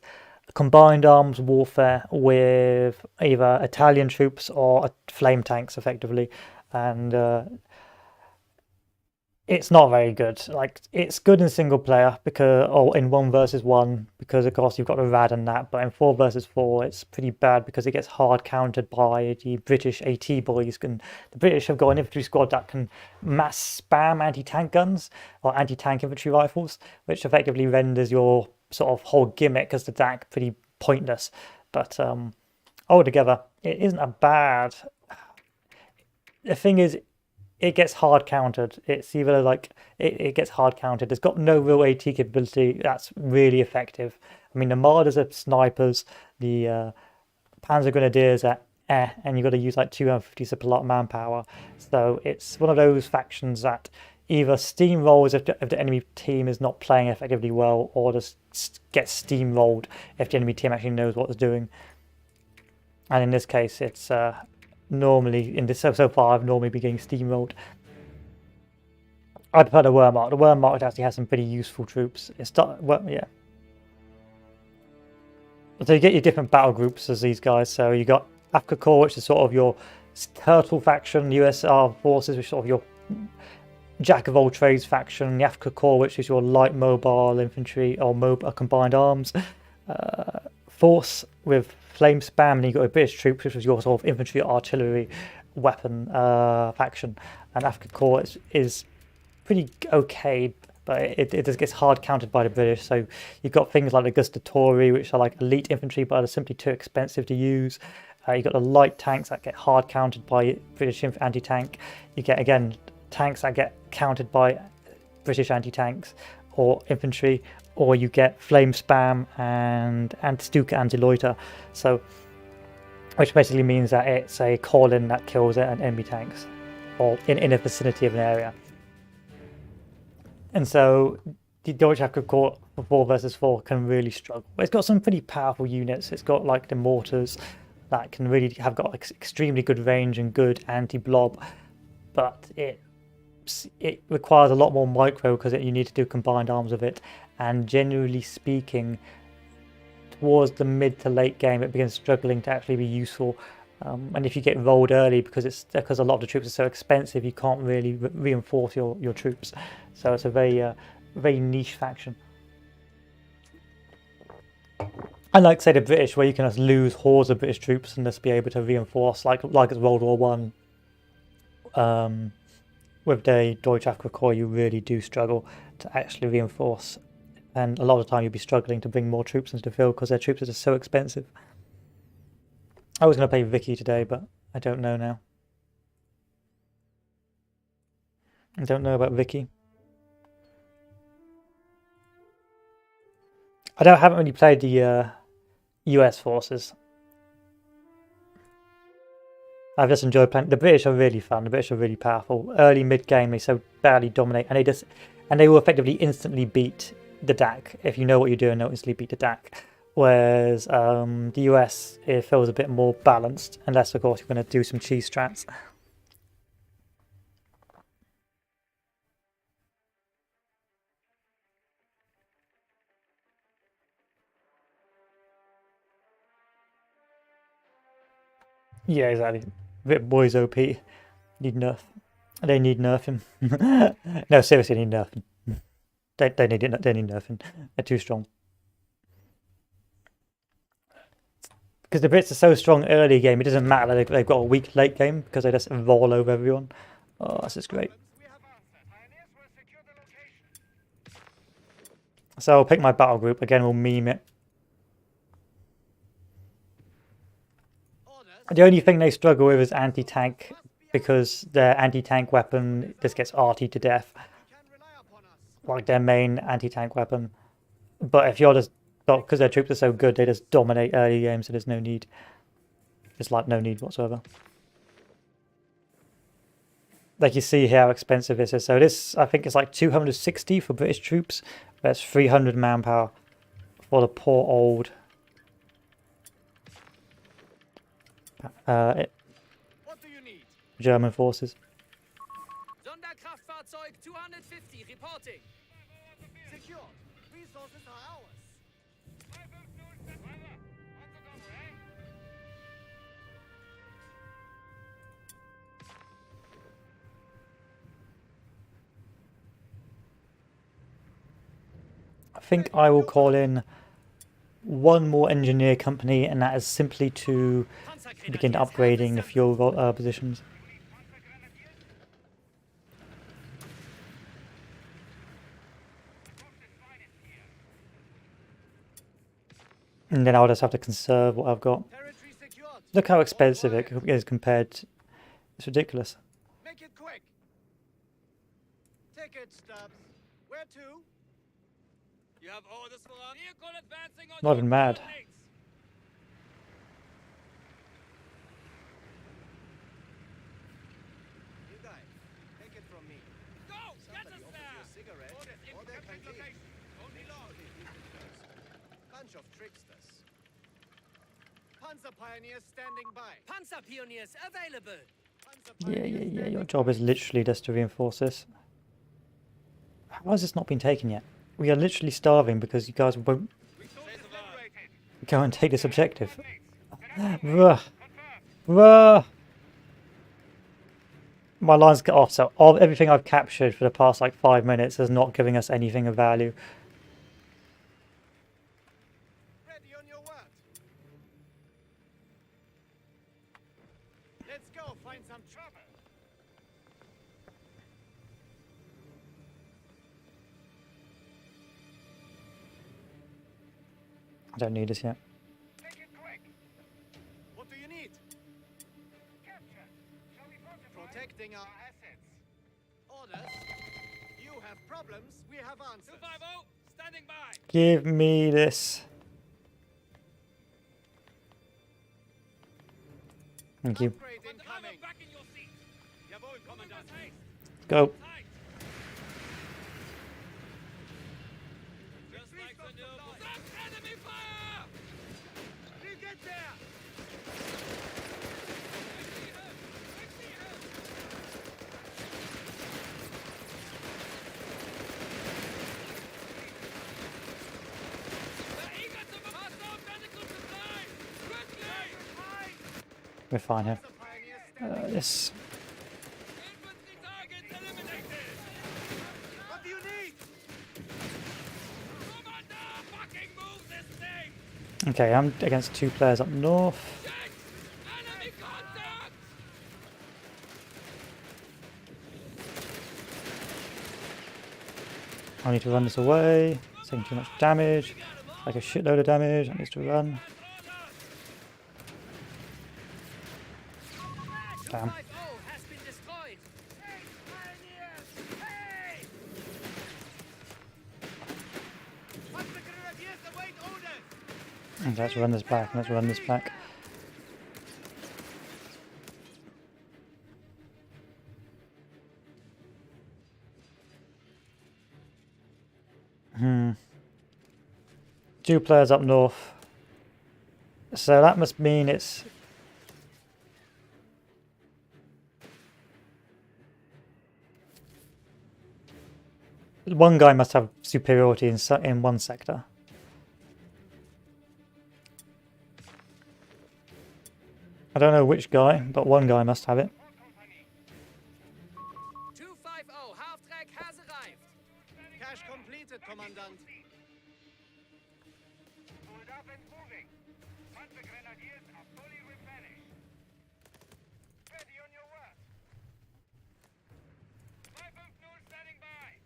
combined arms warfare with either Italian troops or flame tanks effectively, and it's not very good. Like, it's good in single player because, or in 1 versus 1, because of course you've got the rad and that, but in 4 versus 4 it's pretty bad because it gets hard countered by the British AT boys. And the British have got an infantry squad that can mass spam anti-tank guns or anti-tank infantry rifles, which effectively renders your sort of whole gimmick as the DAK pretty pointless. But altogether, it isn't a bad... The thing is, it gets hard countered. It's either like it gets hard countered. It's got no real AT capability that's really effective. I mean, the Marders are snipers, the Panzer Grenadiers are and you've got to use like 250 supply manpower. So it's one of those factions that either steamrolls if the enemy team is not playing effectively well, or just gets steamrolled if the enemy team actually knows what it's doing. And in this case, it's normally in this so far I've normally been getting steamrolled. I prefer the Wehrmacht. The Wehrmacht actually has some pretty useful troops. Well, yeah. So you get your different battle groups as these guys. So you got AFRIKAKORPS, which is sort of your turtle faction, US Armed Forces, which is sort of your jack of all trades faction, the AFRIKAKORPS, which is your light mobile infantry or combined arms force with flame spam, and you got a British troops, which was your sort of infantry artillery weapon faction. And AFRIKAKORPS is pretty okay, but it just gets hard countered by the British. So you've got things like the Gustatori, which are like elite infantry, but are simply too expensive to use. You've got the light tanks that get hard countered by British anti-tank. You get, again, tanks that get countered by British anti-tanks or infantry, or you get flame spam and Stuka anti-loiter. So, which basically means that it's a call-in that kills an enemy tanks or in a vicinity of an area. And so the Deutsche AFRIKAKORPS for 4 versus 4 can really struggle. But it's got some pretty powerful units. It's got like the mortars, that can really have got extremely good range and good anti-blob, but it requires a lot more micro because you need to do combined arms with it, and generally speaking, towards the mid to late game, it begins struggling to actually be useful. And if you get rolled early, because a lot of the troops are so expensive, you can't really reinforce your troops. So it's a very niche faction. Unlike, say, the British, where you can just lose hordes of British troops and just be able to reinforce, like it's World War One. With the Deutsche AFRIKAKORPS, you really do struggle to actually reinforce, and a lot of the time you'll be struggling to bring more troops into the field because their troops are just so expensive. I was going to play Vicky today, but I don't know now. I don't know about Vicky. Haven't really played the US forces. I've just enjoyed playing. The British are really fun. The British are really powerful. Early mid game, they so badly dominate, and they will effectively instantly beat the DAK if you know what you're doing. They'll instantly beat the DAK. Whereas the US, it feels a bit more balanced, unless of course you're going to do some cheese strats. Yeah, exactly. Bit boys OP. Need nerf. They need nerfing. No, seriously, they need nerfing. They need nerfing. They're too strong. Because the Brits are so strong early game, it doesn't matter that they've got a weak late game because they just roll over everyone. Oh, this is great. So I'll pick my battle group. Again, we'll meme it. The only thing they struggle with is anti-tank, because their anti-tank weapon just gets arty to death, like their main anti-tank weapon. But if you're just, because their troops are so good, they just dominate early games, so there's no need. There's like no need whatsoever. Like you see here how expensive this is. So this, I think it's like 260 for British troops. That's 300 manpower for the poor old What do you need? German forces. Sonderkraftfahrzeug 250 reporting. Secure. Resources are ours. I think I will call in one more engineer company, and that is simply to begin upgrading the fuel positions. And then I'll just have to conserve what I've got. Territory secured. Look how expensive it is compared. It's ridiculous. Make it quick. Take it, Stubbs. Where to? You have orders for our vehicle advancing on Not even mad. coordinates. You guys, take it from me. Go! Get Somebody us offers you there! a cigarette Orders in or their captured canteen. location. Only long. Bunch of tricksters. Panzer pioneers standing by. Panzer Pioniers available. Panzer Yeah. pioneers Your standing job is literally just to reinforce this. How has this not been taken yet? We are literally starving because you guys won't go and take this objective. Bruh. Bruh. My lines cut off, so everything I've captured for the past like 5 minutes is not giving us anything of value. Ready on your word. Let's go find some trouble. I don't need this yet. Make it quick. What do you need? Capture. Shall we protecting our assets. Orders. You have problems. We have answers. 250, standing by. Give me this. Thank you. Upgrade Commander, incoming. back in your seat. Jawohl, Kommandant. Haste. Go. Tight. Just like the new. Stop enemy fire! We get there. We're fine here. This. Infantry targets eliminated! What do you need? Commander, fucking move this thing! Okay, I'm against 2 players up north. Shit! Enemy contact! I need to run this away. It's taking too much damage. Like a shitload of damage. I need to run. Damn. 250 has been destroyed. Hey, pioneers! Hey! What's the grenadiers await orders? Okay, let's run this back. Let's run this back. Hmm. 2 players up north. So that must mean it's... One guy must have superiority in one sector. I don't know which guy, but one guy must have it. 250, Halftrack has arrived. Cache completed, Commandant. Pulled up and moving. Panzer Grenadiers are fully replenished. Ready on your work. 550 standing by.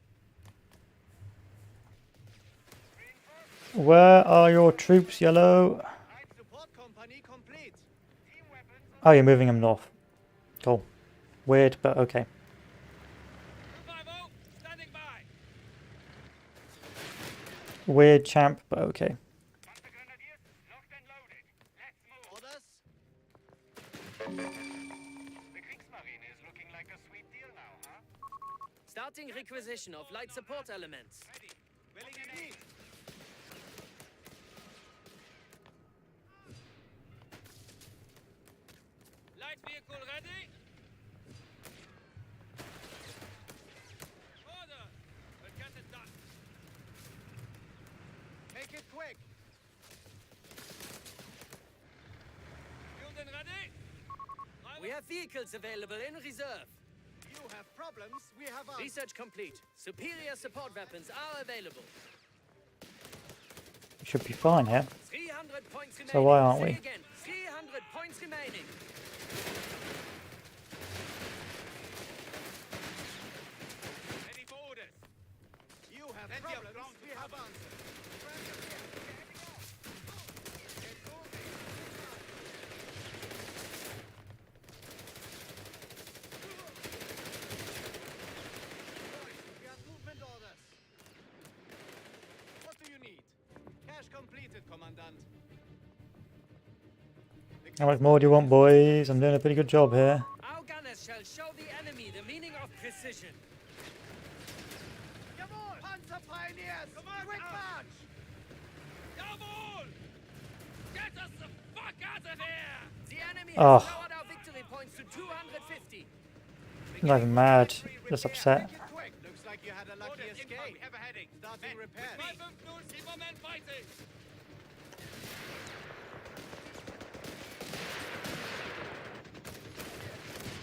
Reinforced. Where are your troops, Yellow? Light support company complete. Team weapons. Oh, you're moving them north. Cool. Weird, but okay. 250, standing by! Weird champ, but okay. Panzer Grenadiers locked and loaded. Let's move. Orders? The Kriegsmarine is looking like a sweet deal now, huh? Starting requisition of light support elements. Ready. Willing and aim. Light vehicle ready? Order! We'll get it done. Make it quick. Building ready? We have vehicles available in reserve. You have problems, we have answers. Research complete. Superior support weapons are available. Should be fine here. 300 points remaining. So why aren't Say we? again, 300 points remaining. Ready for orders. You have Plenty of problems, ground to we have cover. answers. Get moving. Boys, we have movement orders. What do you need? Cache completed, Commandant. How much more do you want, boys? I'm doing a pretty good job here. Our gunners shall show the enemy the meaning of precision. Jawohl! Panzer Pioneers! Quick march! Jawohl! Get us the fuck out of here! The enemy has Oh. lowered our victory points to 250. I'm not even mad. Just upset. Make it quick! Looks like you had a lucky Orders inbound, we escape. have a heading. Starting repairs. 550, 7 men fighting!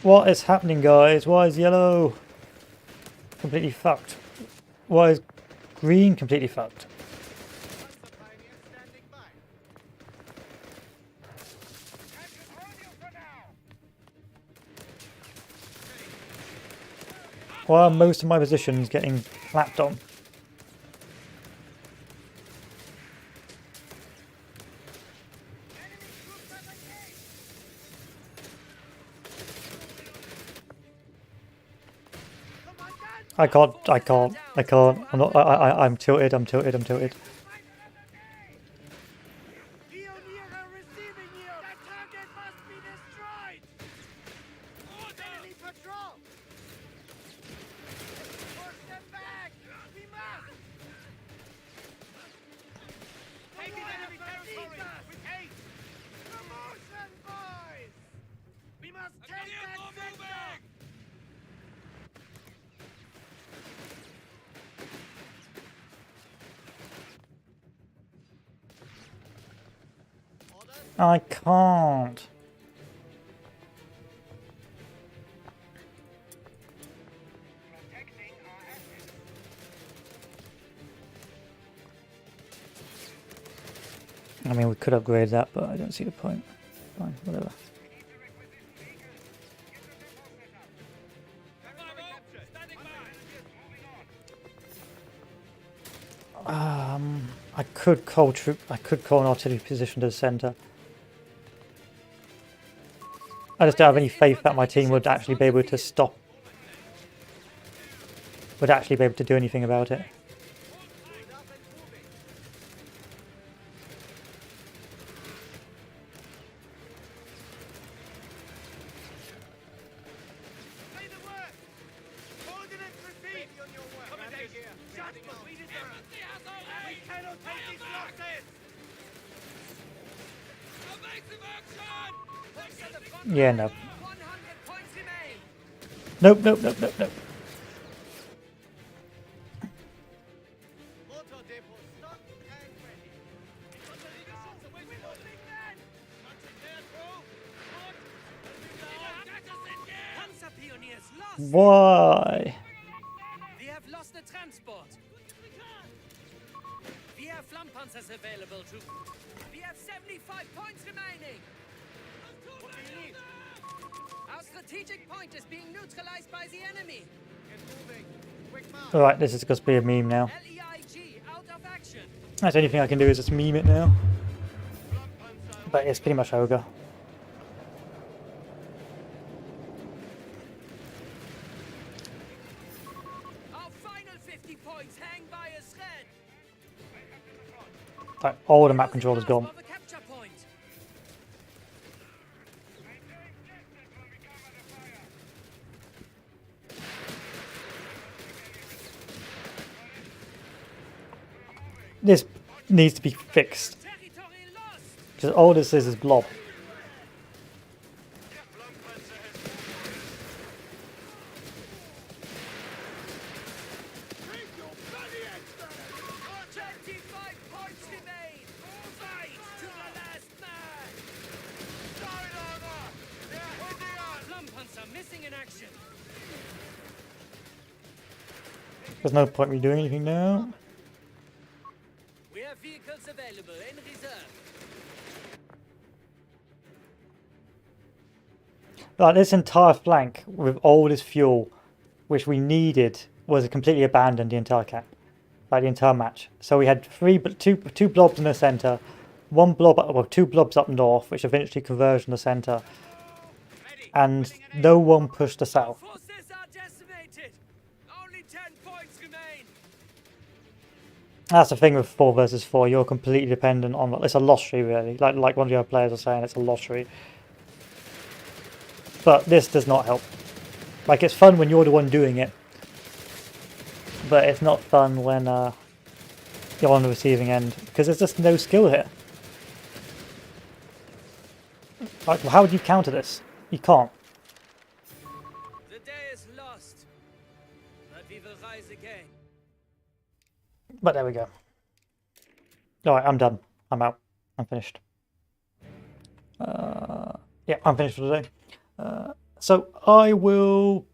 What is happening, guys? Why is yellow completely fucked? Why is green completely fucked? Panzer Pioneers standing by. Captain, hold you for now. Why are most of my positions getting clapped on? I can't. I'm not, I'm tilted, I'm tilted. Pioniere receiving you! That target must be destroyed! Enemy patrol! Push them back! We must! Taking enemy territory with haste! Promotion, boys! We must take Engineers that are sector! moving! Orders? I can't. I mean, we could upgrade that, but I don't see the point. Fine, whatever. I could call an artillery position to the centre. I just don't have any faith that my team would actually be able to stop. Would actually be able to do anything about it. Say the word! Ordnance repeat! On your work. Commendation! Just what we deserve! We cannot take these losses! Yeah, no. 100 points remain. Nope, nope, nope, nope, nope. Motor depot stocked and ready. Panzer Pioniers lost. Why? We have lost the transport. We have Flammpanzers available too. We have 75 points remaining. What do you need? Our strategic point is being neutralized by the enemy. Get moving. Quick march. Alright, this is going to be a meme now. LEIG out of action. That's the only thing I can do is just meme it now. But it's pretty much ogre. Our final 50 points hang by a thread. Like, all the map control is gone. Of a capture point. This needs to be fixed. Territory lost. Because all this is blob. Take your bloody exterminator! 25 points remain. Fight to the last man. Flammpanzer missing in action. There's no point in me doing anything now. We have vehicles available in reserve. Like, this entire flank with all this fuel, which we needed, was completely abandoned the entire cap. Like the entire match. So we had two blobs in the centre, two blobs up north, which eventually converged in the centre, and no one pushed us south. Forces are decimated. Only 10 points remain. That's the thing with 4 versus 4. You're completely dependent on. It's a lottery, really. Like one of the other players are saying, it's a lottery. But this does not help. Like, it's fun when you're the one doing it, but it's not fun when you're on the receiving end, because there's just no skill here. Like, how would you counter this? You can't. The day is lost, but we will rise again. But there we go. Alright, I'm done. I'm out. I'm finished. Yeah, I'm finished for today. So I will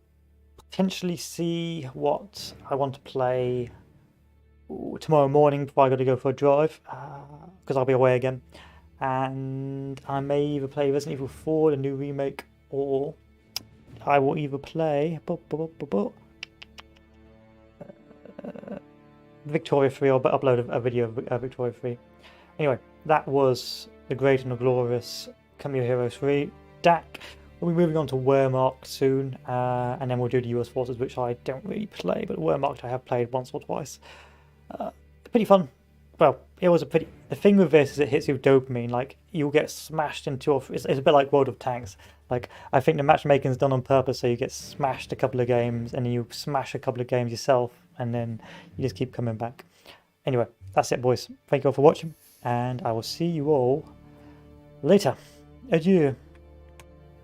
potentially see what I want to play tomorrow morning before I got to go for a drive, because I'll be away again. And I may either play Resident Evil 4, the new remake, or I will either play Victoria 3, or upload a video of Victoria 3. Anyway, that was the Great and the Glorious Company of Heroes 3. DAK. We'll be moving on to Wehrmacht soon, and then we'll do the US Forces, which I don't really play, but Wehrmacht I have played once or twice. Pretty fun. Well, it was a pretty... The thing with this is it hits you with dopamine. Like, you'll get smashed into... It's a bit like World of Tanks. Like, I think the matchmaking is done on purpose, so you get smashed a couple of games, and then you smash a couple of games yourself, and then you just keep coming back. Anyway, that's it, boys. Thank you all for watching, and I will see you all later. Adieu.